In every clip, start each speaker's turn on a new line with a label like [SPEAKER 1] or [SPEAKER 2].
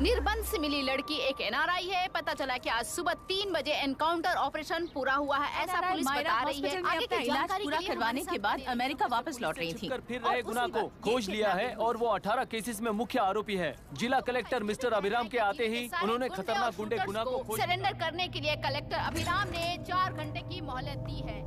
[SPEAKER 1] निर्बंध से मिली लड़की एक एनआरआई है। पता चला कि आज सुबह 3 बजे एनकाउंटर ऑपरेशन पूरा हुआ है, ऐसा पुलिस बता रही है। आगे की जानकारी
[SPEAKER 2] पूरा करवाने के बाद अमेरिका वापस लौट रही थी।
[SPEAKER 3] फिर रहे गुनाह को खोज लिया है और वो 18 केसेस में मुख्य आरोपी है। जिला कलेक्टर मिस्टर अभिराम के आते ही उन्होंने खतरनाक गुंडे गुनाह को
[SPEAKER 1] सरेंडर करने के लिए कलेक्टर अभिराम ने 4 घंटे की मोहलत दी है।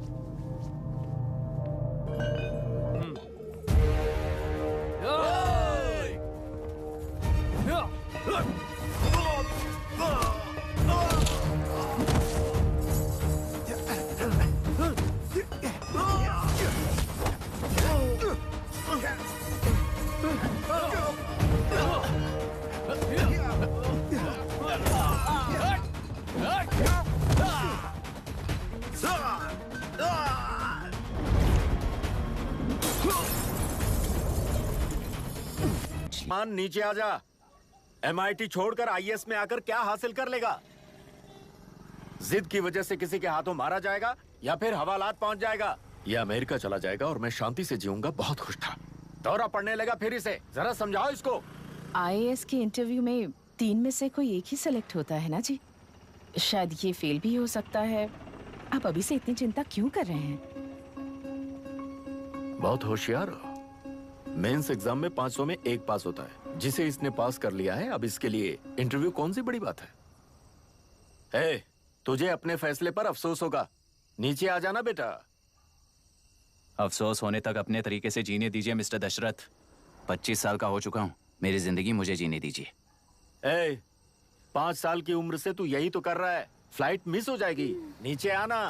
[SPEAKER 4] मान नीचे आ जा। MIT छोड़कर IAS में आकर क्या हासिल कर लेगा? जिद की वजह से किसी के हाथों मारा जाएगा या फिर हवालात पहुंच जाएगा या अमेरिका चला जाएगा और मैं शांति से जीऊंगा। बहुत खुश था। दौरा पड़ने लगा फिर इसे। जरा समझाओ इसको।
[SPEAKER 2] IAS के इंटरव्यू में 3 में से कोई एक ही सेलेक्ट होता है ना जी। शायद ये फेल भी हो सकता है। आप अभी से इतनी चिंता क्यों कर रहे हैं?
[SPEAKER 4] बहुत होशियार हो। मेंस एग्जाम में 500 में 1 पास होता है, जिसे इसने पास कर लिया है। अब इसके लिए इंटरव्यू कौन सी बड़ी बात है? तुझे अपने फैसले पर अफसोस होगा। नीचे आ जाना बेटा।
[SPEAKER 5] अफसोस होने तक अपने तरीके से जीने दीजिए मिस्टर दशरथ। 25 साल का हो चुका हूँ। मेरी जिंदगी मुझे जीने दीजिए।
[SPEAKER 4] 5 साल की उम्र से तू यही तो कर रहा है। फ्लाइट मिस हो जाएगी। नीचे आना।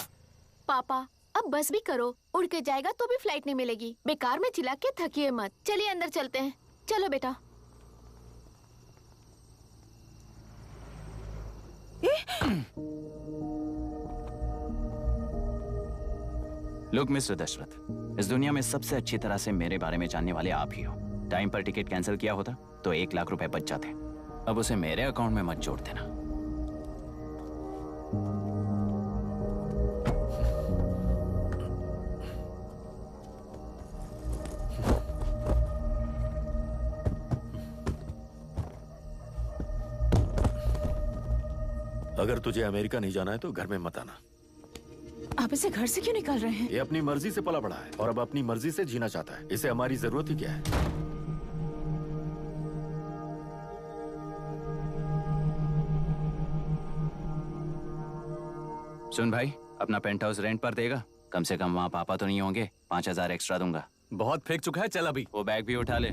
[SPEAKER 6] पापा अब बस भी करो, उड़ के जाएगा तो भी फ्लाइट नहीं मिलेगी। बेकार में चिल्ला के थकिए मत। चलिए अंदर चलते हैं। चलो बेटा।
[SPEAKER 5] लुक मिस्टर दशरथ, इस दुनिया में सबसे अच्छी तरह से मेरे बारे में जानने वाले आप ही हो। टाइम पर टिकट कैंसिल किया होता तो 1 लाख रुपए बच जाते। अब उसे मेरे अकाउंट में मत जोड़ देना।
[SPEAKER 4] अगर तुझे अमेरिका नहीं जाना है तो घर में मत आना।
[SPEAKER 2] आप इसे घर से क्यों निकाल रहे हैं?
[SPEAKER 4] ये अपनी मर्जी से पला बड़ा है और अब अपनी मर्जी से जीना चाहता है। इसे हमारी जरूरत ही क्या है?
[SPEAKER 5] सुन भाई, अपना पेंट हाउस रेंट पर देगा? कम से कम वहाँ पापा तो नहीं होंगे। 5000 एक्स्ट्रा दूंगा।
[SPEAKER 7] बहुत फेंक चुका है, चल अभी।
[SPEAKER 5] वो बैग भी उठा ले।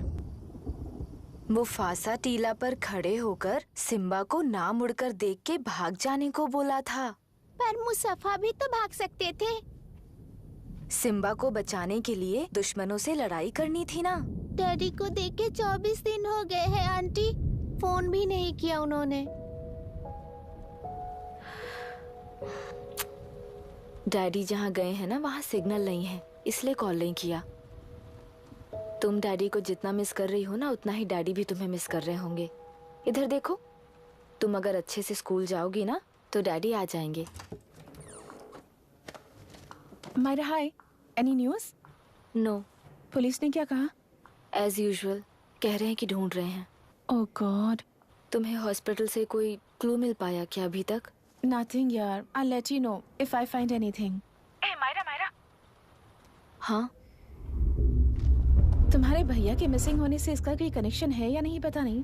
[SPEAKER 6] मुफासा टीला पर खड़े होकर सिम्बा को ना मुड़कर देख के भाग जाने को बोला था, पर मुसफा भी तो भाग सकते थे। सिम्बा को बचाने के लिए दुश्मनों से लड़ाई करनी थी ना। डैडी को देख के 24 दिन हो गए हैं आंटी। फोन भी नहीं किया उन्होंने। डैडी जहाँ गए हैं ना, वहाँ सिग्नल नहीं है, इसलिए कॉल नहीं किया। तुम डैडी को जितना मिस कर रही हो ना, उतना ही डैडी भी तुम्हें मिस कर रहे होंगे। इधर देखो, तुम अगर अच्छे से स्कूल जाओगी ना तो डैडी आ जाएंगे।
[SPEAKER 2] मायरा हाय, एनी न्यूज़?
[SPEAKER 6] नो।
[SPEAKER 2] पुलिस ने क्या कहा?
[SPEAKER 6] एज यूजुअल कह रहे हैं कि ढूंढ रहे हैं।
[SPEAKER 2] ओह गॉड।
[SPEAKER 6] तुम्हें हॉस्पिटल से कोई क्लू मिल पाया क्या अभी तक?
[SPEAKER 2] नथिंग यार, I let you know if I find anything. Myra.
[SPEAKER 6] हाँ,
[SPEAKER 2] तुम्हारे भैया के मिसिंग होने से इसका कोई कनेक्शन है या नहीं पता नहीं,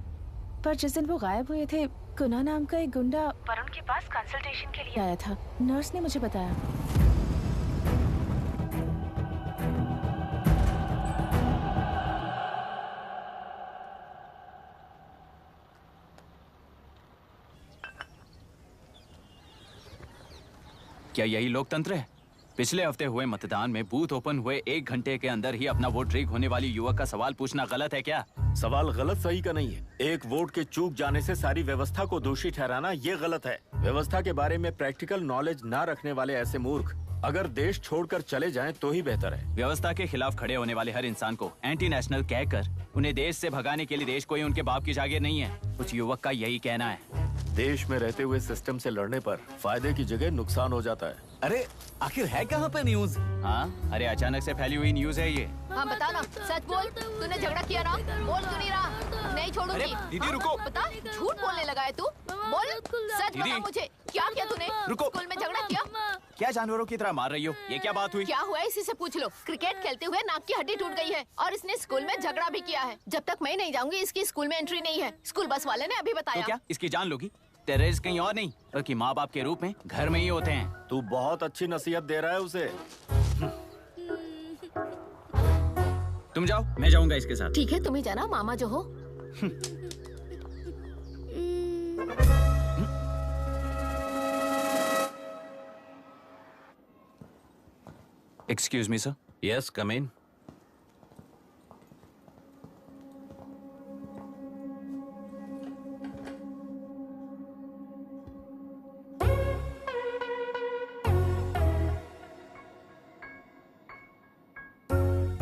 [SPEAKER 2] पर जिस दिन वो गायब हुए थे, कुना नाम का एक गुंडा वरुण के पास कंसल्टेशन के लिए आया था। नर्स ने मुझे बताया।
[SPEAKER 5] क्या यही लोकतंत्र है? पिछले हफ्ते हुए मतदान में बूथ ओपन हुए 1 घंटे के अंदर ही अपना वोट रीक होने वाली युवक का सवाल पूछना गलत है क्या?
[SPEAKER 4] सवाल गलत सही का नहीं है। एक वोट के चूक जाने से सारी व्यवस्था को दोषी ठहराना ये गलत है। व्यवस्था के बारे में प्रैक्टिकल नॉलेज ना रखने वाले ऐसे मूर्ख अगर देश छोड़कर चले जाएं तो ही बेहतर है।
[SPEAKER 5] व्यवस्था के खिलाफ खड़े होने वाले हर इंसान को एंटी नेशनल कहकर उन्हें देश से भगाने के लिए देश कोई उनके बाप की जागीर नहीं है। कुछ युवक का यही कहना है।
[SPEAKER 4] देश में रहते हुए सिस्टम से लड़ने पर फायदे की जगह नुकसान हो जाता है।
[SPEAKER 7] अरे आखिर है कहाँ पे न्यूज़?
[SPEAKER 5] हाँ, अरे अचानक से फैली हुई न्यूज़ है ये।
[SPEAKER 1] हाँ बता ना, सच बोल, तूने झगड़ा किया ना? बोल क्यों नहीं रहा? नहीं छोड़ूंगी।
[SPEAKER 3] दीदी रुको।
[SPEAKER 1] बता, झूठ बोलने लगा है तू? बोल, सच बता मुझे, क्या किया तूने?
[SPEAKER 3] रुको।
[SPEAKER 1] स्कूल में झगड़ा किया?
[SPEAKER 5] क्या जानवरों की तरह मार रही हो? ये क्या बात हुई?
[SPEAKER 1] क्या हुआ इसी से पूछ लो। क्रिकेट खेलते हुए नाक की हड्डी टूट गई है और इसने स्कूल में झगड़ा भी किया है। जब तक मैं नहीं जाऊंगी इसकी स्कूल में एंट्री नहीं है। स्कूल बस वाले ने अभी
[SPEAKER 5] तो
[SPEAKER 1] बताया।
[SPEAKER 5] क्या इसकी जान लोगी? टेररिस्ट कहीं और नहीं बल्कि माँ बाप के रूप में घर में ही होते हैं।
[SPEAKER 4] तू बहुत अच्छी नसीहत दे रहा है उसे।
[SPEAKER 5] तुम जाओ, मैं जाऊंगा इसके साथ।
[SPEAKER 1] ठीक है, तुम ही जाना, मामा जो हो।
[SPEAKER 5] Excuse me sir.
[SPEAKER 7] Yes, come in.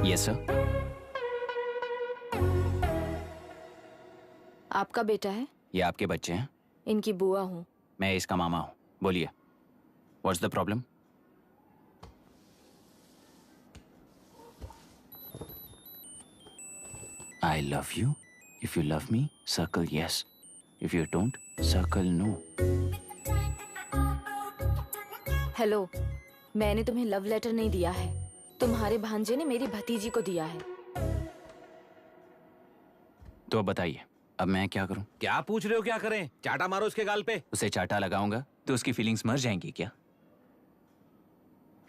[SPEAKER 5] Yes sir.
[SPEAKER 6] आपका बेटा है?
[SPEAKER 5] ये आपके बच्चे हैं?
[SPEAKER 6] इनकी बुआ हूँ।
[SPEAKER 5] मैं इसका मामा हूँ। बोलिए, what's the problem? I love you. If you love me, circle yes. If you don't, circle no.
[SPEAKER 6] Hello, मैंने तुम्हें लव लेटर नहीं दिया है। तुम्हारे भांजे ने मेरी भतीजी को दिया है।
[SPEAKER 5] तो अब बताइए, अब मैं क्या करूं?
[SPEAKER 7] क्या पूछ रहे हो? क्या करें? चाटा मारो इसके गाल पे।
[SPEAKER 5] उसे चाटा लगाऊंगा तो उसकी फीलिंग्स मर जाएंगी क्या?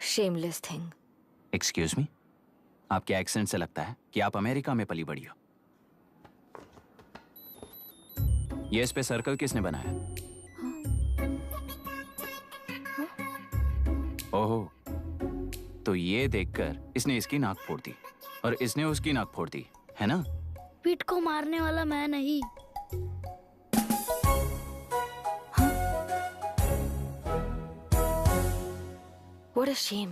[SPEAKER 6] Shameless thing.
[SPEAKER 5] एक्सक्यूज मी, आपके एक्सेंट से लगता है कि आप अमेरिका में पली बड़ी हो। ये इस पे सर्कल किसने बनाया? ओहो, तो ये देखकर इसने इसकी नाक फोड़ दी और इसने उसकी नाक फोड़ दी, है ना?
[SPEAKER 8] पीठ को मारने वाला मैं नहीं।
[SPEAKER 6] What a shame.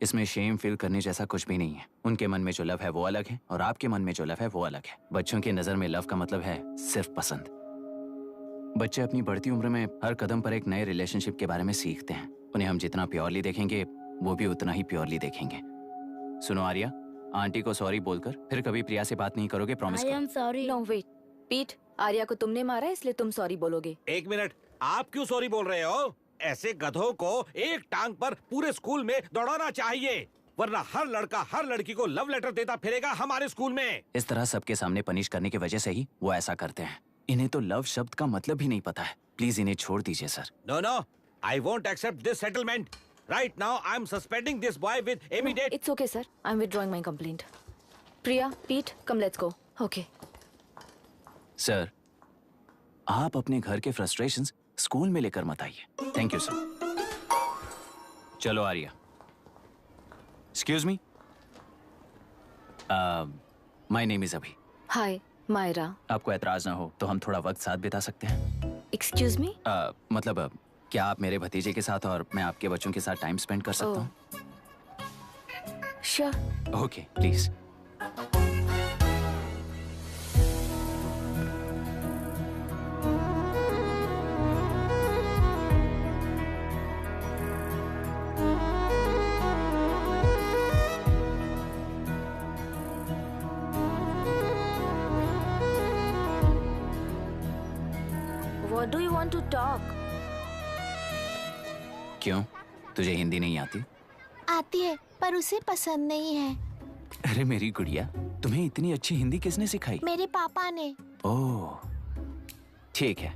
[SPEAKER 5] इसमें शेम फील करने जैसा कुछ भी नहीं है। उनके मन में जो लव है वो अलग है और आपके मन में जो लव है वो अलग है। बच्चों की नजर में लव का मतलब है सिर्फ पसंद। बच्चे अपनी बढ़ती उम्र में हर कदम पर एक नए रिलेशनशिप के बारे में सीखते हैं। उन्हें हम जितना प्योरली देखेंगे वो भी उतना ही प्योरली देखेंगे। सुनो आर्या, आंटी को सॉरी बोलकर फिर कभी प्रिया से बात नहीं करोगे, प्रॉमिस
[SPEAKER 8] आई
[SPEAKER 5] करो।
[SPEAKER 8] Am sorry.
[SPEAKER 6] No wait. पीट, आर्या को तुमने मारा इसलिए तुम सॉरी बोलोगे।
[SPEAKER 7] एक मिनट, आप क्यों सॉरी बोल रहे हो? ऐसे गधों को एक टांग पर पूरे स्कूल में दौड़ाना चाहिए, वरना हर लड़का हर लड़की को लव लेटर देता फिरेगा हमारे स्कूल में।
[SPEAKER 5] इस तरह सबके सामने पनिश करने की वजह से ही वो ऐसा करते हैं। इन्हें तो लव शब्द का मतलब ही नहीं पता है। प्लीज इन्हें छोड़ दीजिए sir.
[SPEAKER 7] No no, I won't accept this settlement. Right now I am suspending this boy with immediate.
[SPEAKER 6] It's okay sir. I'm withdrawing my complaint. Priya, Pete, come let's go. Okay.
[SPEAKER 5] Sir, आप अपने घर के frustrations school में लेकर मत आइए। Thank you sir. चलो Arya. Excuse me, my name is Abhi.
[SPEAKER 6] Hi, Myra.
[SPEAKER 5] आपको एतराज ना हो तो हम थोड़ा वक्त साथ बिता सकते हैं?
[SPEAKER 6] Excuse me?
[SPEAKER 5] मतलब क्या आप मेरे भतीजे के साथ और मैं आपके बच्चों के साथ टाइम स्पेंड कर सकता हूँ?
[SPEAKER 6] Sure.
[SPEAKER 5] Okay, please.
[SPEAKER 6] What do you want to talk?
[SPEAKER 5] क्यों, तुझे हिंदी नहीं आती?
[SPEAKER 8] आती है पर उसे पसंद नहीं है।
[SPEAKER 5] अरे मेरी गुड़िया, तुम्हें इतनी अच्छी हिंदी किसने सिखाई?
[SPEAKER 8] मेरे पापा ने।
[SPEAKER 5] ओह, ठीक है।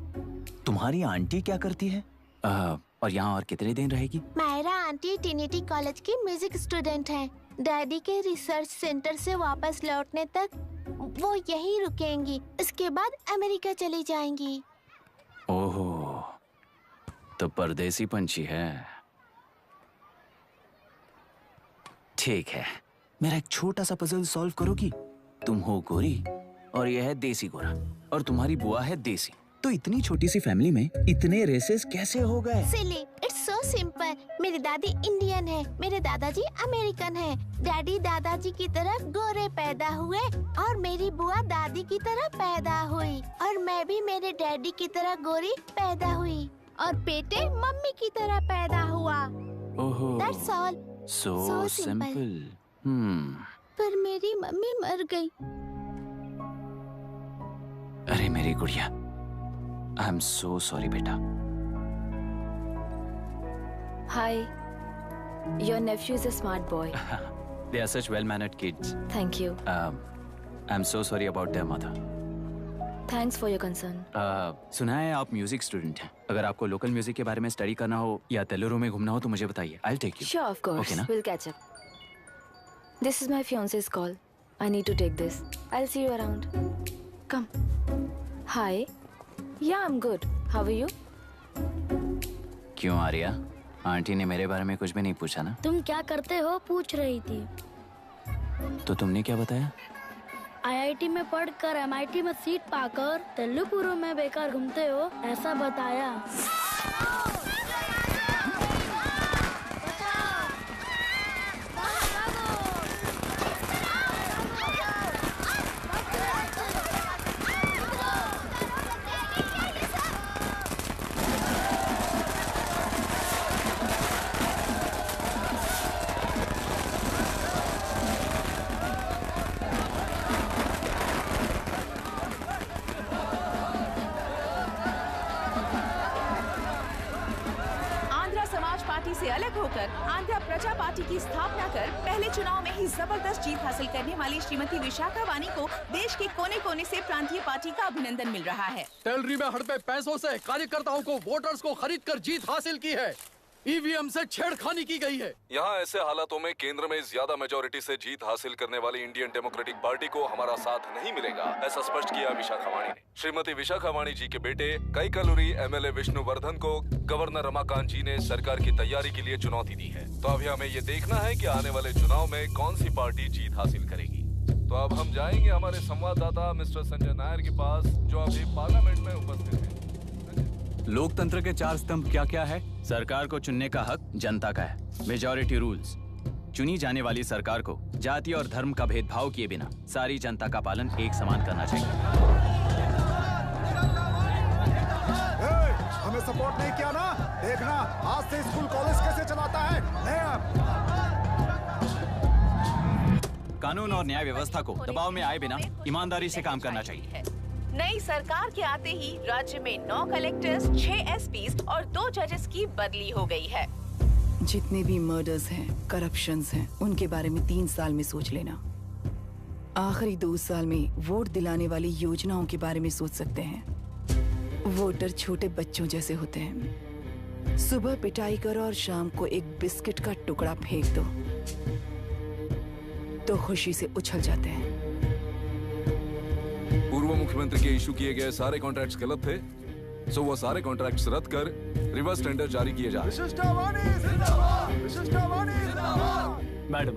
[SPEAKER 5] तुम्हारी आंटी क्या करती है? और यहाँ और कितने दिन रहेगी?
[SPEAKER 8] मायरा आंटी ट्रिनिटी कॉलेज की म्यूजिक स्टूडेंट है। डैडी के रिसर्च सेंटर से वापस लौटने तक वो यहीं रुकेंगी। इसके बाद अमेरिका चली जाएंगी।
[SPEAKER 5] ओहो, तो परदेसी पंछी है। ठीक है, मेरा एक छोटा सा पजल सॉल्व करोगी? तुम हो गोरी और यह है देसी गोरा और तुम्हारी बुआ है देसी। तो इतनी छोटी सी फैमिली में इतने रेसेस कैसे हो गए?
[SPEAKER 8] सिली, इट्स सो सिंपल। मेरी दादी इंडियन है, मेरे दादाजी अमेरिकन है। डैडी दादाजी की तरह गोरे पैदा हुए और मेरी बुआ दादी की तरह पैदा हुई और मैं भी मेरे डैडी की तरह गोरी पैदा हुई और बेटे मम्मी की तरह पैदा हुआ।
[SPEAKER 5] ओहो,
[SPEAKER 8] That's all.
[SPEAKER 5] so
[SPEAKER 8] So simple.
[SPEAKER 5] simple.
[SPEAKER 8] पर मेरी मम्मी मर गई।
[SPEAKER 5] अरे मेरी गुड़िया, आई एम सो सॉरी बेटा।
[SPEAKER 6] Hi, your nephew is a smart boy.
[SPEAKER 5] They are such well-mannered kids.
[SPEAKER 6] Thank you.
[SPEAKER 5] I'm so sorry about their mother.
[SPEAKER 6] Thanks for your concern.
[SPEAKER 5] सुना है आप म्यूजिक स्टूडेंट हैं। अगर आपको लोकल म्यूजिक के बारे में स्टडी करना हो या तेलुरु में घूमना हो तो मुझे बताइए। I'll take you.
[SPEAKER 6] Sure, of course.
[SPEAKER 5] Okay, ना?
[SPEAKER 6] We'll catch up. This is my fiance's call. I need to take this. I'll see you around. Come. Hi. Yeah, I'm good. How are you?
[SPEAKER 5] क्यों Arya? Aunty ने मेरे बारे में कुछ भी नहीं पूछा ना?
[SPEAKER 9] तुम क्या करते हो पूछ रही थी।
[SPEAKER 5] तो तुमने क्या बताया?
[SPEAKER 9] IIT में पढ़कर MIT में सीट पाकर तेलुपुरु में बेकार घूमते हो ऐसा बताया।
[SPEAKER 2] से अलग होकर आंध्र प्रजा पार्टी की स्थापना कर पहले चुनाव में ही जबरदस्त जीत हासिल करने वाली श्रीमती विशाखा वानी को देश के कोने कोने से प्रांतीय पार्टी का अभिनंदन मिल रहा है।
[SPEAKER 3] टेलरी में हड़पे पैसों से कार्यकर्ताओं को वोटर्स को खरीद कर जीत हासिल की है। ईवीएम से छेड़खानी की गई है।
[SPEAKER 10] यहाँ ऐसे हालातों में केंद्र में ज्यादा मेजोरिटी से जीत हासिल करने वाली इंडियन डेमोक्रेटिक पार्टी को हमारा साथ नहीं मिलेगा, ऐसा स्पष्ट किया विशाखा वाणी ने। श्रीमती विशाखा वाणी जी के बेटे कैकलुरी MLA विष्णुवर्धन को गवर्नर रमाकांत जी ने सरकार की तैयारी के लिए चुनौती दी है। तो अभी हमें ये देखना है कि आने वाले चुनाव में कौन सी पार्टी जीत हासिल करेगी। तो अब हम जाएंगे हमारे संवाददाता मिस्टर संजय नायर के पास, जो अभी पार्लियामेंट में उपस्थित है।
[SPEAKER 5] लोकतंत्र के 4 स्तंभ क्या क्या है? सरकार को चुनने का हक जनता का है, मेजॉरिटी रूल्स। चुनी जाने वाली सरकार को जाति और धर्म का भेदभाव किए बिना सारी जनता का पालन एक समान करना चाहिए।
[SPEAKER 11] हमें सपोर्ट नहीं किया ना, देखना आज से स्कूल कॉलेज कैसे चलाता है।
[SPEAKER 5] कानून और न्याय व्यवस्था को दबाव में आए बिना ईमानदारी से काम करना चाहिए।
[SPEAKER 2] नई सरकार के आते ही राज्य में 9 कलेक्टर्स, 6 SPs और 2 जजेस की बदली हो गई है।
[SPEAKER 12] जितने भी मर्डर्स हैं, करप्शंस हैं, उनके बारे में 3 साल में सोच लेना। आखिरी 2 साल में वोट दिलाने वाली योजनाओं के बारे में सोच सकते हैं। वोटर छोटे बच्चों जैसे होते हैं। सुबह पिटाई करो और शाम को एक बिस्किट का टुकड़ा फेंक दो तो खुशी से उछल जाते हैं।
[SPEAKER 10] पूर्व मुख्यमंत्री के इशू किए गए सारे कॉन्ट्रैक्ट्स गलत थे, सो वो सारे कॉन्ट्रैक्ट्स रद्द कर रिवर्स टेंडर जारी किए जा रहे हैं।
[SPEAKER 3] मैडम,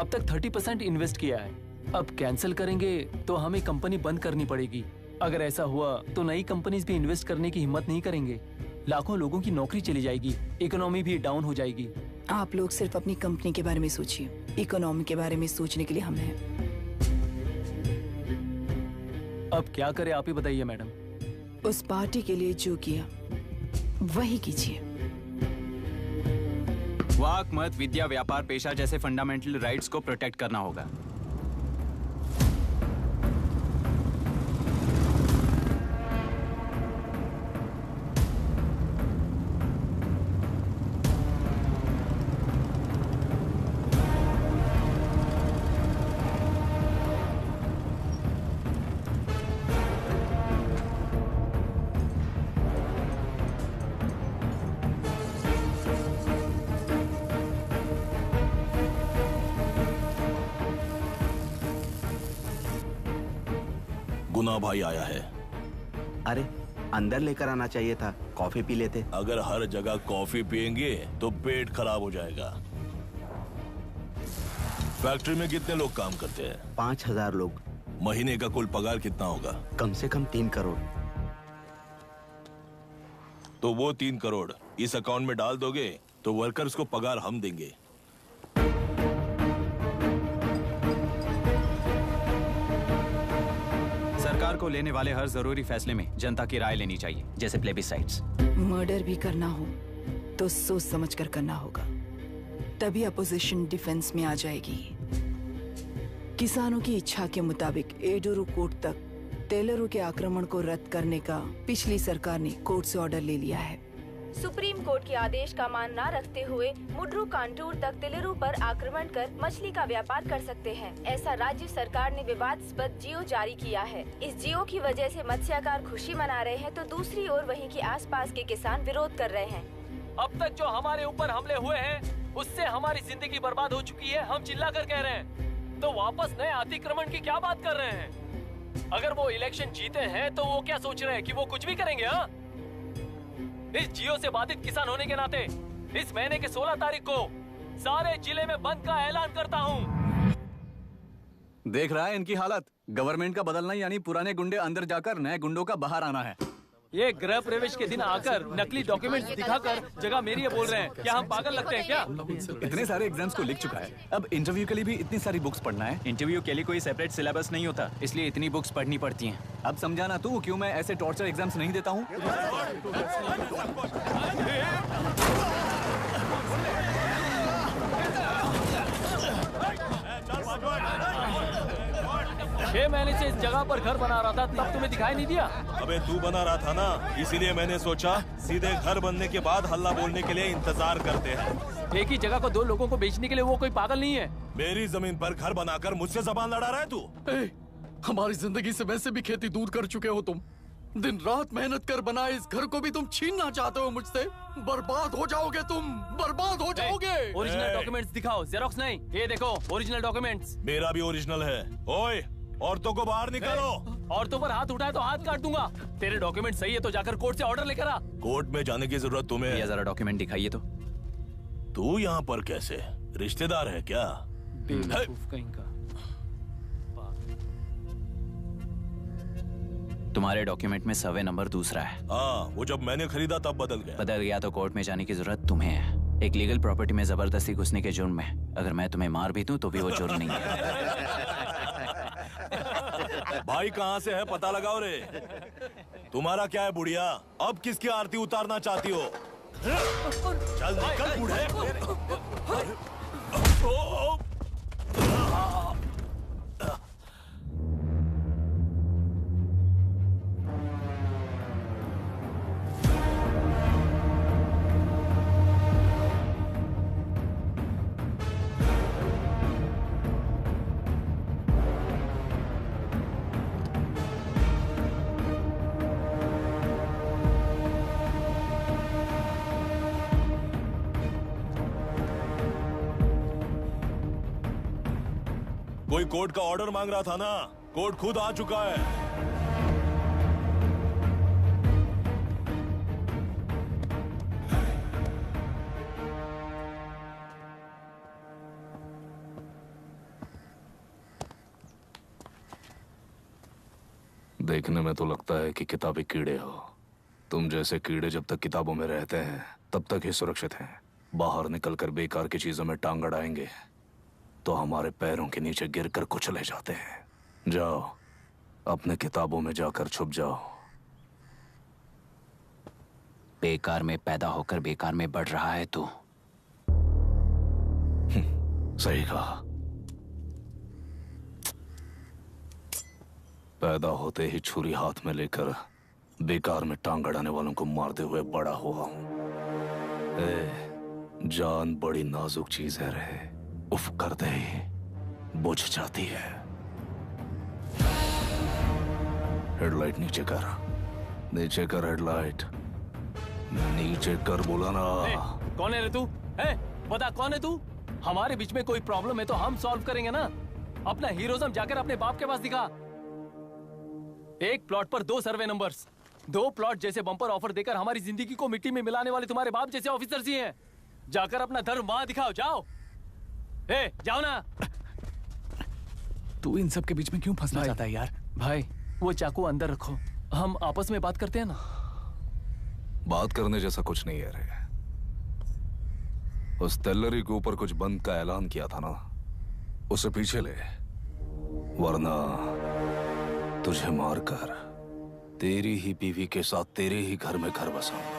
[SPEAKER 3] अब तक 30% इन्वेस्ट किया है, अब कैंसिल करेंगे तो हमें कंपनी बंद करनी पड़ेगी। अगर ऐसा हुआ तो नई कंपनीज भी इन्वेस्ट करने की हिम्मत नहीं करेंगे। लाखों लोगों की नौकरी चली जाएगी, इकोनॉमी भी डाउन हो जाएगी।
[SPEAKER 12] आप लोग सिर्फ अपनी कंपनी के बारे में सोचिए, इकोनॉमी के बारे में सोचने के लिए हम हैं।
[SPEAKER 3] अब क्या करें आप ही बताइए मैडम।
[SPEAKER 12] उस पार्टी के लिए जो किया वही कीजिए।
[SPEAKER 5] वाक, मत, विद्या, व्यापार, पेशा जैसे फंडामेंटल राइट्स को प्रोटेक्ट करना होगा।
[SPEAKER 13] गुना भाई आया है।
[SPEAKER 14] अरे अंदर लेकर आना चाहिए था, कॉफी पी लेते।
[SPEAKER 13] अगर हर जगह कॉफी पियेंगे तो पेट खराब हो जाएगा। फैक्ट्री में कितने लोग काम करते हैं?
[SPEAKER 14] 5000 लोग।
[SPEAKER 13] महीने का कुल पगार कितना होगा?
[SPEAKER 14] कम से कम 3 करोड़।
[SPEAKER 13] तो वो 3 करोड़ इस अकाउंट में डाल दोगे तो वर्कर्स को पगार हम देंगे।
[SPEAKER 5] सरकार को लेने वाले हर जरूरी फैसले में जनता की राय लेनी चाहिए, जैसे प्लेबिसाइट्स।
[SPEAKER 12] मर्डर भी करना हो तो सोच समझ कर करना होगा, तभी अपोजिशन डिफेंस में आ जाएगी। किसानों की इच्छा के मुताबिक एडुरु कोर्ट तक टेलरों के आक्रमण को रद्द करने का पिछली सरकार ने कोर्ट से ऑर्डर ले लिया है।
[SPEAKER 6] सुप्रीम कोर्ट के आदेश का मान न रखते हुए मुड्रू कांटूर तक टेलरों पर आक्रमण कर मछली का व्यापार कर सकते हैं। ऐसा राज्य सरकार ने विवादास्पद जियो जारी किया है। इस जियो की वजह से मत्स्यकार खुशी मना रहे हैं तो दूसरी ओर वहीं के आसपास के किसान विरोध कर रहे हैं।
[SPEAKER 3] अब तक जो हमारे ऊपर हमले हुए हैं उससे हमारी जिंदगी बर्बाद हो चुकी है। हम चिल्ला कर कह रहे हैं तो वापस नए अतिक्रमण की क्या बात कर रहे हैं? अगर वो इलेक्शन जीते हैं तो वो क्या सोच रहे हैं कि वो कुछ भी करेंगे? हाँ, इस जियो से बाधित किसान होने के नाते इस महीने के 16 तारीख को सारे जिले में बंद का ऐलान करता हूँ।
[SPEAKER 15] देख रहा है इनकी हालत। गवर्नमेंट का बदलना यानी पुराने गुंडे अंदर जाकर नए गुंडों का बाहर आना है।
[SPEAKER 3] ये गृह प्रवेश के दिन आकर नकली डॉक्यूमेंट्स दिखाकर जगह मेरी है बोल रहे हैं। क्या हम पागल लगते हैं क्या?
[SPEAKER 15] इतने सारे एग्जाम्स को लिख चुका है, अब इंटरव्यू के लिए भी इतनी सारी बुक्स पढ़ना है।
[SPEAKER 5] इंटरव्यू के लिए कोई सेपरेट सिलेबस नहीं होता, इसलिए इतनी बुक्स पढ़नी पड़ती हैं।
[SPEAKER 15] अब समझाना तू क्यों मैं ऐसे टॉर्चर एग्जाम्स नहीं देता हूँ।
[SPEAKER 3] 6 महीने से इस जगह पर घर बना रहा था, तब तुम्हें दिखाई नहीं दिया?
[SPEAKER 13] अबे तू बना रहा था ना, इसीलिए मैंने सोचा सीधे घर बनने के बाद हल्ला बोलने के लिए इंतजार करते हैं।
[SPEAKER 3] एक ही जगह को 2 लोगों को बेचने के लिए वो कोई पागल नहीं है।
[SPEAKER 13] मेरी जमीन पर घर बनाकर मुझसे जबान लड़ा रहा है तू?
[SPEAKER 16] हमारी जिंदगी से वैसे भी खेती दूर कर चुके हो तुम। दिन रात मेहनत कर बनाए इस घर को भी तुम छीनना चाहते हो मुझसे। बर्बाद हो जाओगे तुम, बर्बाद हो जाओगे।
[SPEAKER 3] ओरिजिनल डॉक्यूमेंट्स दिखाओ, जेरोक्स नहीं। ये देखो ओरिजिनल डॉक्यूमेंट्स।
[SPEAKER 13] मेरा भी ओरिजिनल है। ओए, औरतों को बाहर निकालो।
[SPEAKER 3] औरतों पर हाथ उठाए तो हाथ काट दूंगा। तेरे डॉक्यूमेंट सही है तो जाकर कोर्ट से ऑर्डर लेकर आ।
[SPEAKER 13] कोर्ट में जाने की जरूरत तुम्हें?
[SPEAKER 5] ये जरा डॉक्यूमेंट दिखाइए तो।
[SPEAKER 13] तू यहाँ पर कैसे? रिश्तेदार है क्या?
[SPEAKER 3] बेवकूफ कहीं का।
[SPEAKER 5] तुम्हारे डॉक्यूमेंट में सर्वे नंबर दूसरा है।
[SPEAKER 13] हाँ, वो जब मैंने खरीदा तब बदल गया।
[SPEAKER 5] बदल गया तो कोर्ट में जाने की जरूरत तुम्हें है। एक लीगल प्रॉपर्टी में जबरदस्ती घुसने के जुर्म में अगर मैं तुम्हें मार भी दूं तो भी वो जुर्म नहीं है।
[SPEAKER 13] भाई कहाँ से है पता लगाओ रे। तुम्हारा क्या है बुढ़िया? अब किसकी आरती उतारना चाहती हो? चल निकल बूढ़े। कोई कोर्ट का ऑर्डर मांग रहा था ना, कोर्ट खुद आ चुका है।
[SPEAKER 17] देखने में तो लगता है कि किताबी कीड़े हो। तुम जैसे कीड़े जब तक किताबों में रहते हैं तब तक ही सुरक्षित हैं। बाहर निकलकर बेकार की चीजों में टांग अड़ाएंगे तो हमारे पैरों के नीचे गिरकर कुचले जाते हैं। जाओ, अपने किताबों में जाकर छुप जाओ।
[SPEAKER 5] बेकार में पैदा होकर बेकार में बढ़ रहा है तू।
[SPEAKER 17] सही कहा। पैदा होते ही छुरी हाथ में लेकर बेकार में टांग अड़ाने वालों को मारते हुए बड़ा हुआ हूं। जान बड़ी नाजुक चीज है रे, उफ करते ही बुझ जाती है। हेडलाइट नीचे कर, नीचे कर हेडलाइट, नीचे कर बोला ना।
[SPEAKER 3] कौन है रे तू? बता कौन है तू? हमारे बीच में कोई प्रॉब्लम है तो हम सॉल्व करेंगे ना। अपना हीरोइज्म जाकर अपने बाप के पास दिखा। एक प्लॉट पर 2 सर्वे नंबर्स, 2 प्लॉट जैसे बम्पर ऑफर देकर हमारी जिंदगी को मिट्टी में मिलाने वाले तुम्हारे बाप जैसे ऑफिसर्स ही हैं। जाकर अपना धर्म वहां दिखाओ, जाओ। जाओ ना।
[SPEAKER 15] तू इन सब के बीच में क्यों फंसना चाहता है यार?
[SPEAKER 3] भाई वो चाकू अंदर रखो, हम आपस में बात करते हैं ना।
[SPEAKER 17] बात करने जैसा कुछ नहीं है रे। उस तेलरी के ऊपर कुछ बंद का ऐलान किया था ना, उसे पीछे ले, वरना तुझे मारकर तेरी ही बीवी के साथ तेरे ही घर में घर बसाऊंगा।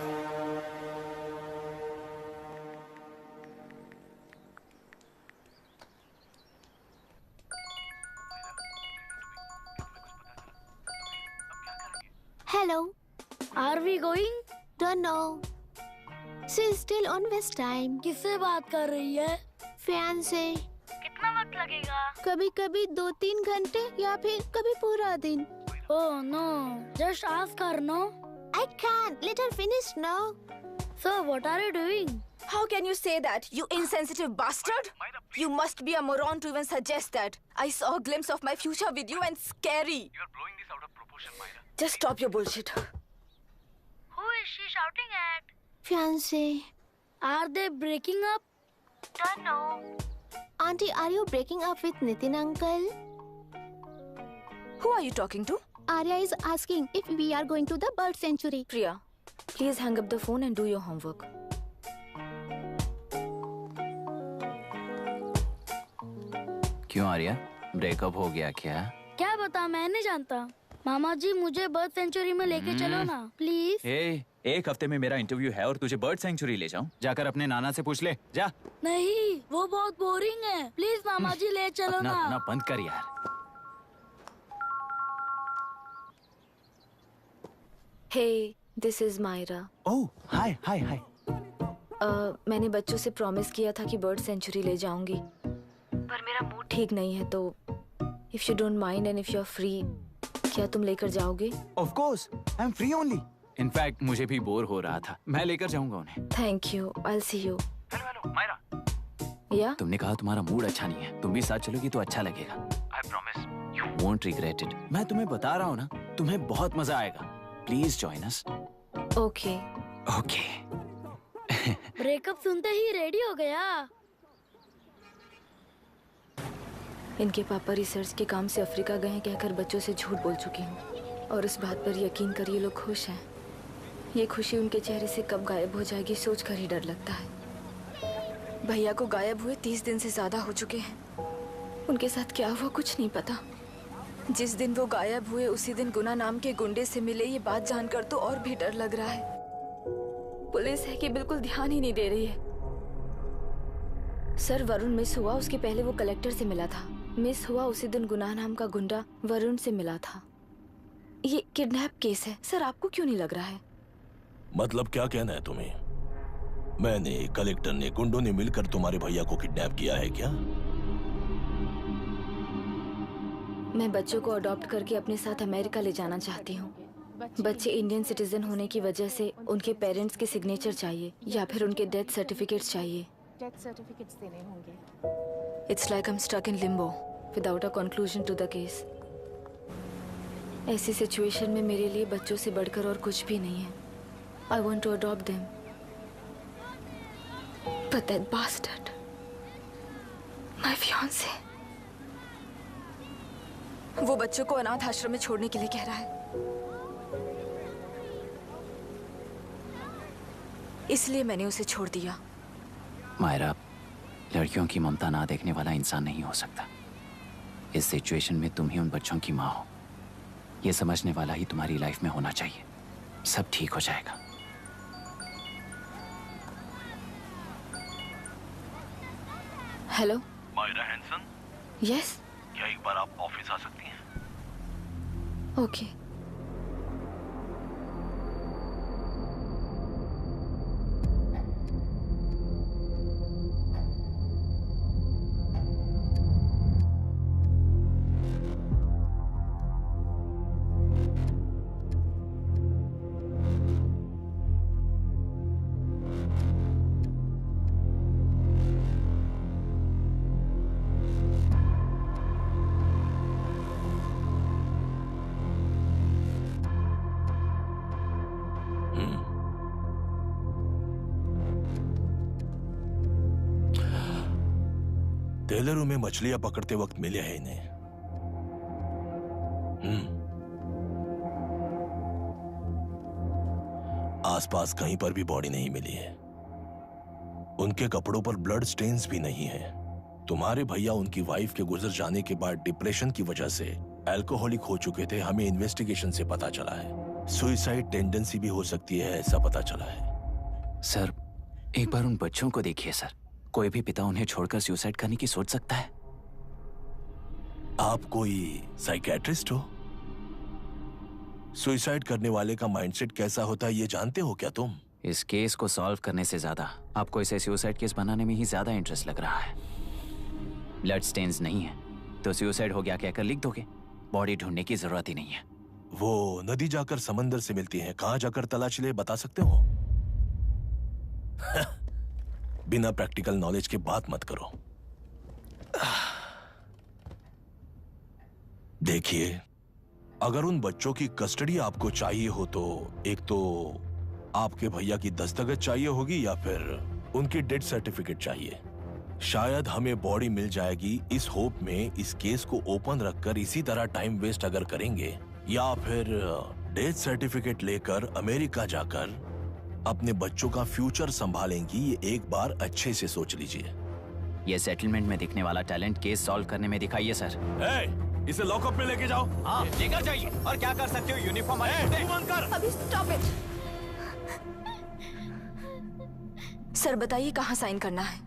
[SPEAKER 8] Hello.
[SPEAKER 9] Are we going?
[SPEAKER 8] Don't know. She's still on waste time.
[SPEAKER 9] किससे बात कर रही है?
[SPEAKER 8] फैन से।
[SPEAKER 9] कितना वक्त लगेगा?
[SPEAKER 8] कभी-कभी 2-3 घंटे या फिर कभी पूरा दिन।
[SPEAKER 9] Oh no, just ask her, no?
[SPEAKER 8] I can't. Let her finish now.
[SPEAKER 9] So what are you doing?
[SPEAKER 6] How can you say that, you insensitive bastard? You must be a moron to even suggest that. I saw a glimpse of my future with you and scary.
[SPEAKER 15] You are blowing this out of proportion, Myra.
[SPEAKER 6] Just stop your bullshit.
[SPEAKER 9] Who is she shouting at?
[SPEAKER 8] Fiancé.
[SPEAKER 9] Are they breaking up?
[SPEAKER 8] Don't know. Auntie, are you breaking up with Nitin uncle?
[SPEAKER 6] Who are you talking to?
[SPEAKER 8] Arya is asking if we are going to the bird sanctuary.
[SPEAKER 6] Priya, please hang up the phone and do your homework.
[SPEAKER 5] क्यों Arya, breakup हो गया क्या?
[SPEAKER 9] क्या बता, मैं नहीं जानता। मामा जी मुझे बर्ड सेंचुरी में लेके चलो ना प्लीज।
[SPEAKER 5] एक हफ्ते में मेरा इंटरव्यू है और तुझे बर्ड सेंचुरी ले जाऊं? जाकर अपने नाना से पूछ ले, जा।
[SPEAKER 9] नहीं, वो बहुत बोरिंग है। प्लीज मामा जी ले चलो ना।
[SPEAKER 5] अपना बंद कर यार।
[SPEAKER 6] Hey, this is Myra.
[SPEAKER 5] Oh, hi.
[SPEAKER 6] मैंने बच्चों से प्रॉमिस किया था कि बर्ड सेंचुरी ले जाऊंगी, पर मेरा मूड ठीक नहीं है, तो if you don't mind and if you're free, क्या तुम लेकर जाओगे?
[SPEAKER 5] Of course, I'm free only. In fact, मुझे भी बोर हो रहा था, मैं लेकर जाऊंगा उन्हें।
[SPEAKER 6] Thank you, I'll see you.
[SPEAKER 15] Hello, Myra.
[SPEAKER 6] Yeah?
[SPEAKER 5] तुमने कहा तुम्हारा मूड अच्छा नहीं है, तुम भी साथ चलोगी तो अच्छा लगेगा।
[SPEAKER 15] I promise.
[SPEAKER 5] You won't regret it. मैं तुम्हें बता रहा हूँ ना, तुम्हें बहुत मजा आएगा। Please join us.
[SPEAKER 6] Okay.
[SPEAKER 5] Okay.
[SPEAKER 9] Breakup सुनते ही रेडी हो गया।
[SPEAKER 6] इनके पापा रिसर्च के काम से अफ्रीका गए हैं कहकर बच्चों से झूठ बोल चुकी हूँ, और इस बात पर यकीन कर ये लोग खुश हैं। ये खुशी उनके चेहरे से कब गायब हो जाएगी सोचकर ही डर लगता है। भैया को गायब हुए 30 दिन से ज्यादा हो चुके हैं। उनके साथ क्या हुआ कुछ नहीं पता। जिस दिन वो गायब हुए उसी दिन गुना नाम के गुंडे से मिले, ये बात जानकर तो और भी डर लग रहा है। पुलिस है कि बिल्कुल ध्यान ही नहीं दे रही है। सर, वरुण मिस हुआ उसके पहले वो कलेक्टर से मिला था। मिस हुआ उसी दिन गुनाह नाम का गुंडा वरुण से मिला था। ये किडनैप केस है सर, आपको क्यों नहीं लग रहा है?
[SPEAKER 13] मतलब क्या कहना है तुम्हें? मैंने, कलेक्टर ने, गुंडों ने मिलकर तुम्हारे भैया को किडनैप किया है क्या?
[SPEAKER 6] मैं बच्चों को अडॉप्ट करके अपने साथ अमेरिका ले जाना चाहती हूँ। बच्चे इंडियन सिटीजन होने की वजह से उनके पेरेंट्स के सिग्नेचर चाहिए या फिर उनके डेथ सर्टिफिकेट्स चाहिए।
[SPEAKER 2] डेथ सर्टिफिकेट्स देने होंगे।
[SPEAKER 6] It's like I'm stuck in limbo without a conclusion to the case. ऐसी सिचुएशन में मेरे लिए बच्चों से बढ़कर और कुछ भी नहीं है। I want to adopt them. But that bastard, my fiancé, वो बच्चों को अनाथ आश्रम में छोड़ने के लिए कह रहा है। इसलिए मैंने उसे छोड़ दिया।
[SPEAKER 5] मायरा, लड़कियों की ममता ना देखने वाला इंसान नहीं हो सकता। इस सिचुएशन में तुम ही उन बच्चों की माँ हो, ये समझने वाला ही तुम्हारी लाइफ में होना चाहिए। सब ठीक हो जाएगा।
[SPEAKER 6] Hello
[SPEAKER 17] Myra Hanson.
[SPEAKER 6] यस।
[SPEAKER 17] क्या एक बार आप ऑफिस आ सकती हैं?
[SPEAKER 6] ओके।
[SPEAKER 13] टेलरों में मछलियां पकड़ते वक्त मिले हैं इन्हें। आसपास कहीं पर भी बॉडी नहीं मिली है। उनके कपड़ों पर ब्लड स्टेन्स भी नहीं है। तुम्हारे भैया उनकी वाइफ के गुजर जाने के बाद डिप्रेशन की वजह से अल्कोहलिक हो चुके थे, हमें इन्वेस्टिगेशन से पता चला है। सुसाइड टेंडेंसी भी हो सकती है, ऐसा पता चला है।
[SPEAKER 5] सर, एक बार उन बच्चों को देखिए सर। कोई भी पिता उन्हें छोड़कर सुसाइड करने की सोच सकता है?
[SPEAKER 13] आप कोई साइकियाट्रिस्ट हो? सुसाइड करने वाले का माइंडसेट कैसा होता है ये जानते हो क्या तुम?
[SPEAKER 5] इस केस को सॉल्व करने से ज्यादा आपको इसे सुसाइड केस बनाने में ही ज्यादा इंटरेस्ट लग रहा है। ब्लड स्टेन्स नहीं है तो सुसाइड हो गया कहकर लिख दोगे। बॉडी ढूंढने की जरूरत ही नहीं है।
[SPEAKER 13] वो नदी जाकर समंदर से मिलती है, कहां जाकर तलाश ले बता सकते हो? बिना प्रैक्टिकल नॉलेज के बात मत करो। देखिए, अगर उन बच्चों की कस्टडी आपको चाहिए हो तो एक तो आपके भैया की दस्तखत चाहिए होगी या फिर उनकी डेथ सर्टिफिकेट चाहिए। शायद हमें बॉडी मिल जाएगी इस होप में इस केस को ओपन रखकर इसी तरह टाइम वेस्ट अगर करेंगे, या फिर डेथ सर्टिफिकेट लेकर अमेरिका जाकर अपने बच्चों का फ्यूचर संभालेंगी, ये एक बार अच्छे से सोच लीजिए।
[SPEAKER 5] ये सेटलमेंट में दिखने वाला टैलेंट केस सॉल्व करने में दिखाइए सर।
[SPEAKER 13] इसे लॉकअप में लेके जाओ।
[SPEAKER 5] हाँ, लेकर जाइए। और क्या कर सकते हो? यूनिफॉर्म
[SPEAKER 6] अभी स्टॉप इट। सर बताइए कहाँ साइन करना है?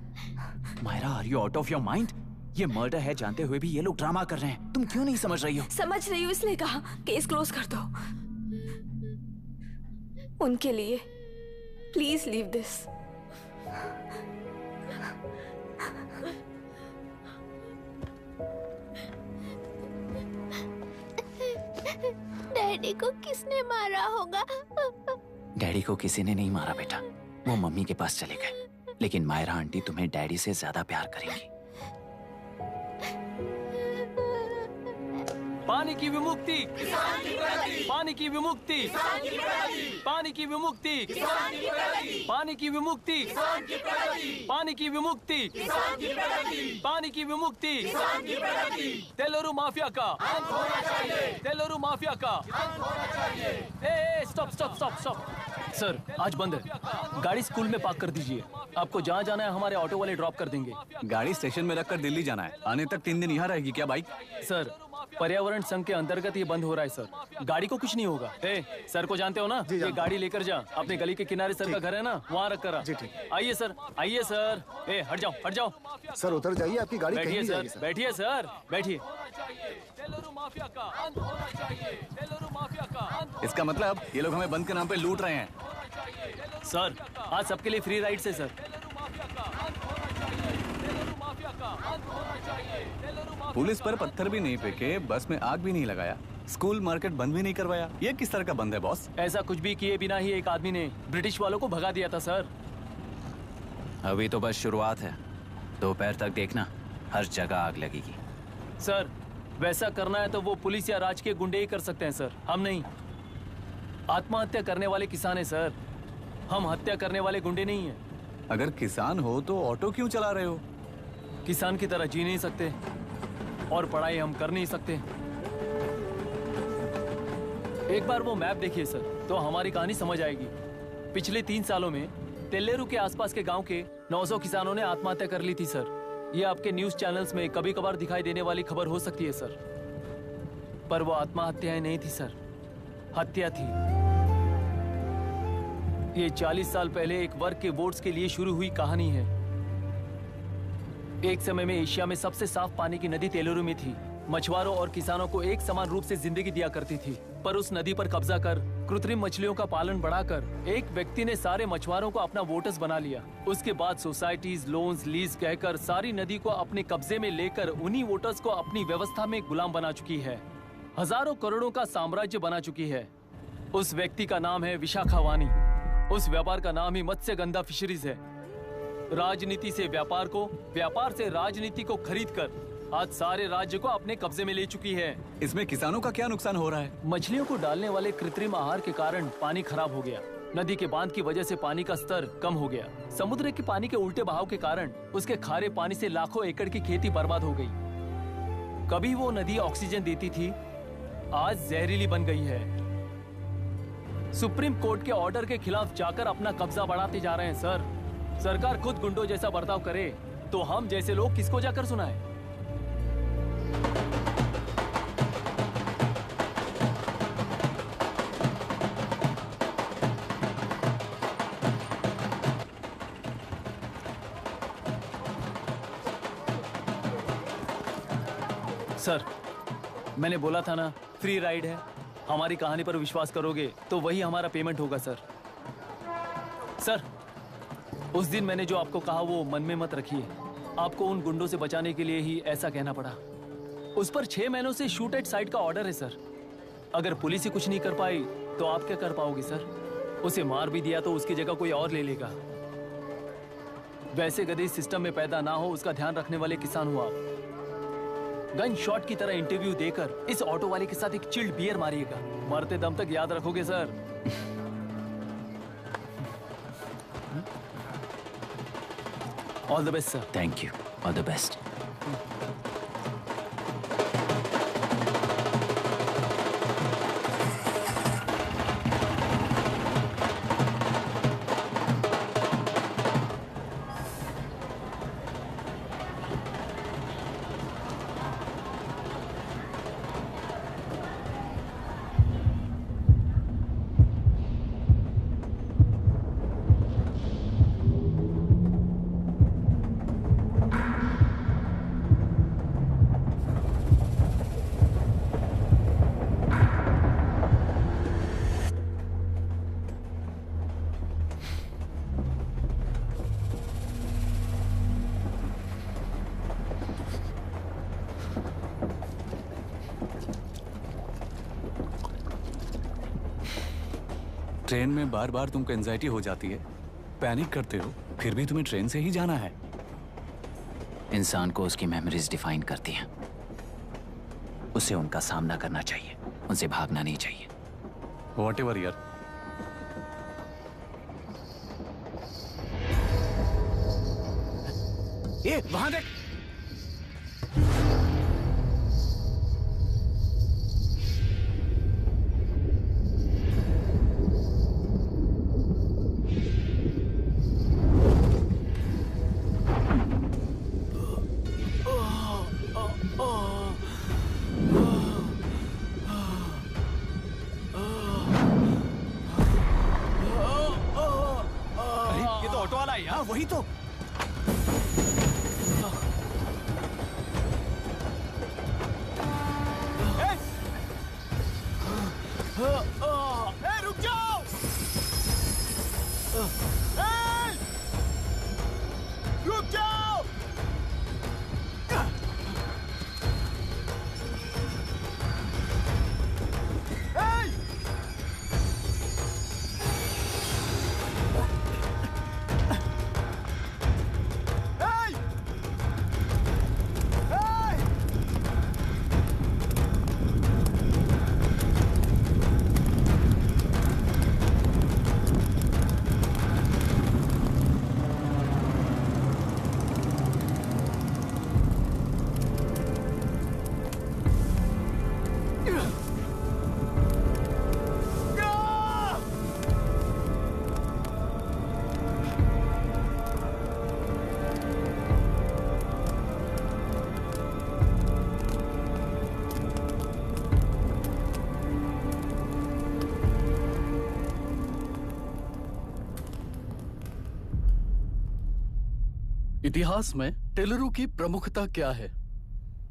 [SPEAKER 5] Myra, are you out of your mind? ये मर्डर है जानते हुए भी ये लोग ड्रामा कर रहे हैं। तुम क्यों नहीं समझ रही हो?
[SPEAKER 6] समझ रही हूँ इसलिए कहा केस क्लोज कर दो। उनके लिए प्लीज लीव दिस।
[SPEAKER 8] डैडी को किसने मारा होगा?
[SPEAKER 5] डैडी को किसी ने नहीं मारा बेटा, वो मम्मी के पास चले गए। लेकिन मायरा आंटी तुम्हें डैडी से ज्यादा प्यार करेंगी।
[SPEAKER 3] पानी की विमुक्ति, पानी की विमुक्ति, पानी की विमुक्ति, पानी की विमुक्ति, पानी की विमुक्ति, पानी की विमुक्ति, तेलुरु माफिया का, तेलुरु माफिया का। Stop stop stop stop. Sir आज बंद है, गाड़ी स्कूल में पार्क कर दीजिए। आपको जहाँ जाना है हमारे ऑटो वाले ड्रॉप कर देंगे।
[SPEAKER 15] गाड़ी स्टेशन में रखकर दिल्ली जाना है, आने तक 3 दिन यहाँ रहेगी क्या बाइक?
[SPEAKER 3] सर पर्यावरण संघ के अंतर्गत ये बंद हो रहा है सर, गाड़ी को कुछ नहीं होगा। सर को जानते हो ना, ये गाड़ी लेकर जा, अपने गली के किनारे सर का घर है ना, वहाँ रख कर। आइए सर, आइए सर। हट जाओ हट जाओ।
[SPEAKER 11] सर उतर जाइए, आपकी गाड़ी
[SPEAKER 3] बैठिए
[SPEAKER 11] कहीं
[SPEAKER 3] सर, बैठिए सर, बैठिए।
[SPEAKER 15] इसका मतलब ये लोग हमें बंद के नाम पे लूट रहे हैं।
[SPEAKER 3] सर आज सबके लिए फ्री राइड से सर।
[SPEAKER 15] पुलिस पर पत्थर भी नहीं फेंके, बस में आग भी नहीं लगाया, स्कूल मार्केट बंद भी नहीं करवाया। ये किस तरह का बंद है बॉस?
[SPEAKER 3] ऐसा कुछ भी किए बिना ही एक आदमी ने ब्रिटिश वालों को भगा दिया था सर।
[SPEAKER 5] अभी तो बस शुरुआत है, दोपहर तक देखना हर जगह आग लगेगी।
[SPEAKER 3] सर वैसा करना है तो वो पुलिस या राज के गुंडे ही कर सकते हैं सर, हम नहीं। आत्महत्या करने वाले किसान हैं सर, हम हत्या करने वाले गुंडे नहीं हैं।
[SPEAKER 15] अगर किसान हो तो ऑटो क्यों चला रहे हो?
[SPEAKER 3] किसान की तरह जी नहीं सकते और पढ़ाई हम कर नहीं सकते। एक बार वो मैप देखिए सर तो हमारी कहानी समझ आएगी। पिछले 3 सालों में तेल्लेरू के आसपास के गांव के 900 किसानों ने आत्महत्या कर ली थी सर। ये आपके न्यूज चैनल्स में कभी कभार दिखाई देने वाली खबर हो सकती है सर, पर वो आत्महत्याएं नहीं थी सर, हत्या थी। ये 40 साल पहले एक वर्ग के वोट्स के लिए शुरू हुई कहानी है। एक समय में एशिया में सबसे साफ पानी की नदी तेलुरु में थी। मछुआरों और किसानों को एक समान रूप से जिंदगी दिया करती थी, पर उस नदी पर कब्जा कर कृत्रिम मछलियों का पालन बढ़ाकर एक व्यक्ति ने सारे मछुआरों को अपना वोटर्स बना लिया। उसके बाद सोसाइटीज, लोन्स, लीज कहकर सारी नदी को अपने कब्जे में लेकर उन्हीं वोटर्स को अपनी व्यवस्था में गुलाम बना चुकी है। हजारों करोड़ों का साम्राज्य बना चुकी है। उस व्यक्ति का नाम है विशाखावानी। उस व्यापार का नाम ही मत्स्यगंधा फिशरीज है। राजनीति से व्यापार को, व्यापार से राजनीति को खरीदकर आज सारे राज्य को अपने कब्जे में ले चुकी है।
[SPEAKER 15] इसमें किसानों का क्या नुकसान हो रहा है?
[SPEAKER 3] मछलियों को डालने वाले कृत्रिम आहार के कारण पानी खराब हो गया। नदी के बांध की वजह से पानी का स्तर कम हो गया। समुद्र के पानी के उल्टे बहाव के कारण उसके खारे पानी से लाखों एकड़ की खेती बर्बाद हो गई। कभी वो नदी ऑक्सीजन देती थी, आज जहरीली बन गई है। सुप्रीम कोर्ट के ऑर्डर के खिलाफ जाकर अपना कब्जा बढ़ाते जा रहे हैं सर। सरकार खुद गुंडों जैसा बर्ताव करे तो हम जैसे लोग किसको जाकर सुनाएं? सर मैंने बोला था ना फ्री राइड है। हमारी कहानी पर विश्वास करोगे तो वही हमारा पेमेंट होगा सर। सर, उस दिन मैंने जो आपको कहा वो मन में मत रखिए। आपको उन गुंडों से बचाने के लिए ही ऐसा कहना पड़ा। उस पर 6 महीनों से शूट एट साइट का ऑर्डर है सर। अगर पुलिस ही कुछ नहीं कर पाई तो आप क्या कर पाओगे सर? उसे मार भी दिया तो उसकी जगह कोई और ले लेगा। वैसे गधे सिस्टम में पैदा ना हो उसका ध्यान रखने वाले किसान हो आप। गन शॉट की तरह इंटरव्यू देकर इस ऑटो वाले के साथ एक चिल्ड बियर मारिएगा। मरते दम तक याद रखोगे sir. All the best sir.
[SPEAKER 5] Thank you. All the best.
[SPEAKER 15] Train में बार बार तुमको एंजाइटी हो जाती है, पैनिक करते हो, फिर भी तुम्हें ट्रेन से ही जाना है।
[SPEAKER 5] इंसान को उसकी मेमोरीज डिफाइन करती हैं। उसे उनका सामना करना चाहिए, उनसे भागना नहीं चाहिए।
[SPEAKER 15] व्हाटएवर यार।
[SPEAKER 5] ये वहां देख।
[SPEAKER 15] वही तो।
[SPEAKER 11] रुक जाओ। रुक जाओ।
[SPEAKER 16] इतिहास में टेलरों की प्रमुखता क्या है?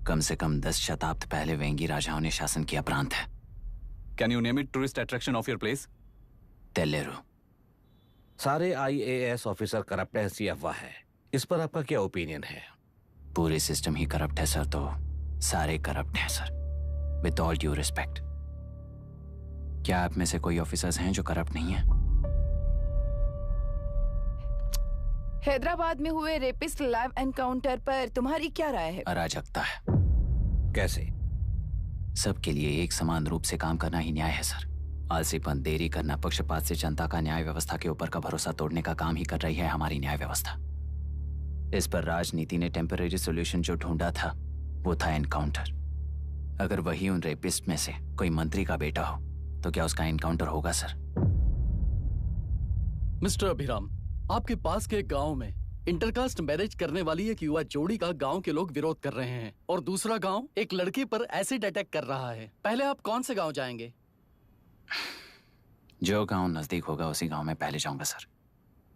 [SPEAKER 5] कम से कम 10 शताब्दी पहले वेंगी राजाओं ने शासन किया प्रांत है।
[SPEAKER 15] Can you name it tourist attraction of your place?
[SPEAKER 5] टेलेरो।
[SPEAKER 7] सारे IAS ऑफिसर करप्ट है, ऐसी अफवाह है। इस पर आपका क्या ओपिनियन है?
[SPEAKER 5] पूरे सिस्टम ही करप्ट है सर, तो सारे करप्ट हैं sir. With all due respect, क्या आप में से कोई ऑफिसर्स हैं जो करप्ट नहीं है?
[SPEAKER 12] हैदराबाद में हुए रेपिस्ट लाइव एनकाउंटर पर तुम्हारी क्या राय है?
[SPEAKER 5] अराजकता है।
[SPEAKER 7] कैसे?
[SPEAKER 5] सबके लिए एक समान रूप से काम करना ही न्याय है सर। आलसीपन, देरी करना, पक्षपात से जनता का न्याय व्यवस्था के ऊपर का भरोसा तोड़ने का काम ही कर रही है हमारी न्याय व्यवस्था। इस पर राजनीति ने टेम्परेरी सोल्यूशन जो ढूंढा था वो था एनकाउंटर। अगर वही उन रेपिस्ट में से कोई मंत्री का बेटा हो तो क्या उसका एनकाउंटर होगा सर?
[SPEAKER 16] मिस्टर अभिराम, आपके पास के गांव में इंटरकास्ट मैरिज करने वाली एक युवा जोड़ी का गांव के लोग विरोध कर रहे हैं और दूसरा गांव एक लड़की पर एसिड अटैक कर रहा है। पहले आप कौन से गांव जाएंगे?
[SPEAKER 5] जो गांव नजदीक होगा उसी गांव में पहले जाऊंगा sir.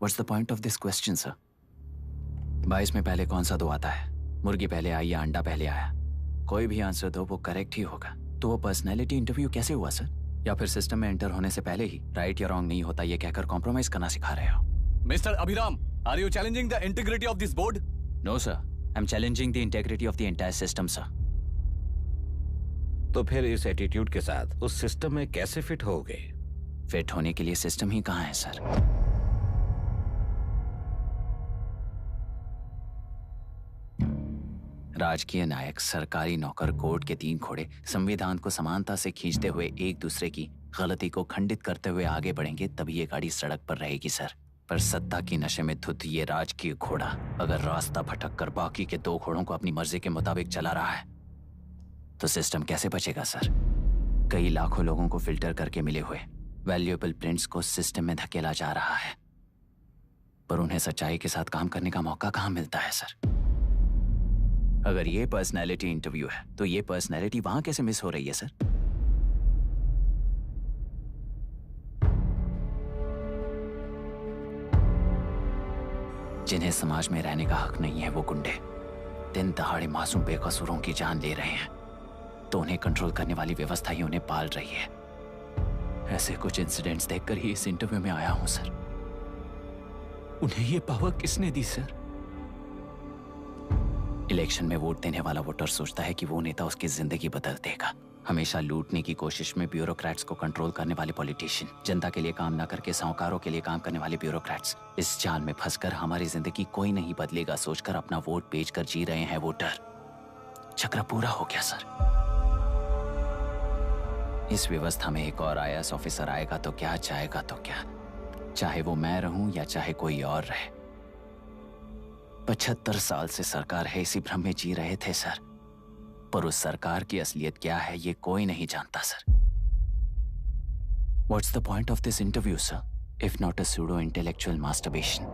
[SPEAKER 5] What's the point of this question sir? 22 में पहले कौन सा दो आता है? मुर्गी पहले आई या अंडा पहले आया? कोई भी आंसर दो वो करेक्ट ही होगा। तो वो पर्सनैलिटी इंटरव्यू कैसे हुआ सर? या फिर सिस्टम में एंटर होने से पहले ही राइट या रॉन्ग नहीं होता ये कहकर कॉम्प्रोमाइज करना सिखा रहे हो?
[SPEAKER 15] Mister Abhiram, are you challenging the integrity of this board?
[SPEAKER 5] No sir, I am challenging the integrity of the entire system sir.
[SPEAKER 7] तो फिर इस एटीट्यूड के साथ उस सिस्टम में कैसे फिट होगे?
[SPEAKER 5] फिट होने के लिए सिस्टम ही कहाँ है सर? राजकीय नायक, सरकारी नौकर, कोर्ट के 3 घोड़े संविधान को समानता से खींचते हुए एक दूसरे की गलती को खंडित करते हुए आगे बढ़ेंगे, तभी ये गाड़ी सड़क पर रहेगी सर। पर सत्ता की नशे में धुत ये राजकीय घोड़ा अगर रास्ता भटक कर बाकी के 2 घोड़ों को अपनी मर्जी के मुताबिक चला रहा है तो सिस्टम कैसे बचेगा सर? कई लाखों लोगों को फिल्टर करके मिले हुए वैल्यूएबल प्रिंट्स को सिस्टम में धकेला जा रहा है, पर उन्हें सच्चाई के साथ काम करने का मौका कहाँ मिलता है सर? अगर ये पर्सनैलिटी इंटरव्यू है तो ये पर्सनैलिटी वहां कैसे मिस हो रही है सर? जिन्हें समाज में रहने का हक नहीं है वो गुंडे दिन दहाड़े मासूम बेकसूरों की जान ले रहे हैं, तो उन्हें कंट्रोल करने वाली व्यवस्था ही उन्हें पाल रही है। ऐसे कुछ इंसिडेंट्स देखकर ही इस इंटरव्यू में आया हूं सर। उन्हें ये पावर किसने दी सर? इलेक्शन में वोट देने वाला वोटर सोचता है कि वो नेता उसकी जिंदगी बदल देगा। हमेशा लूटने की कोशिश में ब्यूरोक्रेट्स को कंट्रोल करने वाले पॉलिटिशियन, जनता के लिए काम ना करके साहूकारों के लिए काम करने वाले ब्यूरोक्रेट्स, इस जाल में फंसकर हमारी जिंदगी कोई नहीं बदलेगा सोचकर अपना वोट बेचकर जी रहे हैं वोटर। चक्र पूरा हो गया सर। इस व्यवस्था में एक और IAS ऑफिसर आएगा तो क्या, जाएगा तो क्या, चाहे वो मैं रहूं या चाहे कोई और रहे। 75 साल से सरकार है इसी भ्रम में जी रहे थे सर, पर उस सरकार की असलियत क्या है ये कोई नहीं जानता sir. What's the point of this interview, sir, if not a pseudo-intellectual masturbation?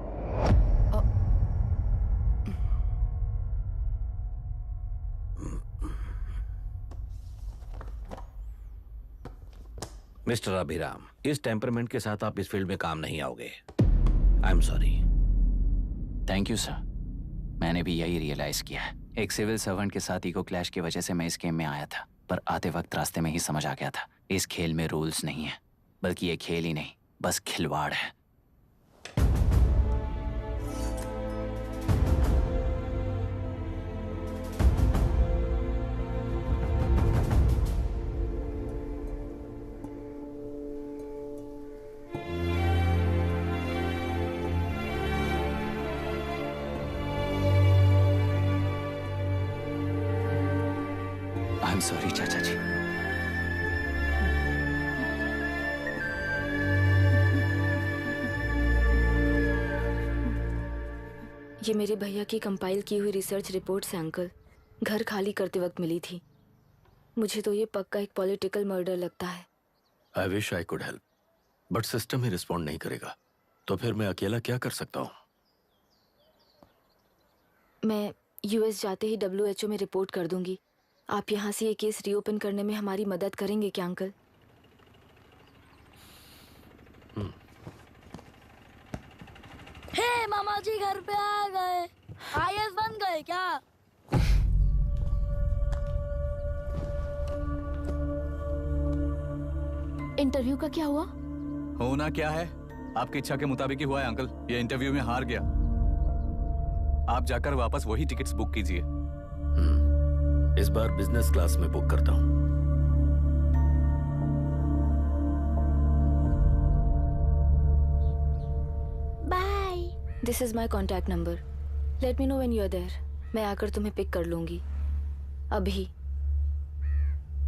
[SPEAKER 7] Mister Abhiram, इस टेम्परमेंट के साथ आप इस फील्ड में काम नहीं आओगे। आई am sorry.
[SPEAKER 5] Thank you sir. मैंने भी यही रियलाइज किया है। एक सिविल सर्वेंट के साथ ईगो क्लैश की वजह से मैं इस गेम में आया था, पर आते वक्त रास्ते में ही समझ आ गया था इस खेल में रूल्स नहीं है, बल्कि ये खेल ही नहीं बस खिलवाड़ है। आई एम सॉरी चाचा जी।
[SPEAKER 6] ये मेरे भैया की कंपाइल की हुई रिसर्च रिपोर्ट से अंकल, घर खाली करते वक्त मिली थी। मुझे तो ये पक्का एक पॉलिटिकल मर्डर लगता है।
[SPEAKER 4] I wish I could help, but system he respond नहीं करेगा, तो फिर मैं अकेला क्या कर सकता हूँ?
[SPEAKER 6] मैं US जाते ही WHO में रिपोर्ट कर दूंगी। आप यहाँ से ये केस रीओपन करने में हमारी मदद करेंगे क्या अंकल?
[SPEAKER 9] हे मामा जी घर पे आ गए। IAS बन गए क्या?
[SPEAKER 1] इंटरव्यू का क्या हुआ?
[SPEAKER 15] होना क्या है, आपकी इच्छा के मुताबिक ही हुआ है अंकल। ये इंटरव्यू में हार गया। आप जाकर वापस वही टिकट्स बुक कीजिए।
[SPEAKER 4] इस बार बिजनेस क्लास में बुक करता हूँ।
[SPEAKER 6] Bye. This is my contact number. Let me know when you are there. मैं आकर तुम्हें पिक कर लूंगी। अभी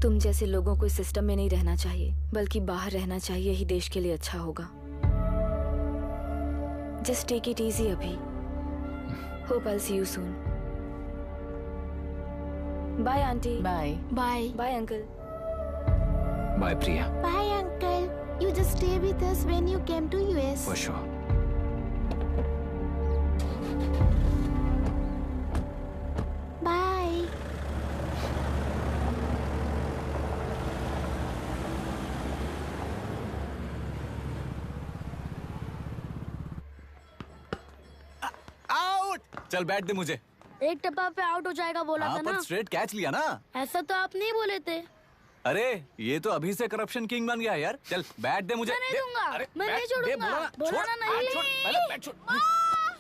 [SPEAKER 6] तुम जैसे लोगों को इस सिस्टम में नहीं रहना चाहिए, बल्कि बाहर रहना चाहिए, ही देश के लिए अच्छा होगा। जस्ट टेक इट इजी अभी। Hope I will see you soon. Bye aunty.
[SPEAKER 2] Bye.
[SPEAKER 8] Bye.
[SPEAKER 6] Bye uncle.
[SPEAKER 5] Bye Priya.
[SPEAKER 8] Bye uncle. You just stay with us when you came to US.
[SPEAKER 5] For sure.
[SPEAKER 8] Bye.
[SPEAKER 15] Out. चल बैठ दे मुझे।
[SPEAKER 9] एक टप्पा पे out हो जाएगा बोला था ना।
[SPEAKER 15] पर स्ट्रेट कैच लिया ना।
[SPEAKER 9] ऐसा तो आप नहीं बोले थे।
[SPEAKER 15] अरे ये तो अभी से करप्शन किंग बन गया है यार। चल बैठ दे मुझे।
[SPEAKER 9] मैं नहीं दूंगा, मैं नहीं छोड़ूंगा। बोला ना नहीं।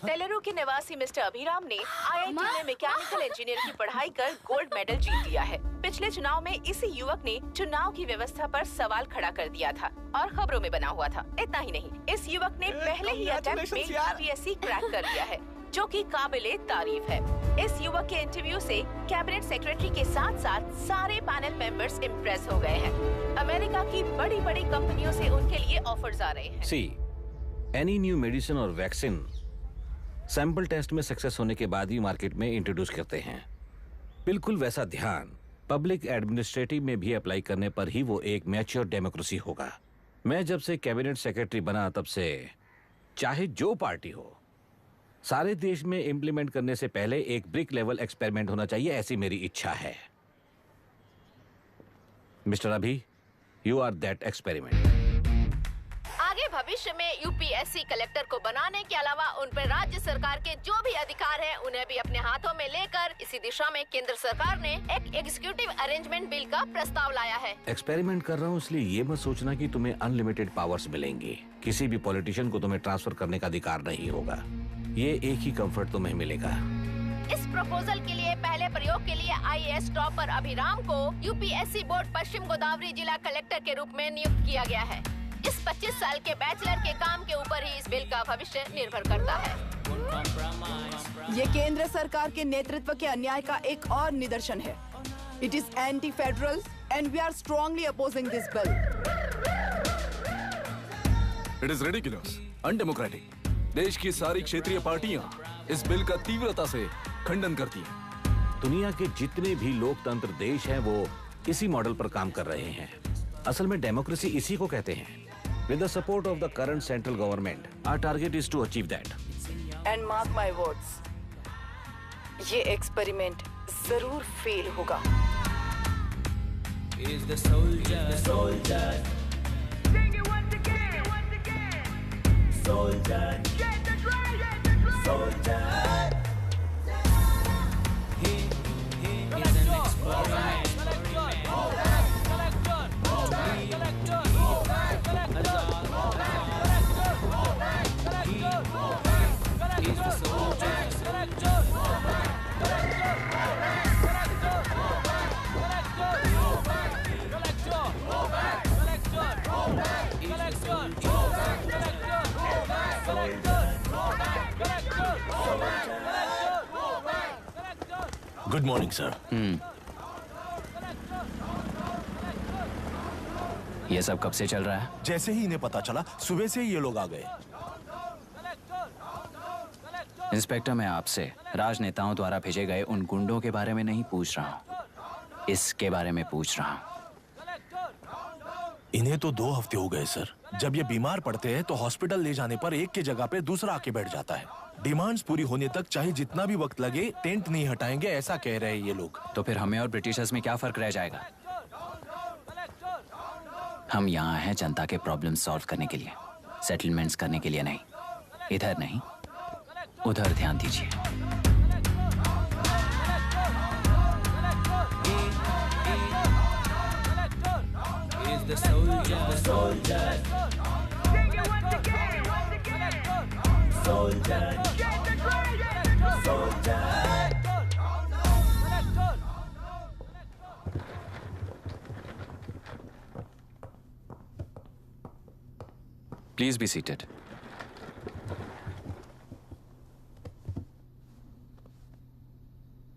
[SPEAKER 2] टेलेरू के निवासी मिस्टर अभिराम ने IIT में मैकेनिकल इंजीनियर की पढ़ाई कर गोल्ड मेडल जीत लिया है। पिछले चुनाव में इसी युवक ने चुनाव की व्यवस्था पर सवाल खड़ा कर दिया था और खबरों में बना हुआ था। इतना ही नहीं, इस युवक ने पहले ही अटेम्प्ट में UPSC क्रैक कर लिया है, जो कि काबिले तारीफ है। इस युवक के इंटरव्यू से कैबिनेट सेक्रेटरी के साथ साथ सारे पैनल मेंबर्स इम्प्रेस हो गए हैं। अमेरिका की बड़ी बड़ी कंपनियों से उनके लिए ऑफर्स आ रहे हैं।
[SPEAKER 7] सी एनी न्यू मेडिसिन और वैक्सीन सैंपल टेस्ट में सक्सेस होने के बाद ही मार्केट में इंट्रोड्यूस करते हैं। बिल्कुल वैसा ध्यान पब्लिक एडमिनिस्ट्रेटिव में भी अप्लाई करने पर ही वो एक मैच्योर डेमोक्रेसी होगा। मैं जब से कैबिनेट सेक्रेटरी बना तब से चाहे जो पार्टी हो, सारे देश में इम्प्लीमेंट करने से पहले एक ब्रिक लेवल एक्सपेरिमेंट होना चाहिए, ऐसी मेरी इच्छा है। मिस्टर अभी, यू आर दैट एक्सपेरिमेंट।
[SPEAKER 1] आगे भविष्य में UPSC कलेक्टर को बनाने के अलावा उन पर राज्य सरकार के जो भी अधिकार हैं, उन्हें भी अपने हाथों में लेकर इसी दिशा में केंद्र सरकार ने एक एग्जीक्यूटिव अरेंजमेंट बिल का प्रस्ताव लाया है।
[SPEAKER 7] एक्सपेरिमेंट कर रहा हूँ इसलिए ये मत सोचना कि तुम्हें अनलिमिटेड पावर्स मिलेंगे। किसी भी पॉलिटिशियन को तुम्हें ट्रांसफर करने का अधिकार नहीं होगा। ये एक ही कंफर्ट तुम्हें मिलेगा।
[SPEAKER 1] इस प्रपोजल के लिए पहले प्रयोग के लिए IAS टॉपर अभिराम को UPSC बोर्ड पश्चिम गोदावरी जिला कलेक्टर के रूप में नियुक्त किया गया है। इस 25 साल के बैचलर के काम के ऊपर ही इस बिल का भविष्य निर्भर करता है।
[SPEAKER 12] ये केंद्र सरकार के नेतृत्व के अन्याय का एक और निदर्शन है। It is anti federal and we are strongly opposing this bill.
[SPEAKER 17] It is ridiculous, undemocratic. देश की सारी क्षेत्रीय पार्टियां इस बिल का तीव्रता से खंडन करती हैं।
[SPEAKER 7] दुनिया के जितने भी लोकतंत्र देश हैं वो इसी मॉडल पर काम कर रहे हैं। असल में डेमोक्रेसी इसी को कहते हैं। With the support of the current central government, our target is to achieve that.
[SPEAKER 12] And mark my words, ये एक्सपेरिमेंट जरूर फेल होगा।
[SPEAKER 18] Is the soldier. Sing it once again. Soldier. Get the dragon. Soldier. He is an experiment.
[SPEAKER 13] Good morning sir.
[SPEAKER 5] ये सब कब से चल रहा है?
[SPEAKER 13] जैसे ही इन्हें पता चला सुबह से ही ये लोग आ गए।
[SPEAKER 5] इंस्पेक्टर, मैं आपसे राजनेताओं द्वारा भेजे गए उन गुंडों के बारे में नहीं पूछ रहा हूँ, इसके बारे में पूछ रहा हूँ।
[SPEAKER 13] इन्हें तो 2 हफ्ते हो गए सर। जब ये बीमार पड़ते हैं तो हॉस्पिटल ले जाने पर एक की जगह पे दूसरा आके बैठ जाता है। डिमांड्स पूरी होने तक चाहे जितना भी वक्त लगे टेंट नहीं हटाएंगे, ऐसा कह रहे हैं ये लोग।
[SPEAKER 5] तो फिर हमें और ब्रिटिशर्स में क्या फर्क रह जाएगा? हम यहाँ हैं जनता के प्रॉब्लम सॉल्व करने के लिए, सेटलमेंट्स करने के लिए नहीं। इधर नहीं, उधर ध्यान दीजिए।
[SPEAKER 18] The soldier. Sing it once again. Soldier. Get the dragon. Soldier.
[SPEAKER 5] Please be seated.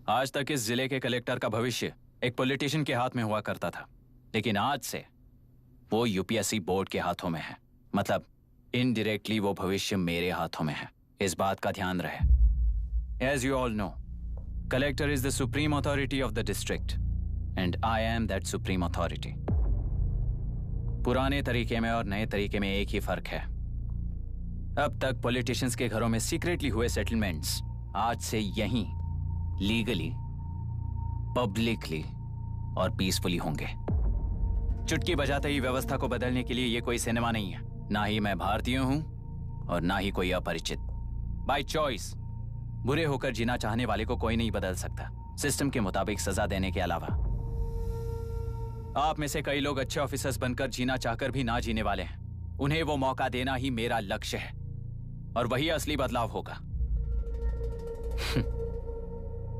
[SPEAKER 5] आज तक इस जिले के कलेक्टर का भविष्य एक पॉलिटिशियन के हाथ में हुआ करता था, लेकिन आज से वो UPSC बोर्ड के हाथों में है। मतलब इनडायरेक्टली वो भविष्य मेरे हाथों में है। इस बात का ध्यान रहे। As you all know, collector is the supreme authority of the district, and I am that supreme authority. पुराने तरीके में और नए तरीके में एक ही फर्क है। अब तक पॉलिटिशियंस के घरों में सीक्रेटली हुए सेटलमेंट्स आज से यहीं लीगली, पब्लिकली और पीसफुली होंगे। चुटकी बजाते ही व्यवस्था को बदलने के लिए ये कोई सिनेमा नहीं है। ना ही मैं भारतीय हूं और ना ही कोई अपरिचित। बाय चॉइस बुरे होकर जीना चाहने वाले को कोई नहीं बदल सकता, सिस्टम के मुताबिक सजा देने के अलावा। आप में से कई लोग अच्छे ऑफिसर्स बनकर जीना चाहकर भी ना जीने वाले हैं। उन्हें वो मौका देना ही मेरा लक्ष्य है और वही असली बदलाव होगा।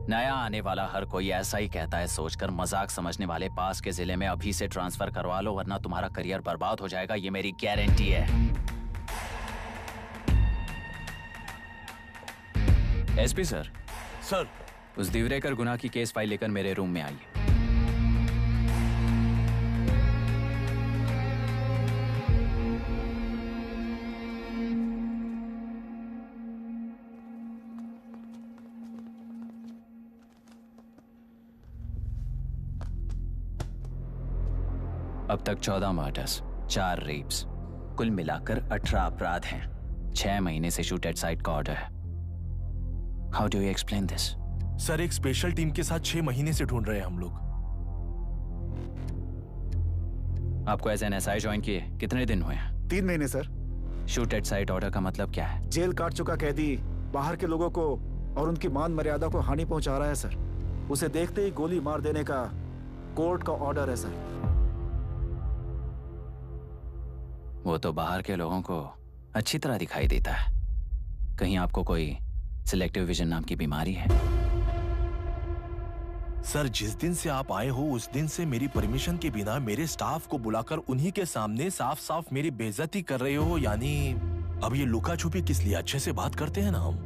[SPEAKER 5] नया आने वाला हर कोई ऐसा ही कहता है सोचकर मजाक समझने वाले पास के जिले में अभी से ट्रांसफर करवा लो वरना तुम्हारा करियर बर्बाद हो जाएगा, ये मेरी गारंटी है। SP sir.
[SPEAKER 13] सर।
[SPEAKER 5] उस दिवरेकर गुनाह की केस फाइल लेकर मेरे रूम में आइए। अब तक 14 मर्डर्स, 4 रेप्स, कुल मिलाकर 18 अपराध हैं। 6 महीने से शूट एट साइट का ऑर्डर है। How do you explain this?
[SPEAKER 13] Sir, एक स्पेशल टीम के साथ 6 महीने से ढूंढ रहे हैं हम लोग।
[SPEAKER 5] आपको एज एन एसआई ज्वाइन किए कितने दिन हुए हैं?
[SPEAKER 11] 3 महीने sir.
[SPEAKER 5] Shoot at site order का मतलब क्या है?
[SPEAKER 11] जेल काट चुका कैदी बाहर के लोगों को और उनकी मान मर्यादा को हानि पहुंचा रहा है सर। उसे देखते ही गोली मार देने का कोर्ट का ऑर्डर है सर।
[SPEAKER 5] वो तो बाहर के लोगों को अच्छी तरह दिखाई देता है। कहीं आपको कोई सिलेक्टिव विजन नाम की बीमारी है?
[SPEAKER 13] सर, जिस दिन से आप आए हो उस दिन से मेरी परमिशन के बिना मेरे स्टाफ को बुलाकर उन्हीं के सामने साफ साफ मेरी बेइज्जती कर रहे हो। यानी अब ये लुका छुपी किस लिए? अच्छे से बात करते हैं ना हम।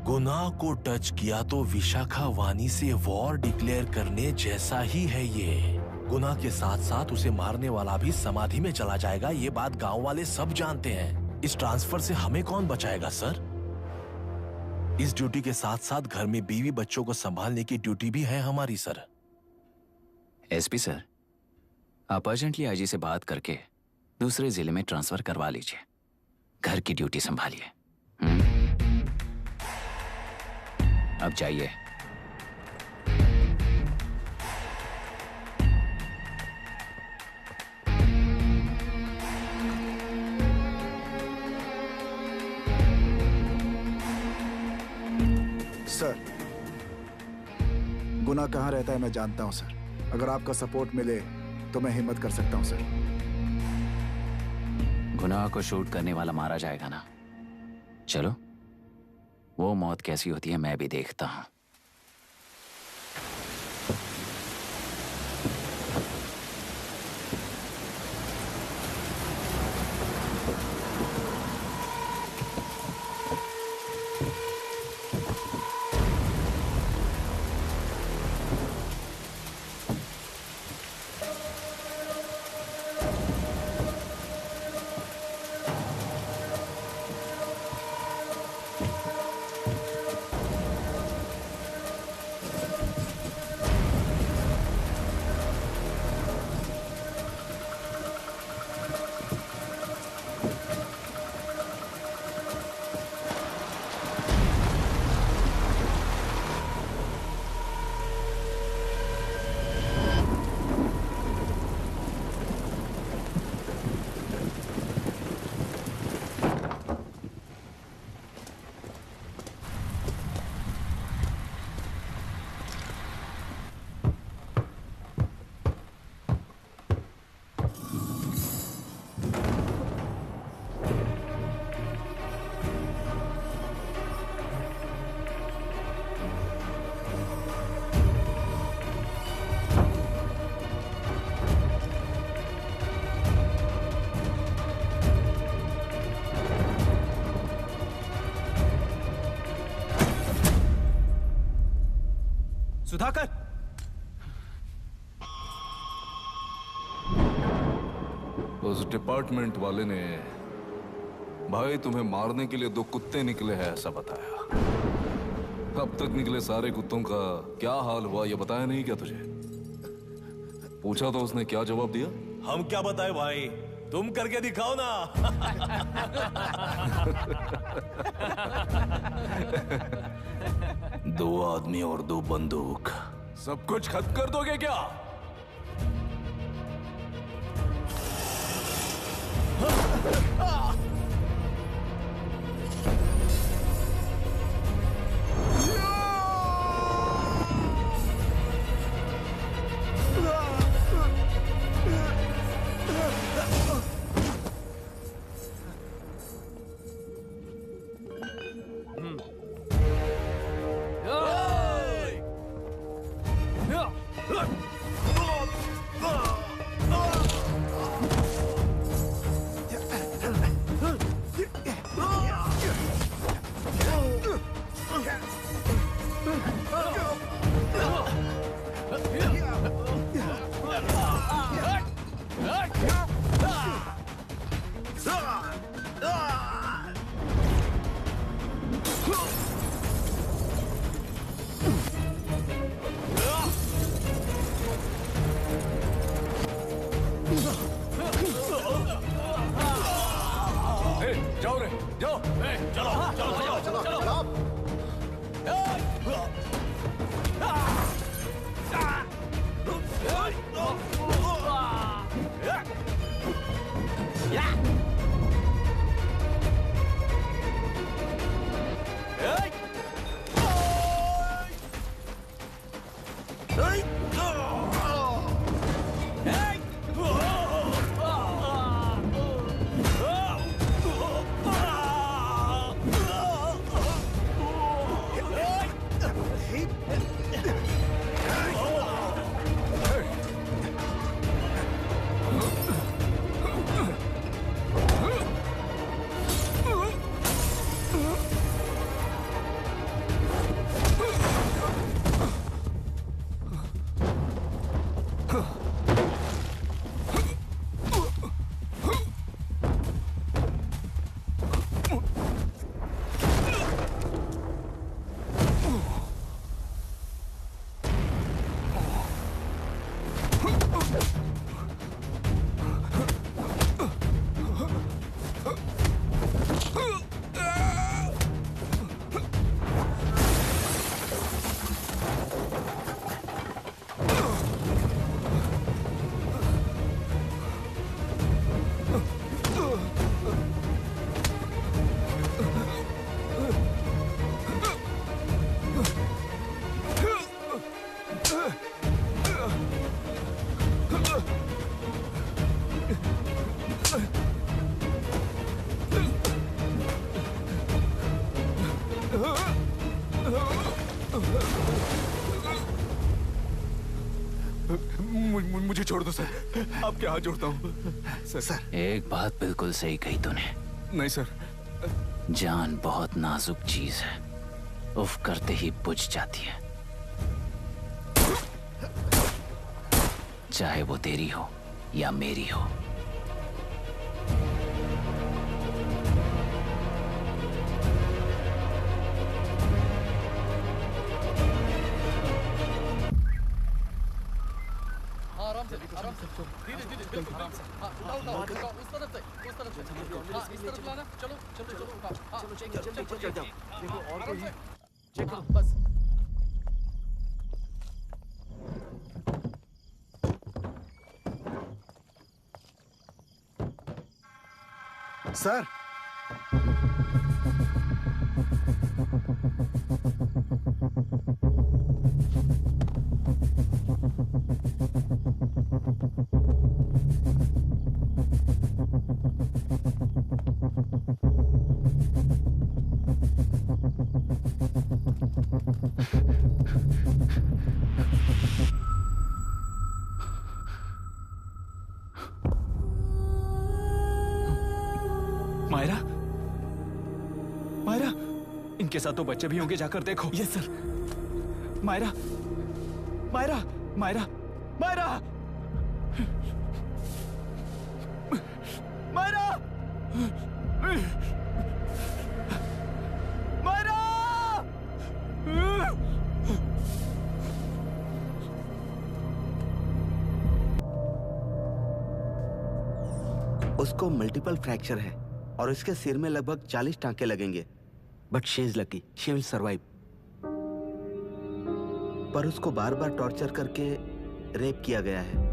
[SPEAKER 13] गुनाह को टच किया तो विशाखा वानी से वॉर डिक्लेयर करने जैसा ही है ये। गुनाह के साथ साथ उसे मारने वाला भी समाधि में चला जाएगा। ये बात गांव वाले सब जानते हैं। इस ट्रांसफर से हमें कौन बचाएगा सर? इस ड्यूटी के साथ साथ घर में बीवी बच्चों को संभालने की ड्यूटी भी है हमारी सर।
[SPEAKER 5] एसपी सर, आप अर्जेंटली आईजी से बात करके दूसरे जिले में ट्रांसफर करवा लीजिए। घर की ड्यूटी संभालिए। अब जाइए।
[SPEAKER 11] सर, गुनाह कहाँ रहता है मैं जानता हूं सर। अगर आपका सपोर्ट मिले तो मैं हिम्मत कर सकता हूं सर।
[SPEAKER 5] गुनाह को शूट करने वाला मारा जाएगा ना? चलो, वो मौत कैसी होती है मैं भी देखता हूं।
[SPEAKER 15] सुधाकर,
[SPEAKER 10] उस डिपार्टमेंट वाले ने भाई तुम्हें मारने के लिए 2 कुत्ते निकले हैं ऐसा बताया। अब तक निकले सारे कुत्तों का क्या हाल हुआ ये बताया नहीं क्या तुझे? पूछा तो उसने क्या जवाब दिया?
[SPEAKER 13] हम क्या बताए भाई, तुम करके दिखाओ ना।
[SPEAKER 17] 2 आदमी और 2 बंदूक,
[SPEAKER 10] सब कुछ खत्म कर दोगे क्या?
[SPEAKER 17] मुझे छोड़ दो सर, आपके हाथ जोड़ता हूँ सर।
[SPEAKER 5] एक बात बिल्कुल सही कही तूने।
[SPEAKER 17] नहीं सर।
[SPEAKER 5] जान बहुत नाजुक चीज है, उफ करते ही बुझ जाती है, चाहे वो तेरी हो या मेरी हो।
[SPEAKER 16] आराम से धीरे धीरे बिल्कुल आराम से। उठाओ उस तरफ से इस तरफ लाना। चलो चलो चलो चलो जाओ। देखो और कोई चेक करो बस।
[SPEAKER 11] सर
[SPEAKER 3] मायरा, मायरा, इनके साथ तो बच्चे भी होंगे, जाकर देखो। Yes sir. मायरा, मायरा, मायरा, मायरा, मायरा, मायरा।
[SPEAKER 14] उसको मल्टीपल फ्रैक्चर है और इसके सिर में लगभग 40 टांके लगेंगे, but she is lucky, she will survive. पर उसको बार बार टॉर्चर करके रेप किया गया है।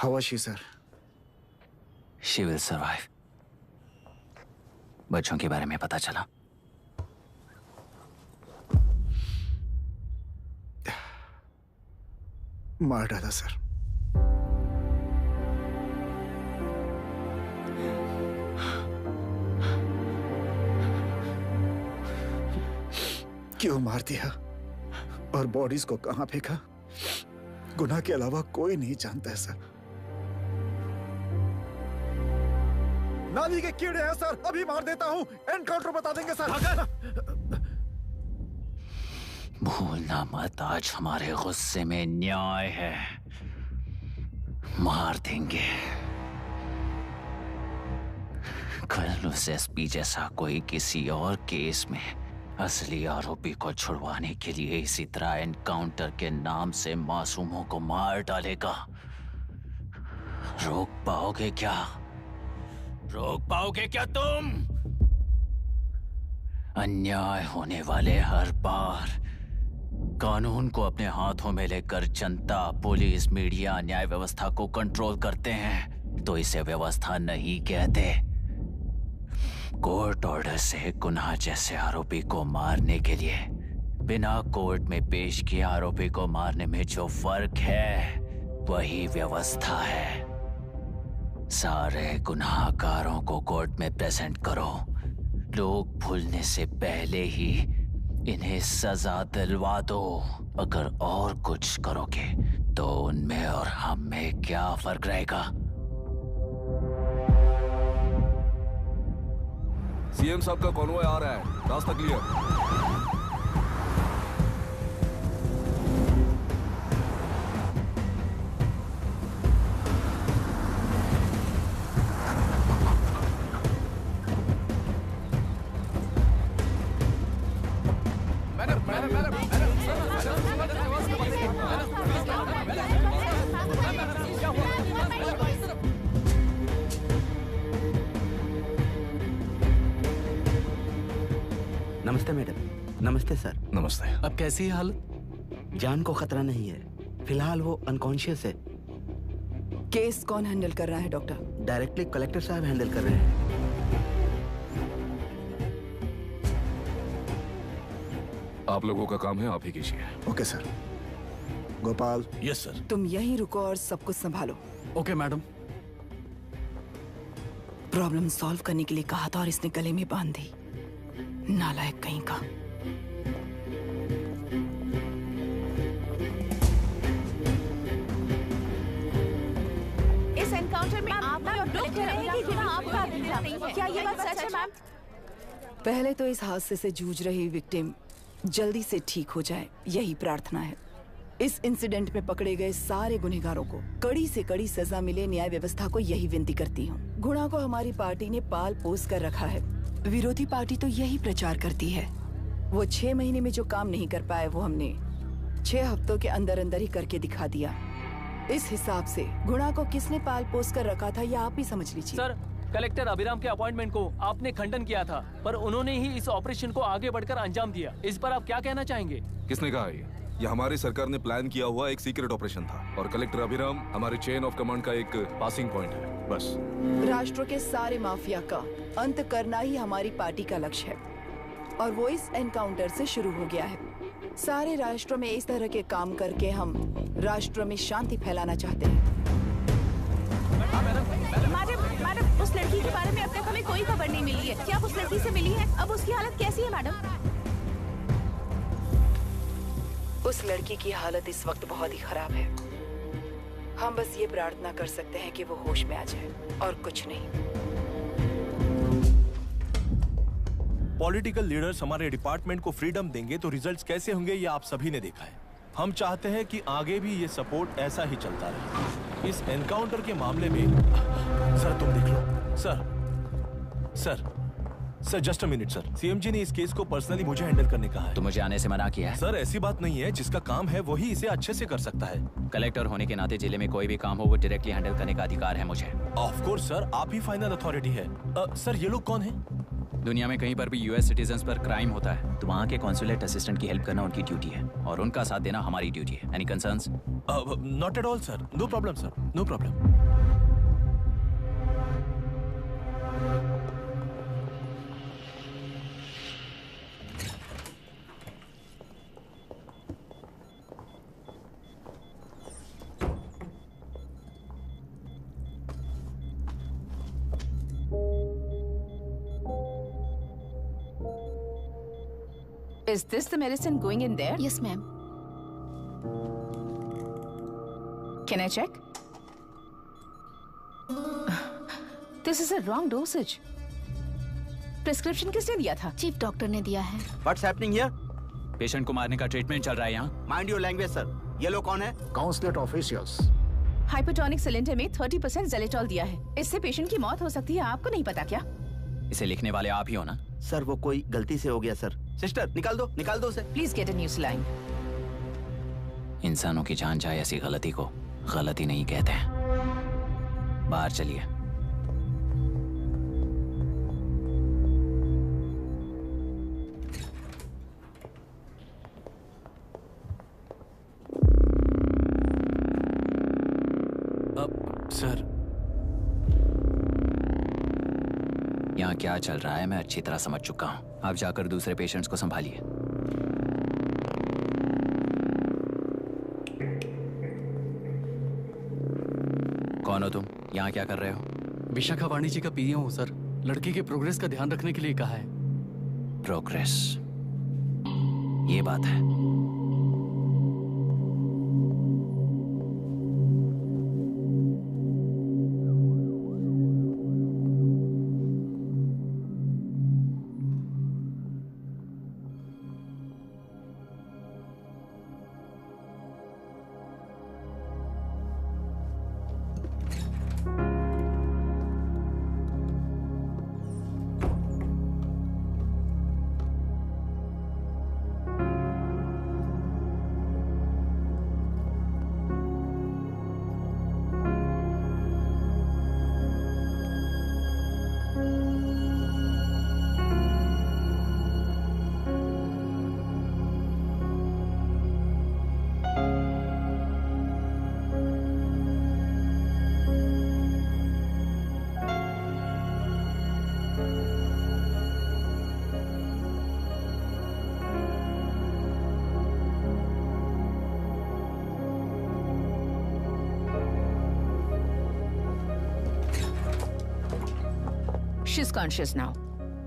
[SPEAKER 11] How was she, sir?
[SPEAKER 5] She will survive. बच्चों के बारे में पता चला?
[SPEAKER 11] मार डाला सर। क्यों मार दिया और बॉडीज को कहां फेंका, गुनाह के अलावा कोई नहीं जानता है सर। नाली के कीड़े हैं सर, अभी मार देता हूं, एनकाउंटर बता देंगे सर।
[SPEAKER 5] भूलना मत, आज हमारे गुस्से में न्याय है, मार देंगे। कल उस एसपी जैसा कोई किसी और केस में असली आरोपी को छुड़वाने के लिए इसी तरह एनकाउंटर के नाम से मासूमों को मार डालेगा। रोक पाओगे क्या? रोक पाओगे क्या तुम? अन्याय होने वाले हर बार कानून को अपने हाथों में लेकर जनता, पुलिस, मीडिया, न्याय व्यवस्था को कंट्रोल करते हैं तो इसे व्यवस्था नहीं कहते। कोर्ट ऑर्डर से गुनाह जैसे आरोपी को मारने के लिए बिना कोर्ट में पेश किए आरोपी को मारने में जो फर्क है वही व्यवस्था है। सारे गुनाहगारों को कोर्ट में प्रेजेंट करो। लोग भूलने से पहले ही इन्हें सजा दिलवा दो। अगर और कुछ करोगे तो उनमें और हम में क्या फर्क रहेगा?
[SPEAKER 10] सीएम साहब का कॉन्वॉय आ रहा है, रास्ता क्लियर।
[SPEAKER 14] नमस्ते मैडम। नमस्ते सर।
[SPEAKER 17] नमस्ते।
[SPEAKER 3] अब कैसी है हालत?
[SPEAKER 14] जान को खतरा नहीं है, फिलहाल वो अनकॉन्शियस है।
[SPEAKER 12] केस कौन हैंडल कर रहा है डॉक्टर?
[SPEAKER 14] डायरेक्टली कलेक्टर साहब हैंडल कर रहे हैं।
[SPEAKER 10] आप लोगों का काम है, आप ही कीजिए।
[SPEAKER 11] Okay sir. Gopal.
[SPEAKER 17] Yes sir.
[SPEAKER 12] तुम यहीं रुको और सब कुछ संभालो।
[SPEAKER 3] Okay madam.
[SPEAKER 12] प्रॉब्लम सॉल्व करने के लिए कहा था और इसने गले में बांध दी। नालायक कहीं का।
[SPEAKER 2] इस एनकाउंटर में आप लोग कह रहे हैं कि गुनाह आपका नहीं है। क्या ये बात सच है मैम?
[SPEAKER 12] पहले तो इस हादसे से जूझ रही विक्टिम जल्दी से ठीक हो जाए, यही प्रार्थना है। इस इंसिडेंट में पकड़े गए सारे गुनहगारों को कड़ी से कड़ी सजा मिले, न्याय व्यवस्था को यही विनती करती हूँ। गुणा को हमारी पार्टी ने पाल पोस कर रखा है। विरोधी पार्टी तो यही प्रचार करती है। वो 6 महीने में जो काम नहीं कर पाए वो हमने 6 हफ्तों के अंदर अंदर ही करके दिखा दिया। इस हिसाब से गुणा को किसने पाल पोस कर रखा था यह आप ही समझ लीजिए।
[SPEAKER 3] सर, कलेक्टर अभिराम के अपॉइंटमेंट को आपने खंडन किया था, पर उन्होंने ही इस ऑपरेशन को आगे बढ़कर अंजाम दिया। इस पर आप क्या कहना चाहेंगे?
[SPEAKER 10] किसने कहा ये हमारी सरकार ने प्लान किया हुआ एक सीक्रेट ऑपरेशन था और कलेक्टर अभिराम हमारे चेन ऑफ कमांड का एक पासिंग पॉइंट है, बस।
[SPEAKER 12] राष्ट्र के सारे माफिया का अंत करना ही हमारी पार्टी का लक्ष्य है और वो इस एनकाउंटर से शुरू हो गया है। सारे राष्ट्र में इस तरह के काम करके हम राष्ट्र में शांति फैलाना चाहते हैं।
[SPEAKER 2] मैडम, उस लड़की के बारे में अब तक हमें कोई खबर नहीं मिली है। क्या आप उस लड़की से मिली हैं? अब उसकी हालत कैसी है मैडम?
[SPEAKER 12] उस लड़की की हालत इस वक्त बहुत ही खराब है। हम बस ये प्रार्थना कर सकते हैं कि वो होश में आ जाए और कुछ नहीं।
[SPEAKER 13] पॉलिटिकल लीडर्स हमारे डिपार्टमेंट को फ्रीडम देंगे तो रिजल्ट्स कैसे होंगे ये आप सभी ने देखा है। हम चाहते हैं कि आगे भी ये सपोर्ट ऐसा ही चलता रहे। इस एनकाउंटर के मामले में सर तुम देख लो। Sir just a minute sir. CM ji ने इस केस को पर्सनली मुझे हैंडल करने कहा है।
[SPEAKER 5] तो मुझे आने से मना किया है?
[SPEAKER 13] सर ऐसी बात नहीं है, जिसका काम है वही इसे अच्छे से कर सकता है।
[SPEAKER 5] कलेक्टर होने के नाते जिले में कोई भी काम हो वो डायरेक्टली हैंडल करने का अधिकार है मुझे।
[SPEAKER 13] ऑफ कोर्स सर, आप ही फाइनल अथॉरिटी है। सर ये लोग कौन हैं?
[SPEAKER 5] दुनिया में कहीं पर भी यूएस सिटीजन्स पर क्राइम होता है तो वहाँ के कॉन्सुलेट असिस्टेंट की हेल्प करना उनकी ड्यूटी है और उनका साथ देना हमारी ड्यूटी है। Any concerns?
[SPEAKER 13] Not at all sir, no problem sir, no problem.
[SPEAKER 2] Is this the medicine going in there?
[SPEAKER 8] Yes, ma'am.
[SPEAKER 2] Can I check? This is a wrong dosage. Prescription किसने दिया था?
[SPEAKER 8] चीफ डॉक्टर ने दिया है।
[SPEAKER 14] What's happening here?
[SPEAKER 5] Patient को मारने का treatment चल रहा है यहाँ।
[SPEAKER 14] Mind your language, sir. ये लोग कौन है?
[SPEAKER 11] Consulate officials.
[SPEAKER 2] हाइपोटोनिक सिलेंडर में 30% जेलेटॉल दिया है। इससे पेशेंट की मौत हो सकती है, आपको नहीं पता क्या?
[SPEAKER 5] इसे लिखने वाले आप ही हो ना?
[SPEAKER 14] सर वो कोई गलती से हो गया सर। सिस्टर निकाल दो उसे।
[SPEAKER 2] Please get a new saline.
[SPEAKER 5] इंसानों की जान जाए ऐसी गलती को गलती नहीं कहते हैं। बाहर चलिए।
[SPEAKER 17] सर,
[SPEAKER 5] यहाँ क्या चल रहा है मैं अच्छी तरह समझ चुका हूँ। आप जाकर दूसरे पेशेंट्स को संभालिए। कौन हो तुम? यहाँ क्या कर रहे हो?
[SPEAKER 16] विशाखा वाणी जी का पीएम हूँ सर। लड़की के प्रोग्रेस का ध्यान रखने के लिए कहा है।
[SPEAKER 5] प्रोग्रेस, ये बात है।
[SPEAKER 2] She's conscious now.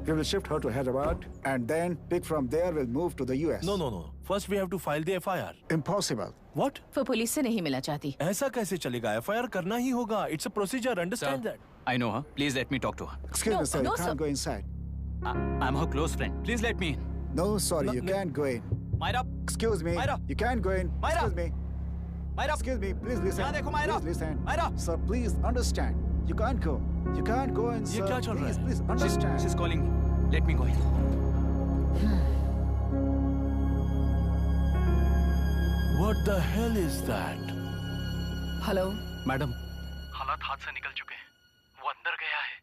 [SPEAKER 11] We will shift her to Hyderabad and then pick from there. We'll move to the US.
[SPEAKER 13] No. First we have to file the FIR.
[SPEAKER 11] Impossible.
[SPEAKER 13] What?
[SPEAKER 2] वो पुलिस से नहीं मिलना चाहती।
[SPEAKER 13] ऐसा कैसे चलेगा? FIR करना ही होगा. It's a procedure. Understand that?
[SPEAKER 5] I know her. Please let me talk to her.
[SPEAKER 11] Excuse me, sir. You can't go inside.
[SPEAKER 5] I'm her close friend. Please let me in.
[SPEAKER 11] No, sorry, you can't go in.
[SPEAKER 5] Myra.
[SPEAKER 11] Excuse me.
[SPEAKER 5] Myra.
[SPEAKER 11] You can't go in.
[SPEAKER 5] Myra.
[SPEAKER 11] Excuse me.
[SPEAKER 5] Myra.
[SPEAKER 11] Excuse me. Please listen.
[SPEAKER 5] यहाँ देखो Myra.
[SPEAKER 11] Please listen.
[SPEAKER 5] Myra.
[SPEAKER 11] Sir, please understand. You can't go. You can't go in, sir.
[SPEAKER 5] ये क्या चल रहा है?
[SPEAKER 11] Please understand.
[SPEAKER 5] She's calling me. Let me go in.
[SPEAKER 13] What the hell is that?
[SPEAKER 12] Hello
[SPEAKER 16] madam, हालात हाथ से निकल चुके हैं। वो अंदर गया है।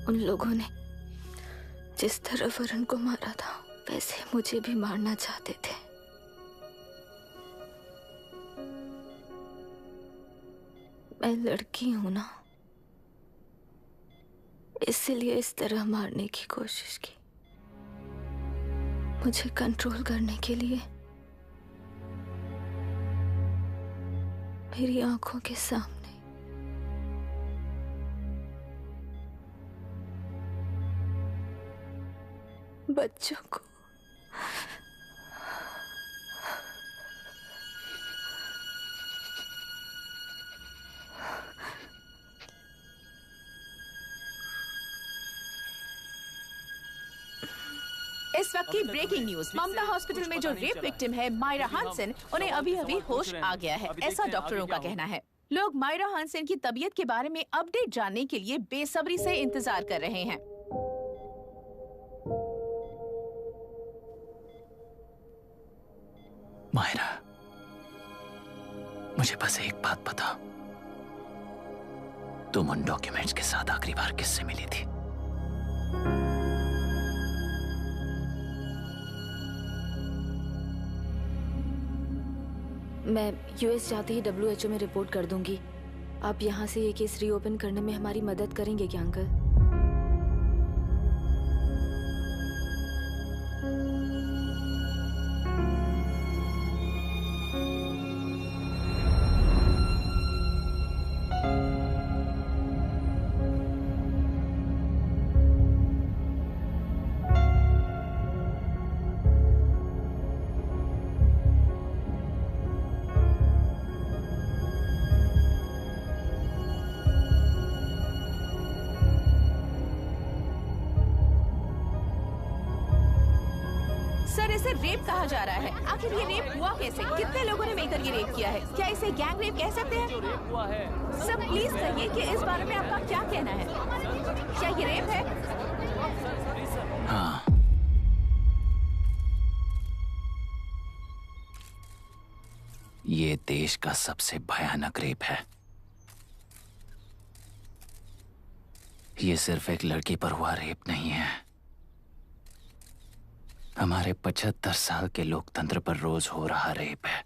[SPEAKER 6] उन लोगों ने जिस तरह वरुण को मारा था वैसे मुझे भी मारना चाहते थे। मैं लड़की हूं ना, इसलिए इस तरह मारने की कोशिश की। मुझे कंट्रोल करने के लिए मेरी आंखों के सामने बच्चों को
[SPEAKER 2] इस वक्त की ब्रेकिंग न्यूज। ममता हॉस्पिटल में जो रेप विक्टिम है मायरा हानसन, उन्हें अभी अभी होश आ गया है, ऐसा डॉक्टरों का कहना है। लोग मायरा हानसन की तबीयत के बारे में अपडेट जानने के लिए बेसब्री से इंतजार कर रहे हैं।
[SPEAKER 5] मायरा, मुझे बस एक बात बता, तुम उन डॉक्यूमेंट्स के साथ आखिरी बार किससे मिली थी?
[SPEAKER 6] मैं यूएस जाते ही WHO में रिपोर्ट कर दूंगी। आप यहाँ से ये केस रीओपन करने में हमारी मदद करेंगे क्या अंकल?
[SPEAKER 2] इसे रेप कहा जा रहा है। आखिर ये रेप हुआ कैसे? कितने लोगों ने मिलकर ये रेप किया है? क्या इसे गैंग रेप कह सकते हैं? सर प्लीज कहिए कि इस बारे में आपका क्या कहना है? क्या ये रेप है?
[SPEAKER 5] हाँ, ये देश का सबसे भयानक रेप है। ये सिर्फ एक लड़की पर हुआ रेप नहीं है, हमारे 75 साल के लोकतंत्र पर रोज हो रहा रेप है।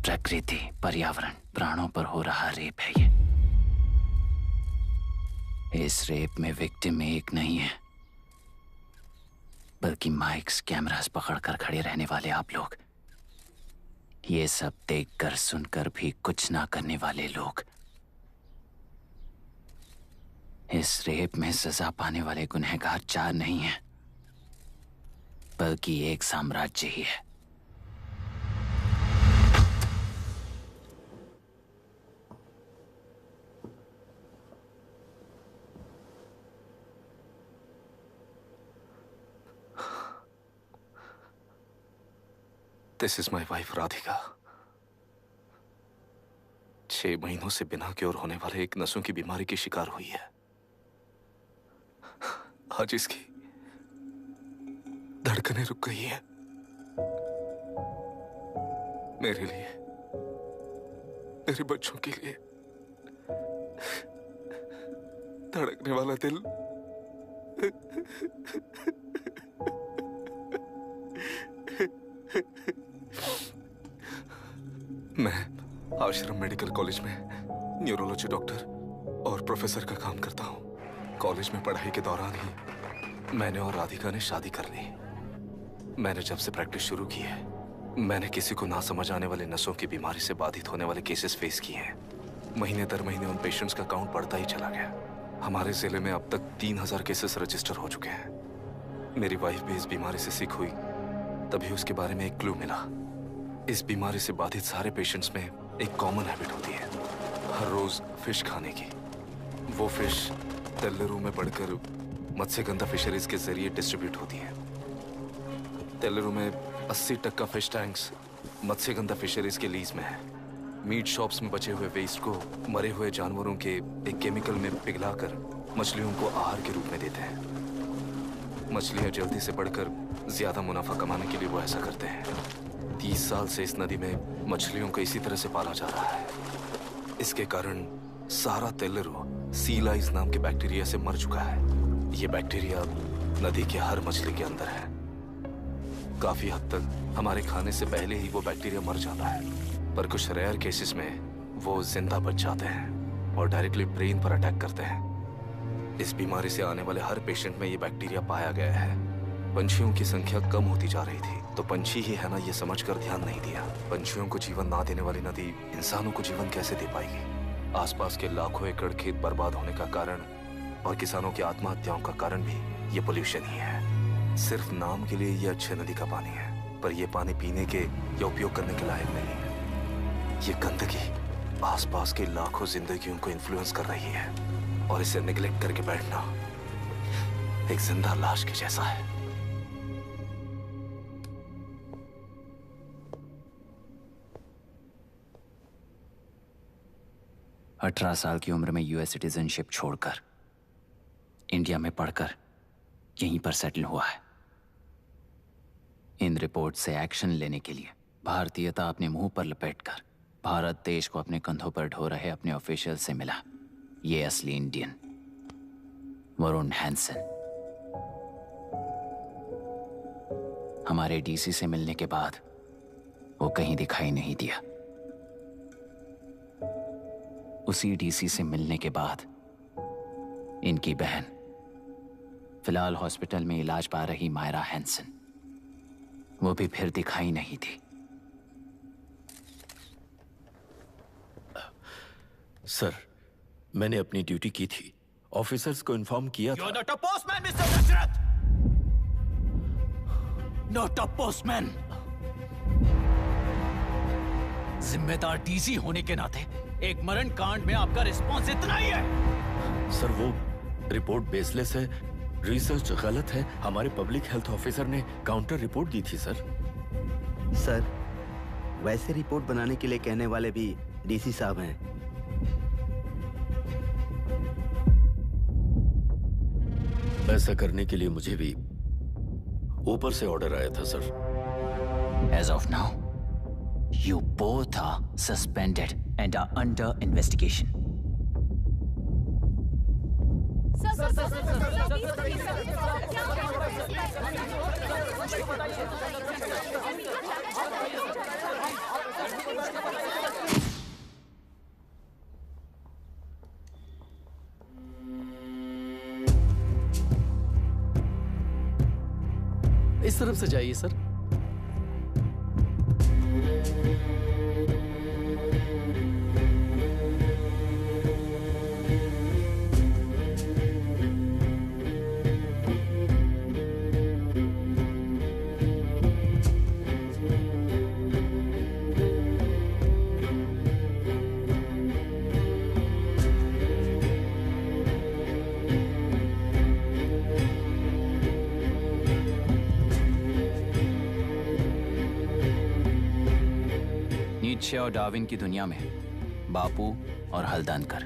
[SPEAKER 5] प्रकृति, पर्यावरण, प्राणों पर हो रहा रेप है ये। इस रेप में विक्टिम एक नहीं है, बल्कि माइक्स, कैमरास पकड़कर खड़े रहने वाले आप लोग। ये सब देखकर सुनकर भी कुछ ना करने वाले लोग। इस रेप में सजा पाने वाले गुनहगार 4 नहीं हैं, बल्कि एक साम्राज्य ही है।
[SPEAKER 17] This is my wife Radhika. 6 महीनों से बिना क्योर होने वाले एक नसों की बीमारी की शिकार हुई है। आज इसकी धड़कनें रुक गई है। मेरे लिए, मेरे बच्चों के लिए धड़कने वाला दिल मैं आश्रम मेडिकल कॉलेज में न्यूरोलॉजी डॉक्टर और प्रोफेसर का काम करता हूँ। कॉलेज में पढ़ाई के दौरान ही मैंने और राधिका ने शादी कर ली। मैंने जब से प्रैक्टिस शुरू की है, मैंने किसी को ना समझ आने वाले नसों की बीमारी से बाधित होने वाले केसेस फेस किए हैं। महीने दर महीने उन पेशेंट्स का काउंट बढ़ता ही चला गया। हमारे जिले में अब तक 3000 केसेस रजिस्टर हो चुके हैं। मेरी वाइफ भी इस बीमारी से सिक हुई, तभी उसके बारे में एक क्लू मिला। इस बीमारी से बाधित सारे पेशेंट्स में एक कॉमन हैबिट होती है, हर रोज फिश खाने की। वो फिश तेल्लेरू में बढ़कर मत्स्यगंधा फिशरीज के जरिए डिस्ट्रीब्यूट होती है। तेल्लेरू में 80% फिश टैंक्स मत्स्यगंधा फिशरीज के लीज में है। मीट शॉप्स में बचे हुए वेस्ट को मरे हुए जानवरों के एक केमिकल में पिघलाकर मछलियों को आहार के रूप में देते हैं। मछलियां जल्दी से बढ़कर ज्यादा मुनाफा कमाने के लिए वो ऐसा करते हैं। 30 साल से इस नदी में मछलियों को इसी तरह से पाला जा रहा है। इसके कारण सारा तेल्लेरू सी लाइस नाम के बैक्टीरिया से मर चुका है। ये बैक्टीरिया नदी के हर मछली के अंदर है। काफी हद तक हमारे खाने से पहले ही वो बैक्टीरिया मर जाता है, पर कुछ रेयर केसेस में वो जिंदा बच जाते हैं और डायरेक्टली ब्रेन पर अटैक करते हैं। इस बीमारी से आने वाले हर पेशेंट में ये बैक्टीरिया पाया गया है। पंछियों की संख्या कम होती जा रही थी, तो पंछी ही है ना ये समझकर ध्यान नहीं दिया। पंछियों को जीवन ना देने वाली नदी इंसानों को जीवन कैसे दे पाएगी? आसपास के लाखों एकड़ खेत बर्बाद होने का कारण और किसानों की आत्महत्याओं का कारण भी ये पोल्यूशन ही है। सिर्फ नाम के लिए ये अच्छे नदी का पानी है, पर ये पानी पीने के या उपयोग करने के लायक नहीं है। ये गंदगी आसपास के लाखों जिंदगियों को इन्फ्लुएंस कर रही है और इसे निगलेक्ट करके बैठना एक जिंदा लाश के जैसा है।
[SPEAKER 5] अठारह साल की उम्र में यूएस सिटीजनशिप छोड़कर इंडिया में पढ़कर यहीं पर सेटल हुआ है। इन रिपोर्ट से एक्शन लेने के लिए भारतीयता अपने मुंह पर लपेटकर भारत देश को अपने कंधों पर ढो रहे अपने ऑफिशियल से मिला ये असली इंडियन वरुण हैंसन। हमारे डीसी से मिलने के बाद वो कहीं दिखाई नहीं दिया। उसी डीसी से मिलने के बाद इनकी बहन, फिलहाल हॉस्पिटल में इलाज पा रही मायरा हैंसन, वो भी फिर दिखाई नहीं दी।
[SPEAKER 4] सर, मैंने अपनी ड्यूटी की थी, ऑफिसर्स को इन्फॉर्म किया था।
[SPEAKER 18] You're not a postman, Mr. Dashrath! Not a postman! जिम्मेदार डीसी होने के नाते एक मरण कांड में आपका रिस्पॉन्स इतना ही है।
[SPEAKER 4] सर, वो रिपोर्ट बेसलेस है। रिसर्च गलत है। हमारे पब्लिक हेल्थ ऑफिसर ने काउंटर रिपोर्ट दी थी सर।
[SPEAKER 14] सर, वैसे रिपोर्ट बनाने के लिए कहने वाले भी डीसी साहब हैं।
[SPEAKER 4] ऐसा करने के लिए मुझे भी ऊपर से ऑर्डर आया था sir.
[SPEAKER 18] As of now, you both are suspended and are under investigation.
[SPEAKER 16] इस तरफ से जाइए सर।
[SPEAKER 5] नीत्शे और डार्विन की दुनिया में बापू और हल्दनकर।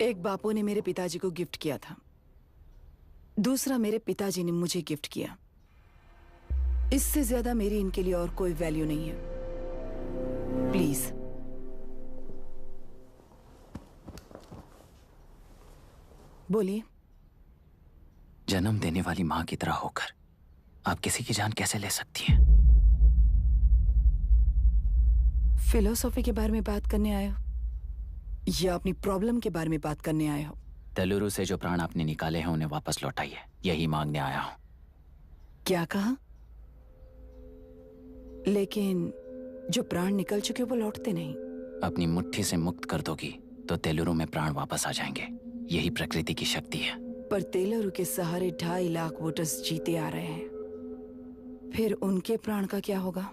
[SPEAKER 12] एक बापू ने मेरे पिताजी को गिफ्ट किया था, दूसरा मेरे पिताजी ने मुझे गिफ्ट किया। इससे ज्यादा मेरी इनके लिए और कोई वैल्यू नहीं है। प्लीज बोलिए।
[SPEAKER 5] जन्म देने वाली मां की तरह होकर आप किसी की जान कैसे ले सकती हैं?
[SPEAKER 12] फिलोसॉफी के बारे में बात करने आए हो या अपनी प्रॉब्लम के बारे में बात करने आए हो?
[SPEAKER 5] तेलुरु से जो प्राण आपने निकाले हैं उन्हें वापस लौटाइए, यही मांगने आया हूं।
[SPEAKER 12] क्या कहा? लेकिन जो प्राण निकल चुके वो लौटते नहीं।
[SPEAKER 5] अपनी मुट्ठी से मुक्त कर दोगी तो तेलुरु में प्राण वापस आ जाएंगे, यही प्रकृति की शक्ति है।
[SPEAKER 12] पर तेलुरु के सहारे 2.5 लाख वोटर्स जीते आ रहे हैं, फिर उनके प्राण का क्या होगा?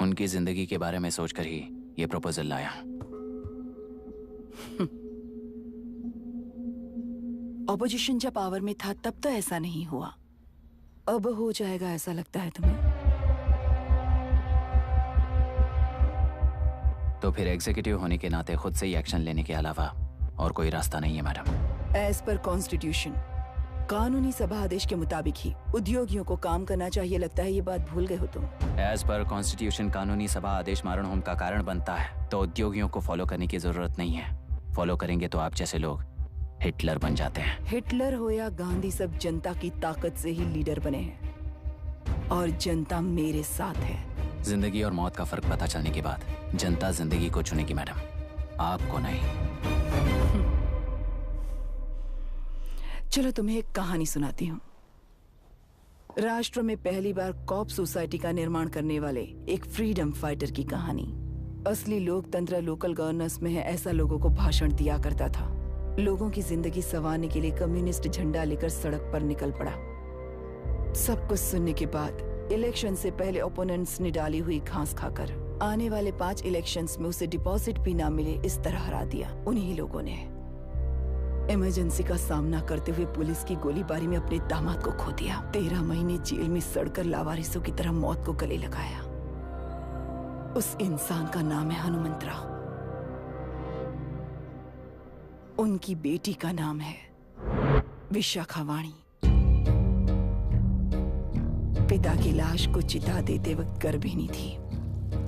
[SPEAKER 5] उनकी जिंदगी के बारे में सोचकर ही ये प्रपोजल लाया।
[SPEAKER 12] ऑपोजिशन जब पावर में था तब तो ऐसा नहीं हुआ, अब हो जाएगा ऐसा लगता है तुम्हें?
[SPEAKER 5] तो फिर एग्जीक्यूटिव होने के नाते खुद से ही एक्शन लेने के अलावा और कोई रास्ता नहीं है मैडम।
[SPEAKER 12] एज पर कॉन्स्टिट्यूशन, कानूनी सभा आदेश के मुताबिक ही उद्योगियों को काम करना चाहिए। लगता है ये बात भूल गए हो तुम।
[SPEAKER 5] एज पर कॉन्स्टिट्यूशन कानूनी सभा आदेश मारण होम का कारण बनता है, तो उद्योगियों को फॉलो करने की जरूरत नहीं है। फॉलो करेंगे तो आप जैसे लोग हिटलर बन जाते हैं।
[SPEAKER 12] हिटलर हो या गांधी, सब जनता की ताकत से ही लीडर बने हैं और जनता मेरे साथ है।
[SPEAKER 5] जिंदगी और मौत का फर्क पता चलने के बाद जनता जिंदगी को चुनेगी मैडम, आपको नहीं।
[SPEAKER 12] चलो तुम्हें एक कहानी सुनाती हूँ। राष्ट्र में पहली बार कॉप सोसाइटी का निर्माण करने वाले एक फ्रीडम फाइटर की कहानी। असली लोकतंत्र लोकल गवर्नेंस में है, ऐसा लोगों को भाषण दिया करता था। लोगों की जिंदगी संवारने के लिए कम्युनिस्ट झंडा लेकर सड़क पर निकल पड़ा। सब कुछ सुनने के बाद इलेक्शन से पहले ओपोनेंट्स ने डाली हुई घास खाकर आने वाले 5 इलेक्शंस में उसे डिपॉजिट भी ना मिले, इस तरह हरा दिया। उन्हीं लोगों ने इमरजेंसी का सामना करते हुए पुलिस की गोलीबारी में अपने दामाद को खो दिया। 13 महीने जेल में सड़कर लावारिसों की तरह मौत को गले लगाया। उस इंसान का नाम है हनुमंतरा। उनकी बेटी का नाम है विशाखावाणी। पिता की लाश को चिता देते वक्त गर्भिणी थी।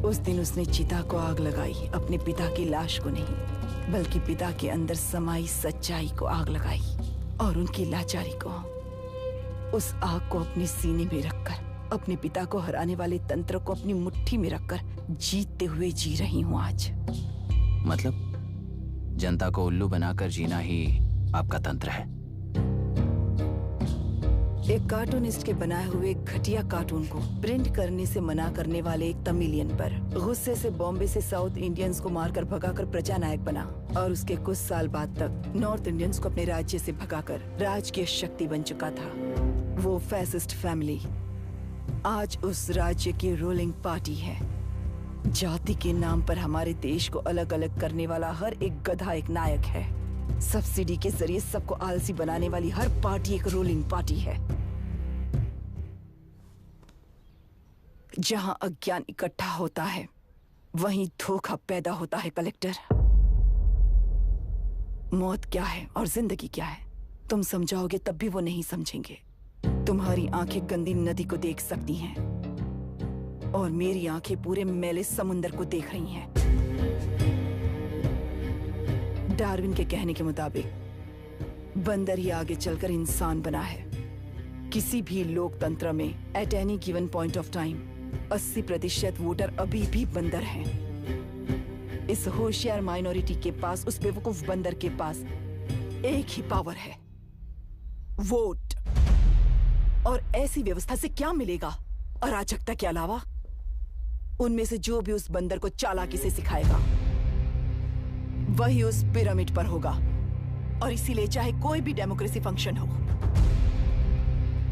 [SPEAKER 12] उस दिन उसने चिता को आग लगाई, अपने पिता की लाश को नहीं, बल्कि पिता के अंदर समाई सच्चाई को आग लगाई और उनकी लाचारी को। उस आग को अपने सीने में रखकर अपने पिता को हराने वाले तंत्र को अपनी मुट्ठी में रखकर जीतते हुए जी रही हूँ आज।
[SPEAKER 5] मतलब जनता को उल्लू बनाकर जीना ही आपका तंत्र है?
[SPEAKER 12] एक कार्टूनिस्ट के बनाए हुए घटिया कार्टून को प्रिंट करने से मना करने वाले एक तमिलियन पर गुस्से से बॉम्बे से साउथ इंडियंस को मारकर भगाकर प्रजा नायक बना और उसके कुछ साल बाद तक नॉर्थ इंडियंस को अपने राज्य से भगाकर राजकीय शक्ति बन चुका था। वो फैसिस्ट फैमिली आज उस राज्य की रूलिंग पार्टी है। जाति के नाम पर हमारे देश को अलग अलग करने वाला हर एक गधा एक नायक है। सब्सिडी के जरिए सबको आलसी बनाने वाली हर पार्टी एक रूलिंग पार्टी है। जहां अज्ञान इकट्ठा होता है वहीं धोखा पैदा होता है कलेक्टर। मौत क्या है और जिंदगी क्या है तुम समझाओगे तब भी वो नहीं समझेंगे। तुम्हारी आंखें गंदी नदी को देख सकती हैं और मेरी आंखें पूरे मैले समुंदर को देख रही हैं। डार्विन के कहने के मुताबिक बंदर ही आगे चलकर इंसान बना है। किसी भी लोकतंत्र में at any given point of time 80% voter अभी भी बंदर हैं। इस होशियार माइनॉरिटी के पास, उस बेवकूफ बंदर के पास एक ही पावर है, वोट। और ऐसी व्यवस्था से क्या मिलेगा अराजकता के अलावा? उनमें से जो भी उस बंदर को चालाकी से सिखाएगा वही उस पिरामिड पर होगा। और इसीलिए चाहे कोई भी डेमोक्रेसी फंक्शन हो,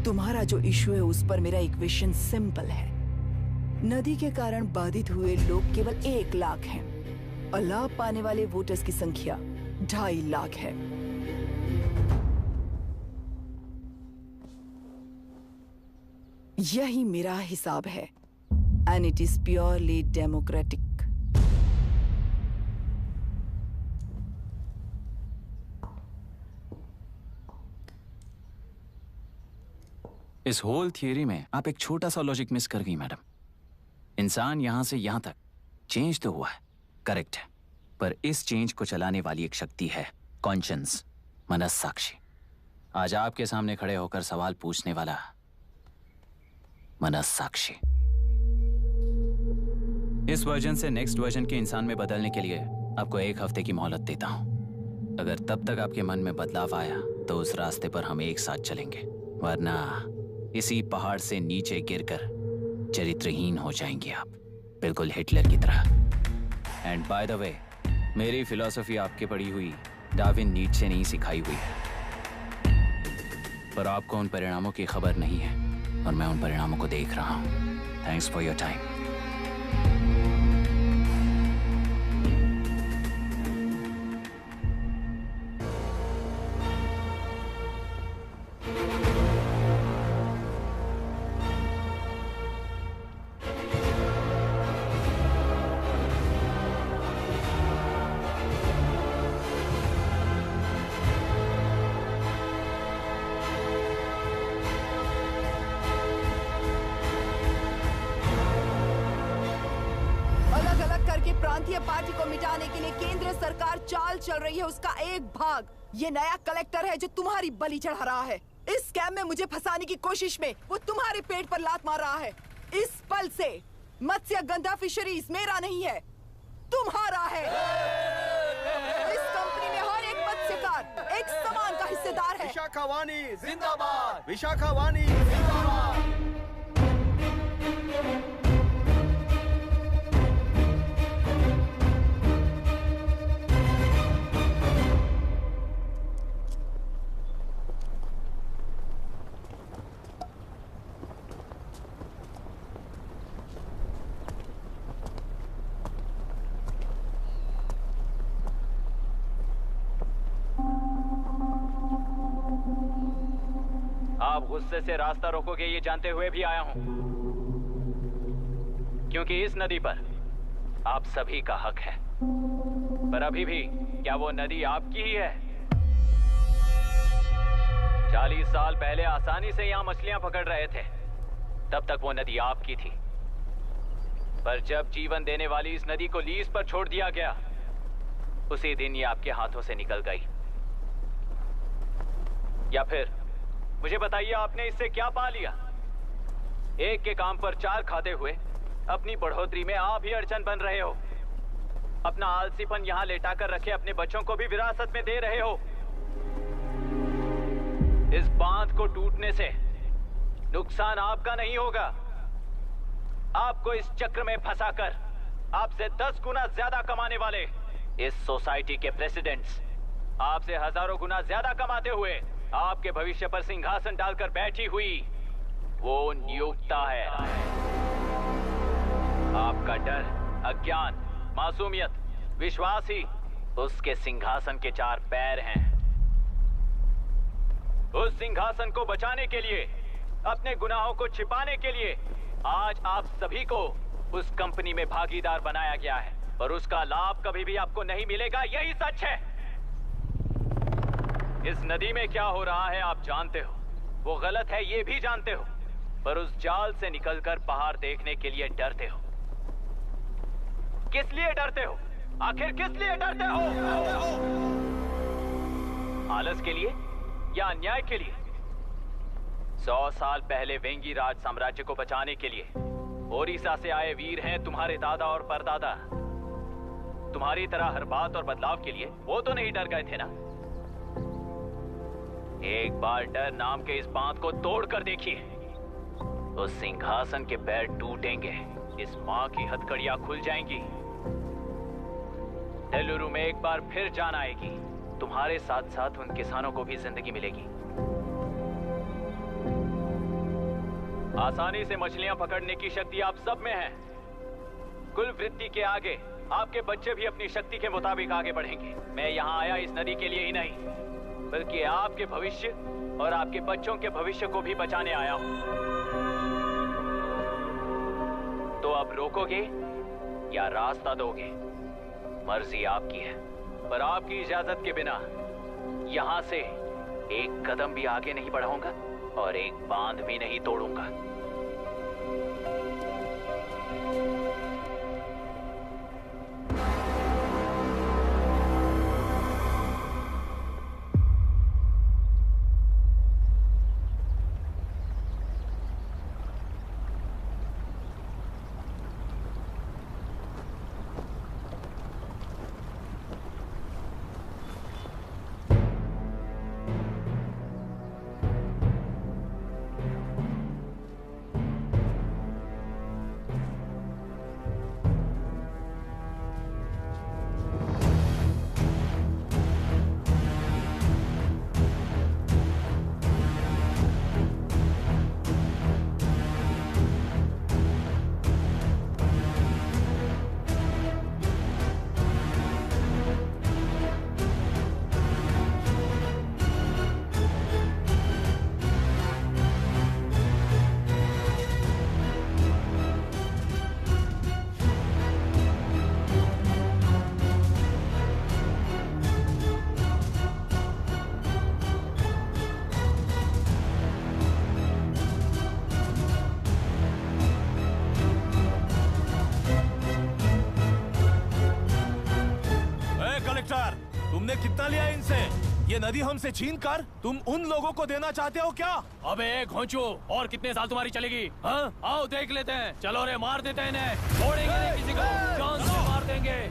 [SPEAKER 12] तुम्हारा जो इशू है उस पर मेरा इक्वेशन सिंपल है। नदी के कारण बाधित हुए लोग केवल 1 लाख हैं और लाभ पाने वाले वोटर्स की संख्या 2.5 लाख है। यही मेरा हिसाब है and it is purely democratic.
[SPEAKER 5] इस होल थियरी में आप एक छोटा सा लॉजिक मिस कर गई मैडम। इंसान यहां से यहां तक चेंज तो हुआ है, करेक्ट है, पर इस चेंज को चलाने वाली एक शक्ति है, कॉन्शियंस, मनस्साक्षी। आज आपके सामने खड़े होकर सवाल पूछने वाला मनस्साक्षी। इस वर्जन से नेक्स्ट वर्जन के इंसान में बदलने के लिए आपको 1 हफ्ते की मोहलत देता हूं। अगर तब तक आपके मन में बदलाव आया तो उस रास्ते पर हम एक साथ चलेंगे, वरना इसी पहाड़ से नीचे गिरकर चरित्रहीन हो जाएंगे आप, बिल्कुल हिटलर की तरह। एंड बाय द वे, मेरी फिलॉसफी आपके पढ़ी हुई डार्विन नीचे नहीं सिखाई हुई है, पर आपको उन परिणामों की खबर नहीं है और मैं उन परिणामों को देख रहा हूं। Thanks for your time.
[SPEAKER 12] प्रांतीय पार्टी को मिटाने के लिए केंद्र सरकार चाल चल रही है। उसका एक भाग ये नया कलेक्टर है जो तुम्हारी बलि चढ़ा रहा है। इस स्कैम में मुझे फंसाने की कोशिश में वो तुम्हारे पेट पर लात मार रहा है। इस पल से मत्स्य गंधा फिशरीज मेरा नहीं है, तुम्हारा है। इस कंपनी में हर एक मत्स्यकार एक समान का हिस्सेदार है।
[SPEAKER 19] विशाखावाणी जिंदाबाद, विशाखावाणी जिंदाबाद।
[SPEAKER 5] आप गुस्से से रास्ता रोकोगे ये जानते हुए भी आया हूं, क्योंकि इस नदी पर आप सभी का हक है। पर अभी भी क्या वो नदी आपकी ही है? 40 साल पहले आसानी से यहां मछलियां पकड़ रहे थे, तब तक वो नदी आपकी थी। पर जब जीवन देने वाली इस नदी को लीज पर छोड़ दिया गया, उसी दिन ये आपके हाथों से निकल गई। या फिर मुझे बताइए, आपने इससे क्या पा लिया? एक के काम पर 4 खाते हुए अपनी बढ़ोतरी में आप ही अड़चन बन रहे हो। अपना आलसीपन यहाँ लेटा कर रखे अपने बच्चों को भी विरासत में दे रहे हो। इस बांध को टूटने से नुकसान आपका नहीं होगा, आपको इस चक्र में फंसाकर आपसे 10 गुना ज्यादा कमाने वाले इस सोसाइटी के प्रेसिडेंट्स आपसे हजारों गुना ज्यादा कमाते हुए आपके भविष्य पर सिंहासन डालकर बैठी हुई वो नियोक्ता है। आपका डर, अज्ञान, मासूमियत, विश्वास ही उसके सिंहासन के 4 पैर हैं। उस सिंहासन को बचाने के लिए, अपने गुनाहों को छिपाने के लिए आज आप सभी को उस कंपनी में भागीदार बनाया गया है, पर उसका लाभ कभी भी आपको नहीं मिलेगा, यही सच है। इस नदी में क्या हो रहा है आप जानते हो, वो गलत है ये भी जानते हो, पर उस जाल से निकलकर पहाड़ देखने के लिए डरते हो। किस लिए डरते हो? आखिर किस लिए डरते हो? आलस के लिए या अन्याय के लिए? 100 साल पहले वेंगी राज साम्राज्य को बचाने के लिए ओडिशा से आए वीर हैं तुम्हारे दादा और परदादा। तुम्हारी तरह हर बात और बदलाव के लिए वो तो नहीं डर गए थे ना। एक बार डर नाम के इस बांध को तोड़ कर देखिए, उस सिंहासन के पैर टूटेंगे, इस मां की हथकड़ियां खुल जाएंगी, डेलुरु में एक बार फिर जान आएगी, तुम्हारे साथ साथ उन किसानों को भी जिंदगी मिलेगी। आसानी से मछलियां पकड़ने की शक्ति आप सब में है। कुल वृत्ति के आगे आपके बच्चे भी अपनी शक्ति के मुताबिक आगे बढ़ेंगे। मैं यहाँ आया इस नदी के लिए ही नहीं, बल्कि आपके भविष्य और आपके बच्चों के भविष्य को भी बचाने आया हूं। तो अब रोकोगे या रास्ता दोगे, मर्जी आपकी है, पर आपकी इजाजत के बिना यहां से एक कदम भी आगे नहीं बढ़ाऊंगा और एक बांध भी नहीं तोड़ूंगा।
[SPEAKER 13] तुमने कितना लिया इनसे? ये नदी हमसे छीन कर तुम उन लोगों को देना चाहते हो क्या?
[SPEAKER 3] अबे घोंचू, और कितने साल तुम्हारी चलेगी? हाँ, आओ देख लेते हैं। चलो रे, मार देते हैं इन्हें, छोड़ेंगे नहीं किसी को, जान से मार देंगे।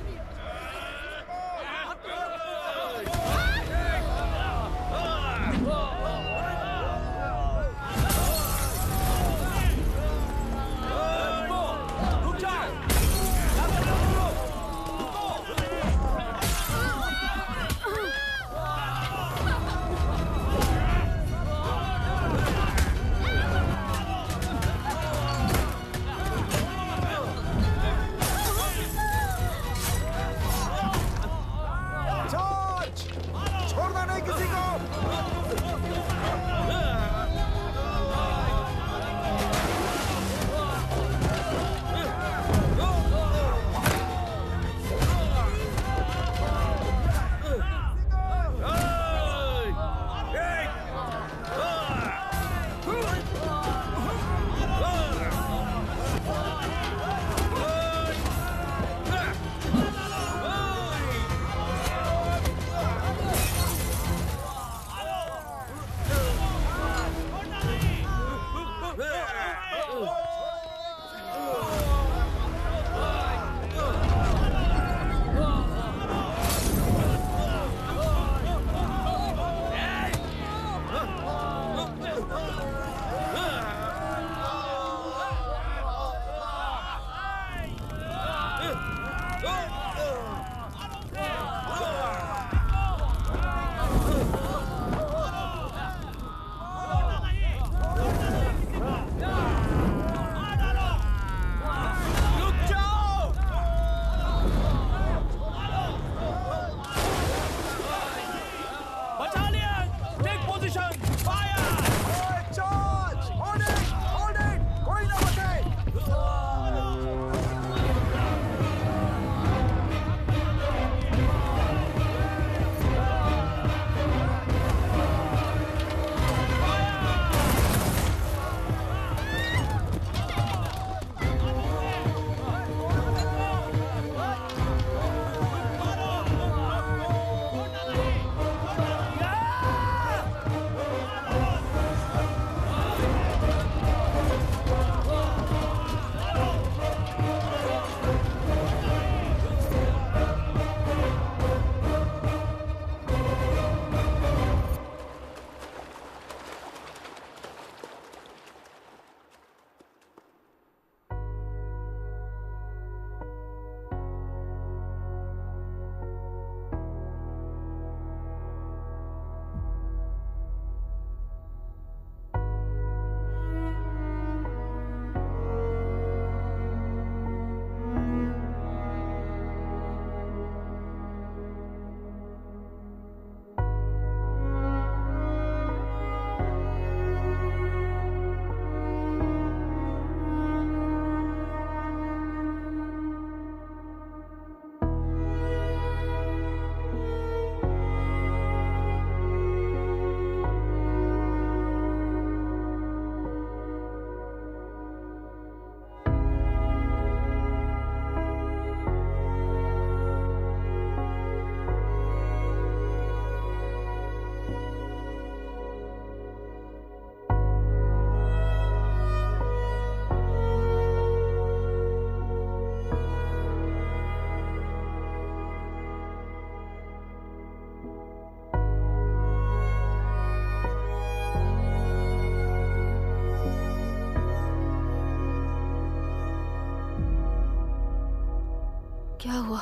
[SPEAKER 6] क्या हुआ?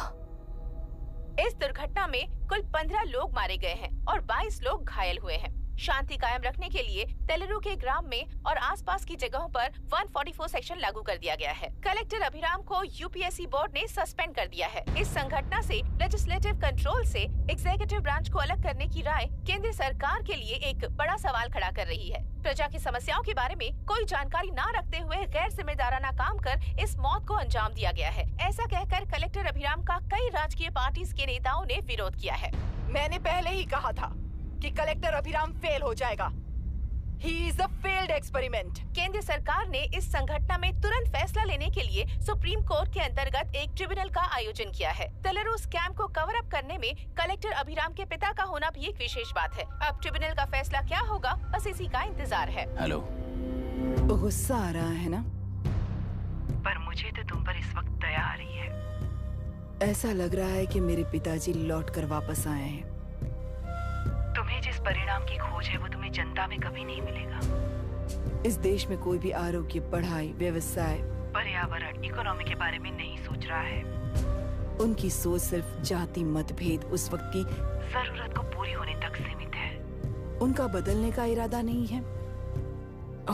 [SPEAKER 2] इस दुर्घटना में कुल 15 लोग मारे गए हैं और 22 लोग घायल हुए हैं। शांति कायम रखने के लिए तेलुरु के ग्राम में और आसपास की जगहों पर 144 सेक्शन लागू कर दिया गया है। कलेक्टर अभिराम को यूपीएससी बोर्ड ने सस्पेंड कर दिया है। इस संघटना से लेजिस्लेटिव कंट्रोल से एग्जीक्यूटिव ब्रांच को अलग करने की राय केंद्र सरकार के लिए एक बड़ा सवाल खड़ा कर रही है। प्रजा की समस्याओं के बारे में कोई जानकारी न रखते हुए गैर जिम्मेदाराना काम कर इस मौत को अंजाम दिया गया है। ऐसा कहकर कलेक्टर अभिराम का कई राजकीय पार्टी के नेताओं ने विरोध किया है।
[SPEAKER 12] मैंने पहले ही कहा था कि कलेक्टर अभिराम फेल हो जाएगा। He is a failed experiment.
[SPEAKER 2] केंद्र सरकार ने इस संघटना में तुरंत फैसला लेने के लिए सुप्रीम कोर्ट के अंतर्गत एक ट्रिब्यूनल का आयोजन किया है। तेलुरु स्कैम को कवर अप करने में कलेक्टर अभिराम के पिता का होना भी एक विशेष बात है। अब ट्रिब्यूनल का फैसला क्या होगा, बस इसी का इंतजार है।
[SPEAKER 5] हेलो।
[SPEAKER 12] गुस्सा आ रहा है ना? पर मुझे तो तुम पर इस वक्त दया आ रही है। ऐसा लग रहा है कि मेरे पिताजी लौट कर वापस आए हैं। तुम्हें जिस परिणाम की खोज है वो तुम्हें जनता में कभी नहीं मिलेगा। इस देश में कोई भी आरोग्य, पढ़ाई, व्यवसाय, पर्यावरण, इकोनॉमी के बारे में नहीं सोच रहा है। उनकी सोच सिर्फ जाति मतभेद उस वक्त की जरूरत को पूरी होने तक सीमित है। उनका बदलने का इरादा नहीं है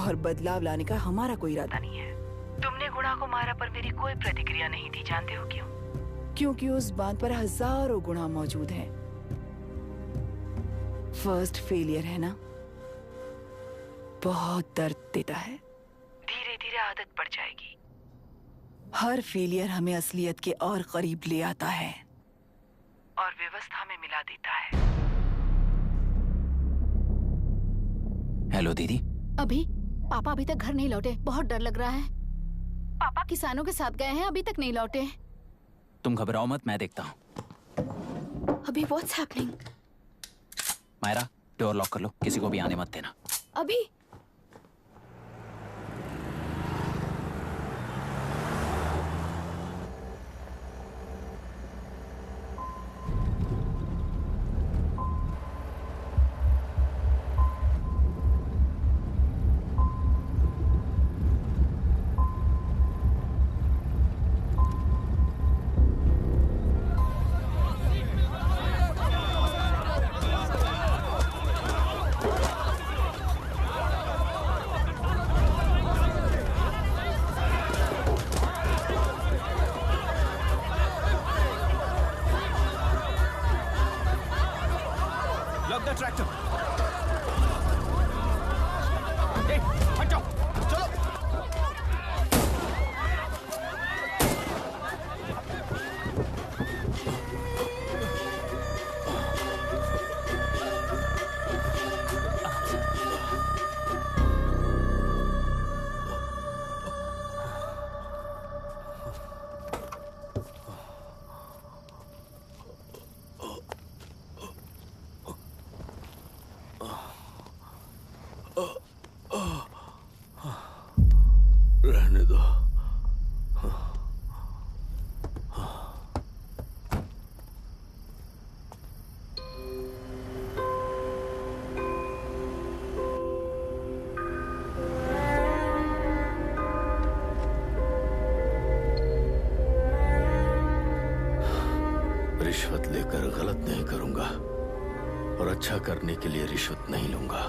[SPEAKER 12] और बदलाव लाने का हमारा कोई इरादा नहीं है। तुमने गुणा को मारा पर मेरी कोई प्रतिक्रिया नहीं थी, जानते हो क्यों? क्योंकि उस बात पर हजारों गुणा मौजूद हैं। फर्स्ट फेलियर है ना, बहुत दर्द देता है। धीरे धीरे आदत पड़ जाएगी। हर फेलियर हमें असलियत के और करीब ले आता है और व्यवस्था में मिला देता है।
[SPEAKER 5] हेलो दीदी।
[SPEAKER 1] पापा अभी तक घर नहीं लौटे, बहुत डर लग रहा है। पापा किसानों के साथ गए हैं, अभी तक नहीं लौटे।
[SPEAKER 5] तुम घबराओ मत, मैं देखता हूँ।
[SPEAKER 6] अभी what's happening?
[SPEAKER 5] Myra, door lock कर लो, किसी को भी आने मत देना।
[SPEAKER 6] अभी?
[SPEAKER 13] रहने दो। रिश्वत लेकर गलत नहीं करूंगा और अच्छा करने के लिए रिश्वत नहीं लूंगा।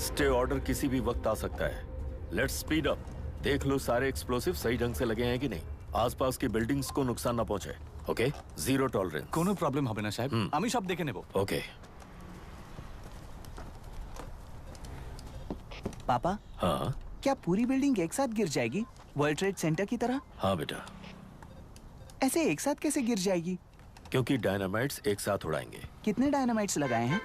[SPEAKER 4] स्टे ऑर्डर किसी भी वक्त आ सकता है। Let's speed up. देख लो सारे एक्सप्लोसिव सही ढंग से लगे हैं कि नहीं। आसपास की बिल्डिंग्स को नुकसान ना पहुंचे। Okay, zero tolerance.
[SPEAKER 15] कोनो प्रॉब्लम হবে না সাহেব, আমি সব দেখে নেব।
[SPEAKER 4] ओके।
[SPEAKER 20] पापा,
[SPEAKER 4] हाँ
[SPEAKER 20] क्या पूरी बिल्डिंग एक साथ गिर जाएगी, वर्ल्ड ट्रेड सेंटर की तरह?
[SPEAKER 4] हाँ बेटा।
[SPEAKER 20] ऐसे एक साथ कैसे गिर जाएगी?
[SPEAKER 4] क्योंकि डायनामाइट्स एक साथ उड़ाएंगे।
[SPEAKER 20] कितने डायनामाइट्स लगाए हैं?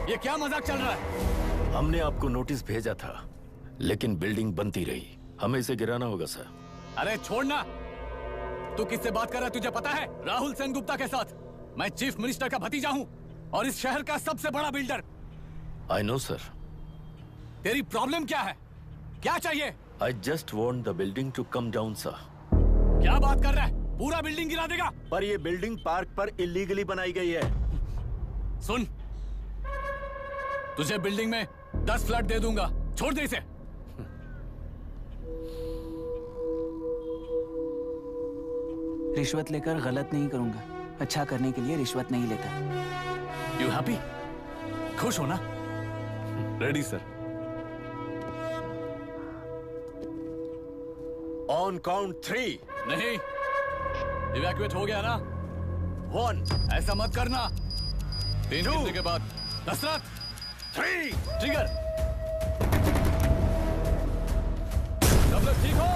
[SPEAKER 15] ये क्या मजाक चल रहा है?
[SPEAKER 4] हमने आपको नोटिस भेजा था, लेकिन बिल्डिंग बनती रही। हमें इसे गिराना होगा सर।
[SPEAKER 15] अरे छोड़ना। तू किससे बात कर रहा है तुझे पता है? राहुल सेनगुप्ता के साथ। मैं चीफ मिनिस्टर का भतीजा हूँ। और इस शहर का सबसे बड़ा बिल्डर।
[SPEAKER 4] I know sir.
[SPEAKER 15] तेरी प्रॉब्लम क्या है? क्या चाहिए?
[SPEAKER 4] I just want the building to come down sir.
[SPEAKER 15] क्या बात कर रहा है? पूरा बिल्डिंग गिरा देगा?
[SPEAKER 4] पर ये बिल्डिंग पार्क पर इलीगली बनाई गई है।
[SPEAKER 15] सुन, तुझे बिल्डिंग में 10 फ्लैट दे दूंगा, छोड़ दे इसे।
[SPEAKER 20] रिश्वत लेकर गलत नहीं करूंगा। अच्छा करने के लिए रिश्वत नहीं लेता।
[SPEAKER 15] You happy? खुश हो ना? Ready sir.
[SPEAKER 4] On count 3।
[SPEAKER 15] नहीं, इवैक्यूएट हो गया ना?
[SPEAKER 4] 1।
[SPEAKER 15] ऐसा मत करना। 3 गिनने के बाद दशरथ
[SPEAKER 4] 3
[SPEAKER 15] ट्रिगर। सब लोग ठीक हो?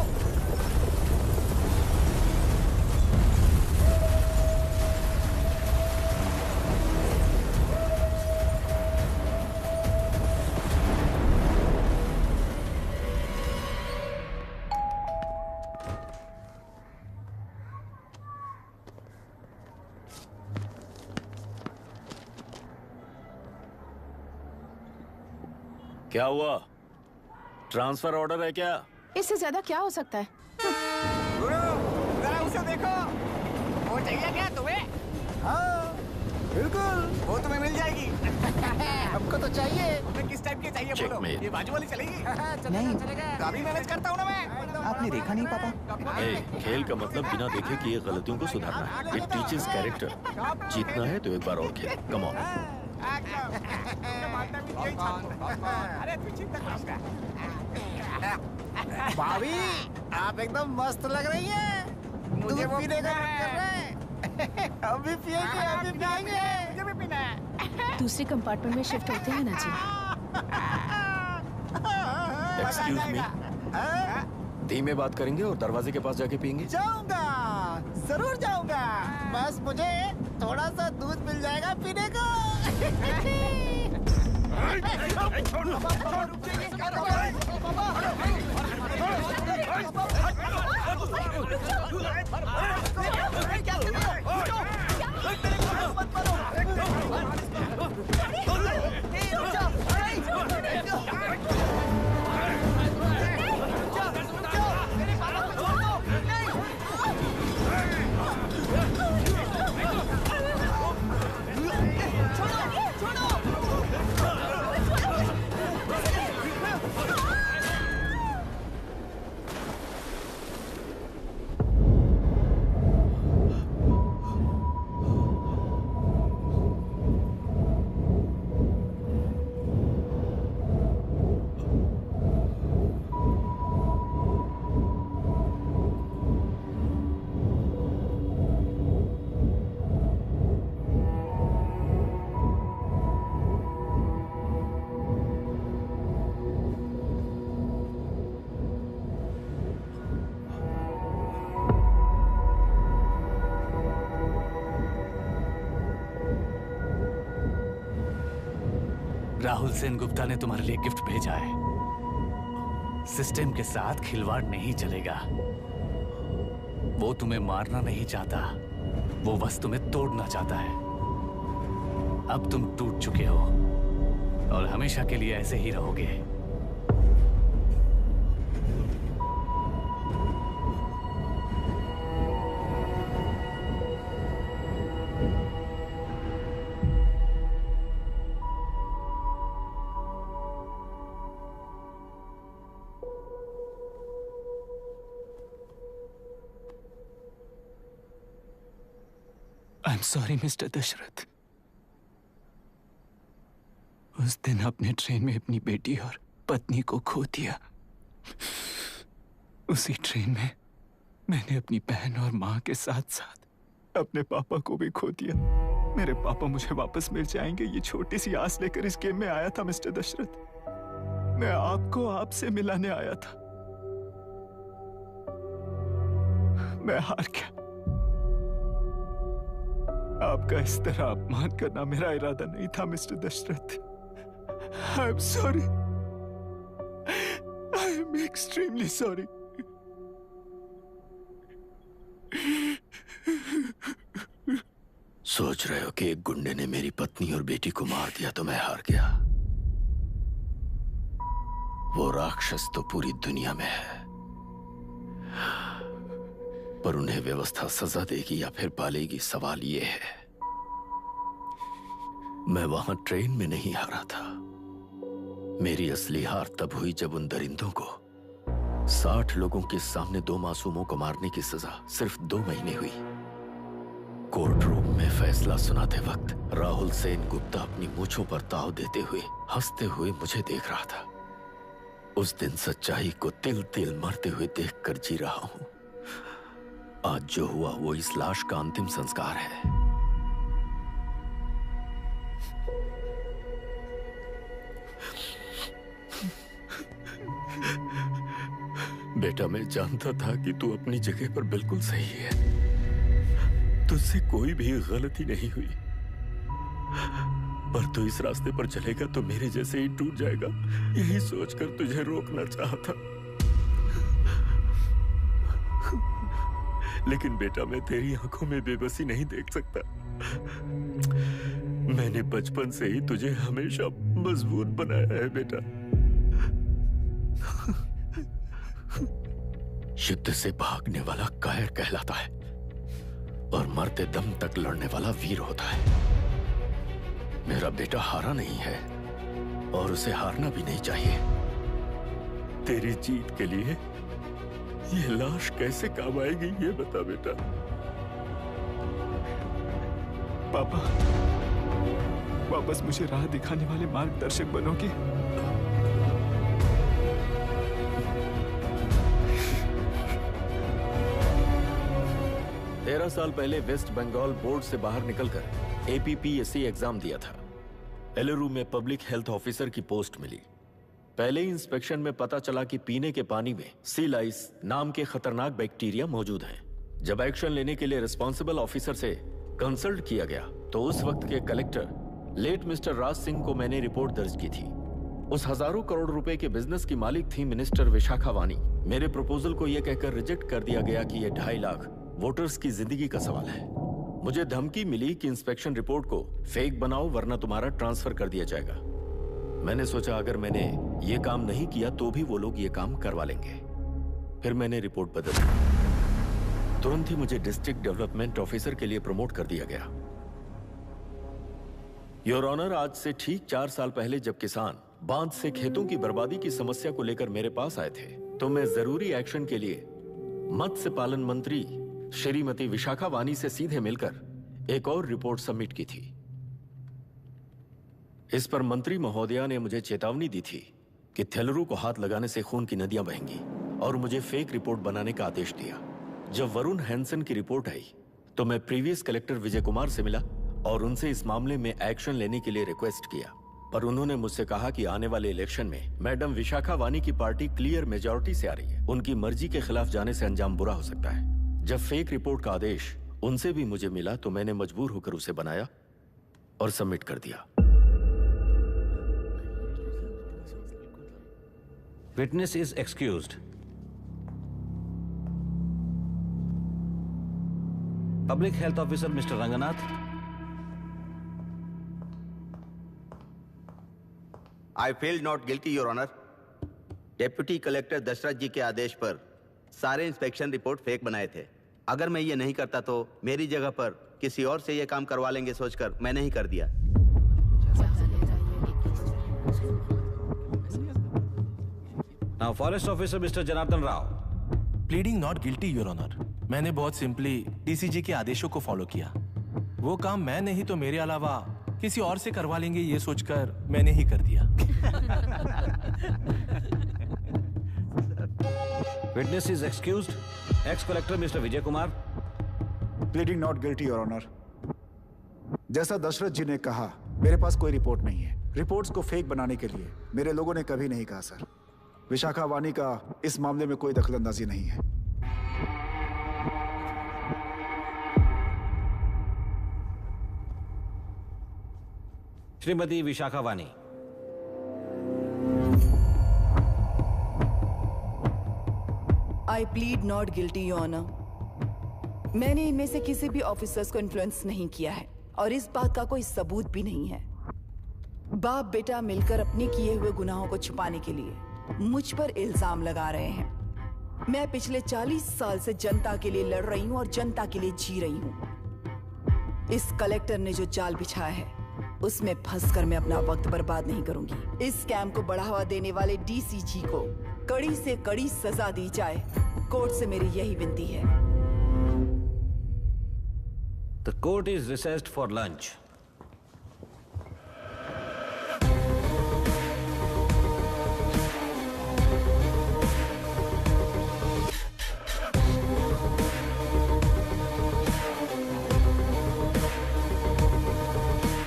[SPEAKER 4] क्या हुआ? ट्रांसफर ऑर्डर है क्या?
[SPEAKER 2] इससे ज्यादा क्या हो सकता है?
[SPEAKER 19] जरा उसे देखो। वो चाहिए क्या तुम्हें? हाँ, बिल्कुल, वो तुम्हें मिल जाएगी। हमको तो चाहिए। तुम्हें किस टाइप की चाहिए बोलो? ये बाजू वाली चलेगी?
[SPEAKER 20] नहीं,
[SPEAKER 19] अभी मैनेज करता हूँ ना मैं।
[SPEAKER 20] आपने देखा नहीं पापा?
[SPEAKER 4] खेल का मतलब बिना देखे किए गलतियों को सुधारना है। It teaches character. जीतना है तो एक बार और खेल। Come on.
[SPEAKER 19] भाभी, आप एकदम मस्त लग रही हैं। मुझे पीने का मन कर रहा है। हम भी पिएंगे, हम भी पिएंगे। मुझे भी पीना है।
[SPEAKER 2] दूसरी कंपार्टमेंट में शिफ्ट होते हैं ना जी।
[SPEAKER 4] Excuse me. धीमे बात करेंगे और दरवाजे के पास जाके पिएंगे।
[SPEAKER 19] जाऊंगा, जरूर जाऊंगा। बस मुझे थोड़ा सा दूध मिल जाएगा पीने को।
[SPEAKER 15] राहुल सेन गुप्ता ने तुम्हारे लिए गिफ्ट भेजा है। सिस्टम के साथ खिलवाड़ नहीं चलेगा। वो तुम्हें मारना नहीं चाहता, वो बस तुम्हें तोड़ना चाहता है। अब तुम टूट चुके हो और हमेशा के लिए ऐसे ही रहोगे।
[SPEAKER 3] I'm sorry, mister Dasharath. उस दिन अपने ट्रेन में अपनी बेटी और पत्नी को खो दिया। उसी ट्रेन में मैंने अपनी बहन और माँ के साथ साथ अपने पापा को भी खो दिया। मेरे पापा मुझे वापस मिल जाएंगे, ये छोटी सी आस लेकर इस गेम में आया था मिस्टर दशरथ। मैं आपको आपसे मिलाने आया था। मैं हार गया। आपका इस तरह अपमान करना मेरा इरादा नहीं था mister Dasharath. I am sorry. I am extremely sorry.
[SPEAKER 4] सोच रहे हो कि एक गुंडे ने मेरी पत्नी और बेटी को मार दिया तो मैं हार गया? वो राक्षस तो पूरी दुनिया में है, पर उन्हें व्यवस्था सजा देगी या फिर पालेगी, सवाल ये है। मैं वहां ट्रेन में नहीं हारा था। मेरी असली हार तब हुई जब उन दरिंदों को 60 लोगों के सामने 2 मासूमों को मारने की सजा सिर्फ 2 महीने हुई। कोर्ट रूम में फैसला सुनाते वक्त राहुल सेन गुप्ता अपनी मूंछों पर ताव देते हुए हंसते हुए मुझे देख रहा था। उस दिन सच्चाई को तिल तिल मरते हुए देखकर जी रहा हूं। आज जो हुआ वो इस लाश का अंतिम संस्कार है। बेटा, मैं जानता था कि तू अपनी जगह पर बिल्कुल सही है। तुझसे कोई भी गलती नहीं हुई, पर तू इस रास्ते पर चलेगा तो मेरे जैसे ही टूट जाएगा, यही सोचकर तुझे रोकना चाहता। लेकिन बेटा, मैं तेरी आंखों में बेबसी नहीं देख सकता। मैंने बचपन से ही तुझे हमेशा मजबूत बनाया है बेटा। युद्ध से भागने वाला कायर कहलाता है और मरते दम तक लड़ने वाला वीर होता है। मेरा बेटा हारा नहीं है और उसे हारना भी नहीं चाहिए। तेरी जीत के लिए ये लाश कैसे काम आएगी, ये बता बेटा।
[SPEAKER 21] पापा, वापस मुझे राह दिखाने वाले मार्गदर्शक बनोगे?
[SPEAKER 4] 13 साल पहले वेस्ट बंगाल बोर्ड से बाहर निकलकर APPSC एग्जाम दिया था। एलुरु में पब्लिक हेल्थ ऑफिसर की पोस्ट मिली। पहले ही इंस्पेक्शन में पता चला कि पीने के पानी में सी लाइस नाम के खतरनाक बैक्टीरिया मौजूद हैं। जब एक्शन लेने के लिए रिस्पॉन्सिबल ऑफिसर से कंसल्ट किया गया तो उस वक्त के collector late mister Raj Singh को मैंने रिपोर्ट दर्ज की थी। उस हजारों करोड़ रुपए के बिजनेस की मालिक थी मिनिस्टर विशाखा वानी। मेरे प्रपोजल को यह कहकर रिजेक्ट कर दिया गया कि यह 2.5 लाख वोटर्स की जिंदगी का सवाल है। मुझे धमकी मिली कि इंस्पेक्शन रिपोर्ट को फेक बनाओ वरना तुम्हारा ट्रांसफर कर दिया जाएगा। मैंने सोचा अगर मैंने ये काम नहीं किया तो भी वो लोग ये काम करवा लेंगे। फिर मैंने रिपोर्ट बदल दी। तुरंत ही मुझे डिस्ट्रिक्ट डेवलपमेंट ऑफिसर के लिए प्रमोट कर दिया गया। योर ऑनर, आज से ठीक 4 साल पहले जब किसान बांध से खेतों की बर्बादी की समस्या को लेकर मेरे पास आए थे तो मैं जरूरी एक्शन के लिए मत्स्य पालन मंत्री श्रीमती विशाखा वानी से सीधे मिलकर एक और रिपोर्ट सबमिट की थी। इस पर मंत्री महोदया ने मुझे चेतावनी दी थी कि थेलरू को हाथ लगाने से खून की नदियां बहेंगी और मुझे फेक रिपोर्ट बनाने का आदेश दिया। जब वरुण हैंसन की रिपोर्ट आई तो मैं प्रीवियस कलेक्टर विजय कुमार से मिला और उनसे इस मामले में एक्शन लेने के लिए रिक्वेस्ट किया, पर उन्होंने मुझसे कहा कि आने वाले इलेक्शन में मैडम विशाखा वानी की पार्टी क्लियर मेजॉरिटी से आ रही है, उनकी मर्जी के खिलाफ जाने से अंजाम बुरा हो सकता है। जब फेक रिपोर्ट का आदेश उनसे भी मुझे मिला तो मैंने मजबूर होकर उसे बनाया और सबमिट कर दिया।
[SPEAKER 7] Witness is excused. Public Health Officer Mr. Ranganath.
[SPEAKER 14] I feel not guilty, Your Honor. Deputy collector Dashrath ji के आदेश पर सारे इंस्पेक्शन रिपोर्ट फेक बनाए थे। अगर मैं ये नहीं करता तो मेरी जगह पर किसी और से ये काम करवा लेंगे सोचकर मैंने ही कर दिया।
[SPEAKER 7] Now, Forest Officer Mr. Janardhan Rao.
[SPEAKER 22] Pleading not guilty, Your Honor. मैंने बहुत सिंपली DCG के आदेशों को फॉलो किया। वो काम मैं नहीं तो मेरे अलावा किसी और से करवा लेंगे ये सोचकर मैंने ही कर दिया।
[SPEAKER 7] Witness is excused. Ex-Collector Mr. Vijay Kumar.
[SPEAKER 11] Pleading not guilty, Your Honor. जैसा दशरथ जी ने कहा, मेरे पास कोई रिपोर्ट नहीं है। रिपोर्ट्स को फेक बनाने के लिए मेरे लोगों ने कभी नहीं कहा सर। विशाखा वानी का इस मामले में कोई दखलंदाजी नहीं है।
[SPEAKER 7] Shrimati Vishakha Vani.
[SPEAKER 12] I plead not guilty, your honour. मैंने इनमें से किसी भी ऑफिसर्स को इन्फ्लुएंस नहीं किया है और इस बात का कोई सबूत भी नहीं है। बाप बेटा मिलकर अपने किए हुए गुनाहों को छुपाने के लिए मुझ पर इल्जाम लगा रहे हैं। मैं पिछले 40 साल से जनता के लिए लड़ रही हूँ और जनता के लिए जी रही हूँ। इस कलेक्टर ने जो जाल बिछाया है उसमें फंसकर मैं अपना वक्त बर्बाद नहीं करूंगी। इस स्कैम को बढ़ावा देने वाले डीसीजी को कड़ी से कड़ी सजा दी जाए, कोर्ट से मेरी यही विनती है।
[SPEAKER 7] The court is recessed for lunch.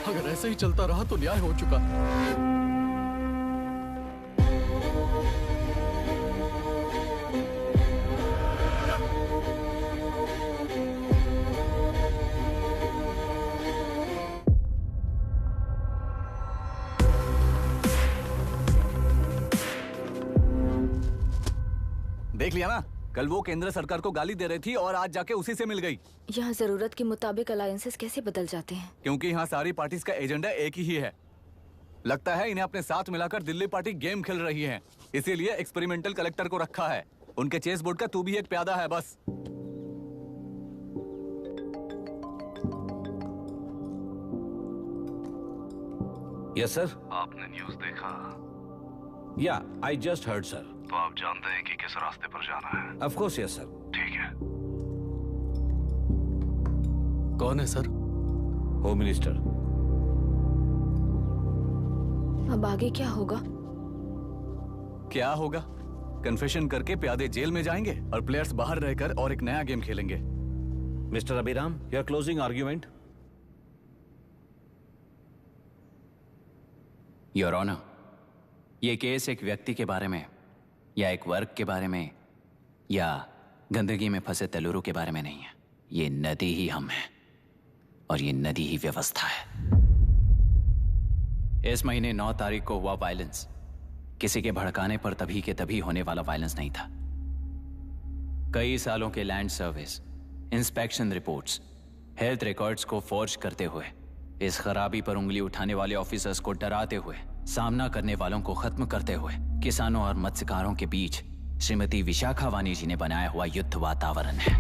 [SPEAKER 16] अगर ऐसे ही चलता रहा तो न्याय हो चुका।
[SPEAKER 15] देख लिया ना, कल वो केंद्र सरकार को गाली दे रही थी और आज जाके उसी से मिल गई।
[SPEAKER 6] यहाँ जरूरत के मुताबिक अलायंसेस कैसे बदल जाते हैं?
[SPEAKER 15] क्योंकि यहाँ सारी पार्टीज का एजेंडा एक ही है। लगता है इन्हें अपने साथ मिलाकर दिल्ली पार्टी गेम खेल रही है, इसीलिए एक्सपेरिमेंटल कलेक्टर को रखा है। उनके चेस बोर्ड का तू भी एक प्यादा है बस।
[SPEAKER 7] Yes sir.
[SPEAKER 17] आपने न्यूज़ देखा?
[SPEAKER 7] या आई जस्ट हर्ड सर।
[SPEAKER 17] तो आप जानते हैं कि किस रास्ते पर जाना है?
[SPEAKER 7] Of course yes sir.
[SPEAKER 17] ठीक है।
[SPEAKER 16] कौन है सर?
[SPEAKER 7] Home minister.
[SPEAKER 6] अब आगे क्या होगा?
[SPEAKER 15] क्या होगा? कन्फेशन करके प्यादे जेल में जाएंगे और प्लेयर्स बाहर रहकर और एक नया गेम खेलेंगे।
[SPEAKER 7] Mister Abhiram, your closing argument.
[SPEAKER 5] Your honour, ये केस एक व्यक्ति के बारे में या एक वर्ग के बारे में या गंदगी में फंसे तेलुरु के बारे में नहीं है। ये नदी ही हम हैं और ये नदी ही व्यवस्था है। इस महीने 9 तारीख को हुआ वायलेंस किसी के भड़काने पर तभी के तभी होने वाला वायलेंस नहीं था। कई सालों के land service, inspection reports, health records को फॉर्ज करते हुए, इस खराबी पर उंगली उठाने वाले ऑफिसर्स को डराते हुए, सामना करने वालों को खत्म करते हुए किसानों और मत्स्यकारों के बीच श्रीमती विशाखा वानी जी ने बनाया हुआ युद्ध वातावरण है।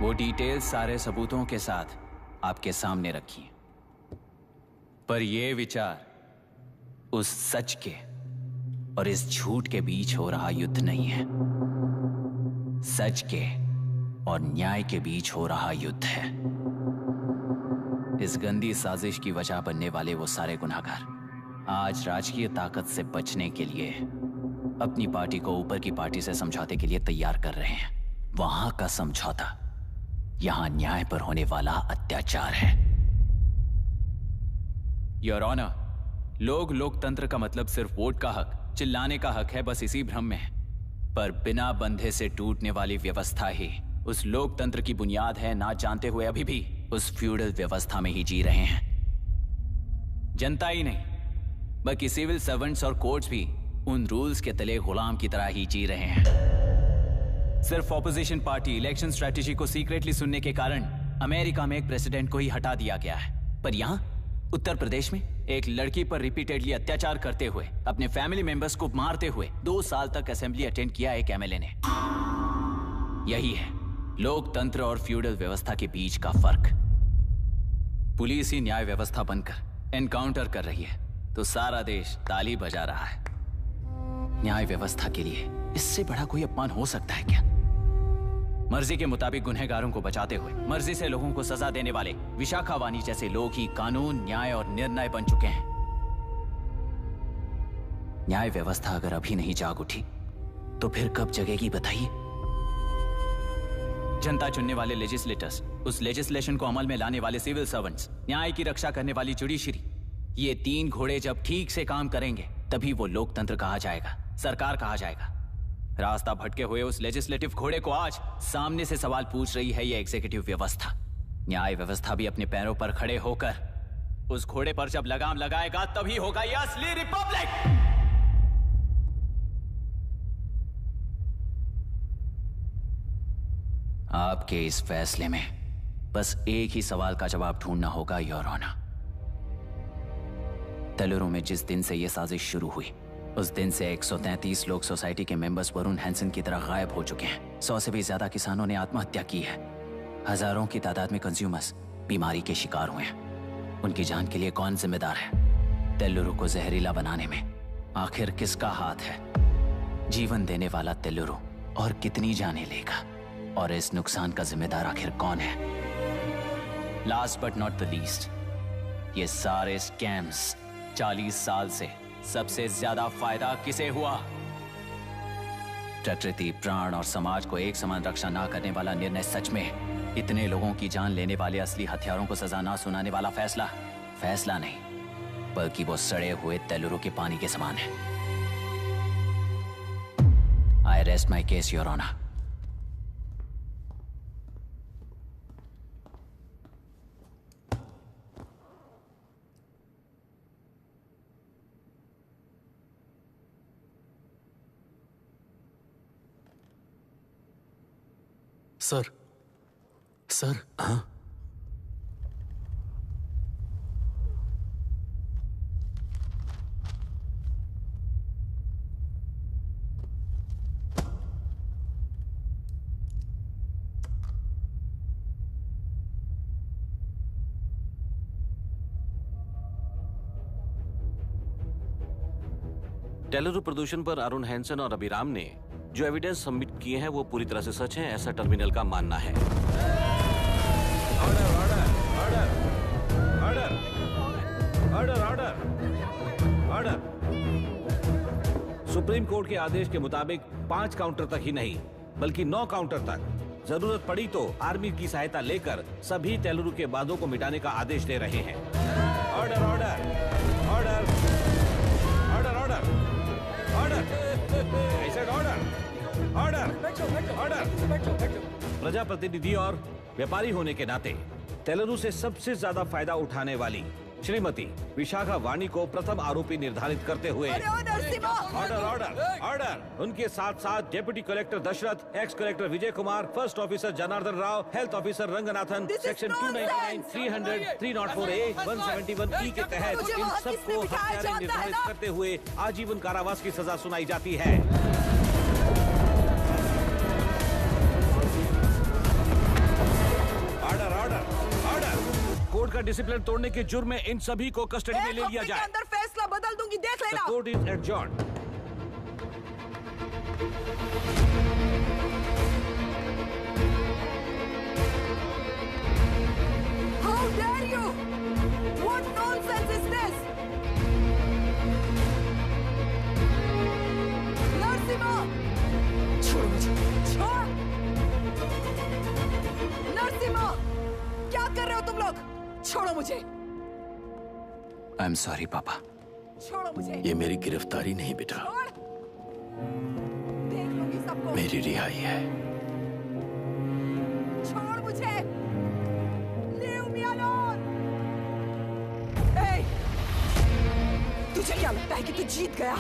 [SPEAKER 5] वो डिटेल्स सारे सबूतों के साथ आपके सामने रखी हैं। पर ये विचार उस सच के और इस झूठ के बीच हो रहा युद्ध नहीं है, सच के और न्याय के बीच हो रहा युद्ध है। इस गंदी साजिश की वजह बनने वाले वो सारे गुनहगार आज राजकीय ताकत से बचने के लिए अपनी पार्टी को ऊपर की पार्टी से समझौते के लिए तैयार कर रहे हैं। वहां का समझौता यहां न्याय पर होने वाला अत्याचार है। योर ऑनर, लोकतंत्र का मतलब सिर्फ वोट का हक, चिल्लाने का हक है, बस इसी भ्रम में है। पर बिना बंधे से टूटने वाली व्यवस्था ही उस लोकतंत्र की बुनियाद है, ना जानते हुए अभी भी उस फ्यूडल व्यवस्था में ही जी रहे हैं। जनता ही नहीं बल्कि सिविल सर्वेंट्स और कोर्ट्स भी उन रूल्स के तले गुलाम की तरह ही जी रहे हैं। सिर्फ ऑपोजिशन पार्टी इलेक्शन स्ट्रेटेजी को सीक्रेटली सुनने के कारण अमेरिका में एक प्रेसिडेंट को ही हटा दिया गया है, पर यहां उत्तर प्रदेश में एक लड़की पर रिपीटेडली अत्याचार करते हुए, अपने फैमिली मेंबर्स को मारते हुए 2 साल तक असेंबली अटेंड किया एक एमएलए ने। यही है लोकतंत्र और फ्यूडल व्यवस्था के बीच का फर्क। पुलिस ही न्याय व्यवस्था बनकर एनकाउंटर कर रही है तो सारा देश ताली बजा रहा है। न्याय व्यवस्था के लिए इससे बड़ा कोई अपमान हो सकता है क्या? मर्जी के मुताबिक गुनहगारों को बचाते हुए मर्जी से लोगों को सजा देने वाले विशाखा वानी जैसे लोग ही कानून, न्याय और निर्णय बन चुके हैं। न्याय व्यवस्था अगर अभी नहीं जाग उठी तो फिर कब जगेगी बताइए? जनता चुनने वाले लेजिस्लेटर्स, उस लेजिस्लेशन को अमल में लाने वाले सिविल सर्वेंट्स, न्याय की रक्षा करने वाली जुडिशरी, ये 3 घोड़े जब ठीक से काम करेंगे तभी वो लोकतंत्र कहा जाएगा, सरकार कहा जाएगा। रास्ता भटके हुए उस लेजिस्लेटिव घोड़े को आज सामने से सवाल पूछ रही है ये एग्जीक्यूटिव व्यवस्था। न्याय व्यवस्था भी अपने पैरों पर खड़े होकर उस घोड़े पर जब लगाम लगाएगा तभी होगा ये असली रिपब्लिक। आपके इस फैसले में
[SPEAKER 18] बस एक ही सवाल का जवाब ढूंढना होगा योर ऑनर। तेलुरु में जिस दिन से यह साजिश शुरू हुई, उस दिन से 133 लोग सोसाइटी के मेंबर्स वरुण हैंसन की तरह गायब हो चुके हैं। 100 से भी ज्यादा किसानों ने आत्महत्या की है। हजारों की तादाद में कंज्यूमर्स बीमारी के शिकार हुए हैं। उनकी जान के लिए कौन जिम्मेदार है? तेलुरु को जहरीला बनाने में आखिर किसका हाथ है? जीवन देने वाला तेलुरु और कितनी जाने लेगा? और इस नुकसान का जिम्मेदार आखिर कौन है? Last but not the least, ये सारे स्कैम्स 40 साल से सबसे ज्यादा फायदा किसे हुआ? प्रकृति, प्राण और समाज को एक समान रक्षा ना करने वाला निर्णय सच में इतने लोगों की जान लेने वाले असली हथियारों को सजा ना सुनाने वाला फैसला नहीं, बल्कि वो सड़े हुए तेलुरु के पानी के समान है। I rest my case your honour.
[SPEAKER 15] Sir हाँ,
[SPEAKER 7] तेलुरु प्रदूषण पर अरुण हैंसन और अभिराम ने जो एविडेंस सबमिट किए हैं वो पूरी तरह से सच है, ऐसा टर्मिनल का मानना है। Order order order order order order. Supreme court के आदेश के मुताबिक 5 काउंटर तक ही नहीं बल्कि 9 काउंटर तक जरूरत पड़ी तो आर्मी की सहायता लेकर सभी तेलुरु के बांधों को मिटाने का आदेश दे रहे हैं। Order order order order order order order. प्रजाप्रतिनिधि और व्यापारी होने के नाते तेलुरु से सबसे ज्यादा फायदा उठाने वाली श्रीमती विशाखा वाणी को प्रथम आरोपी निर्धारित करते हुए ऑर्डर ऑर्डर ऑर्डर। उनके साथ साथ deputy collector Dashrath, ex collector Vijay Kumar, first officer Janardan Rao, health officer Ranganathan, section 299, 300, 304A, 171E के तहत इन सबको हत्यारे निर्धारित करते हुए आजीवन कारावास की सजा सुनाई जाती है। कोर्ट का डिसिप्लिन तोड़ने के जुर्म में इन सभी को कस्टडी में ले लिया जाए।
[SPEAKER 12] अंदर फैसला बदल दूंगी, देख लेना।
[SPEAKER 7] Court is adjourned.
[SPEAKER 12] How dare you? What nonsense is this? Narasimha, छोड़ो मुझे, छोड़। नरसिम्हा, क्या कर रहे हो तुम लोग? छोड़ो मुझे।
[SPEAKER 18] आई एम सॉरी पापा।
[SPEAKER 12] छोड़ो मुझे।
[SPEAKER 4] ये मेरी गिरफ्तारी नहीं बेटा,
[SPEAKER 12] देख लूंगी सबको।
[SPEAKER 4] मेरी रिहाई है।
[SPEAKER 12] छोड़ मुझे। Leave me alone. Hey, तुझे क्या लगता है कि तू जीत गया?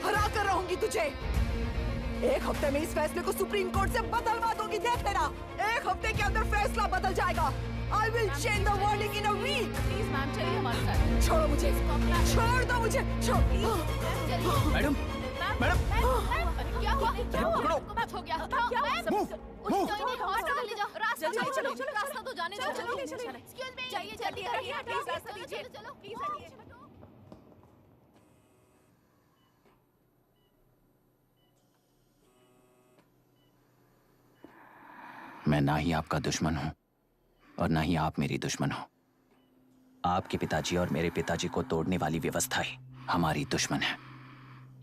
[SPEAKER 12] हरा कर रहूंगी तुझे। एक हफ्ते में इस फैसले को सुप्रीम कोर्ट से बदलवा दूंगी, देख लेना। एक हफ्ते के अंदर फैसला बदल जाएगा। I will change the verdict in a week.
[SPEAKER 1] Please ma'am, चलिए हमारे साथ।
[SPEAKER 12] छोड़ो मुझे, छोड़ दो मुझे, छोड़।
[SPEAKER 1] मैडम, मैडम, क्या हुआ? कुछ हो गया? हॉस्पिटल ले जाओ। रास्ता चलो, रास्ता तो जाने दो। चलो, एक्सक्यूज मी, जाइए जल्दी करिए, प्लीज रास्ता दीजिए। चलो, प्लीज हटिए।
[SPEAKER 18] मैं ना ही आपका दुश्मन हूं और ना ही आप मेरी दुश्मन हो। आपके पिताजी और मेरे पिताजी को तोड़ने वाली व्यवस्था ही हमारी दुश्मन है।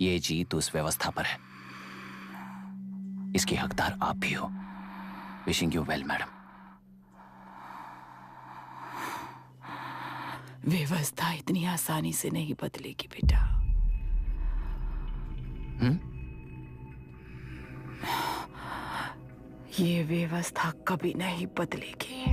[SPEAKER 18] ये जीत उस व्यवस्था पर है, इसके हकदार आप भी हो। Wishing you well madam.
[SPEAKER 12] व्यवस्था इतनी आसानी से नहीं बदलेगी बेटा। ये व्यवस्था कभी नहीं बदलेगी।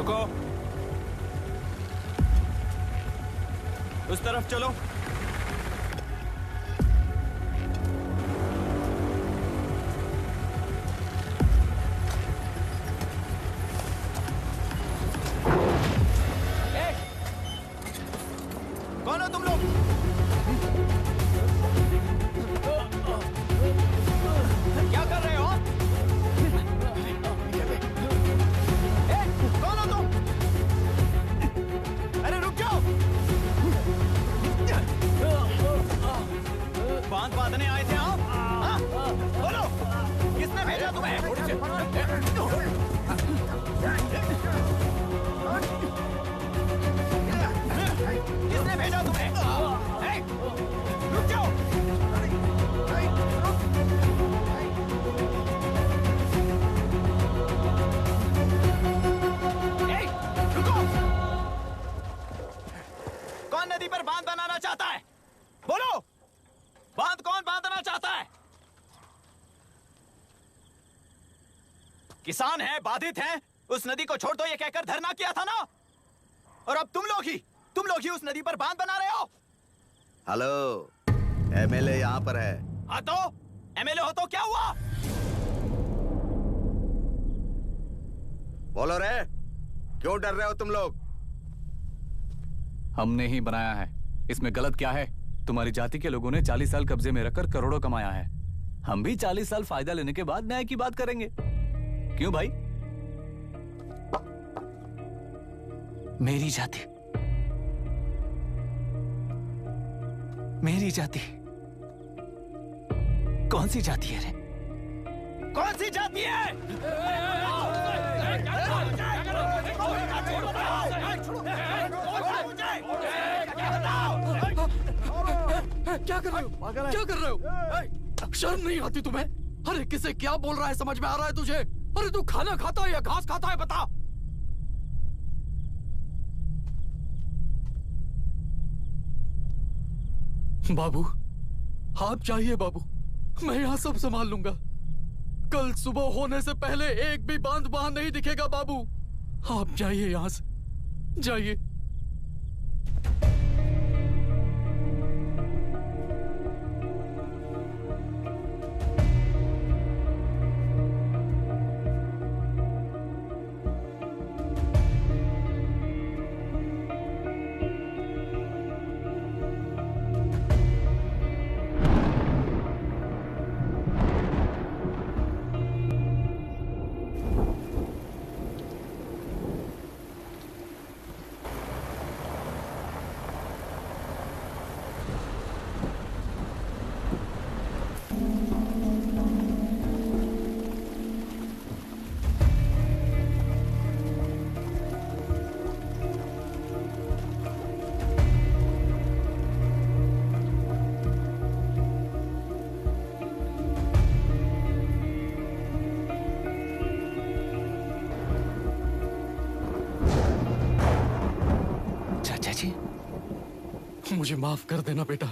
[SPEAKER 5] रुको, उस तरफ चलो। कौन हो तुम लोग? क्या कर रहे हो? कौन हो तुम? अरे रुक जाओ। बांध बांधने आए थे आप? हाँ? बोलो, किसने भेजा तुम्हें? किसने भेजा तुम्हें? रुक जाओ। रुको। कौन नदी पर बांध बनाना चाहता है? बोलो, बांध कौन बांधना चाहता है? किसान हैं, बाधित हैं, उस नदी को छोड़ दो ये कहकर धरना किया था ना? और अब तुम लोग ही उस नदी पर बांध बना रहे हो।
[SPEAKER 14] हेलो, एमएलए यहाँ पर है।
[SPEAKER 5] हाँ तो एमएलए हो तो क्या हुआ?
[SPEAKER 14] बोलो रे, क्यों डर रहे हो तुम लोग?
[SPEAKER 15] हमने ही बनाया है, इसमें गलत क्या है? तुम्हारी जाति के लोगों ने 40 साल कब्जे में रखकर करोड़ों कमाया है। हम भी 40 साल फायदा लेने के बाद न्याय की बात करेंगे। क्यों भाई?
[SPEAKER 20] मेरी जाति, मेरी जाति कौन सी जाति है रे?
[SPEAKER 5] कौन सी जाति है?
[SPEAKER 16] क्या कर रहे हो? क्या कर रहे हो? शर्म नहीं आती तुम्हें? अरे किसे क्या बोल रहा है, समझ में आ रहा है तुझे? अरे तू खाना खाता है या घास खाता है, बता। बाबू, आप चाहिए बाबू, मैं यहाँ सब संभाल लूंगा। कल सुबह होने से पहले एक भी बांध वहां नहीं दिखेगा बाबू। आप जाइए यहाँ से, जाइए। मुझे माफ कर देना बेटा।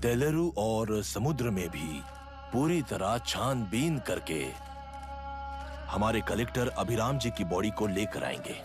[SPEAKER 13] तेलुरु और समुद्र में भी पूरी तरह छानबीन करके हमारे कलेक्टर अभिराम जी की बॉडी को लेकर आएंगे।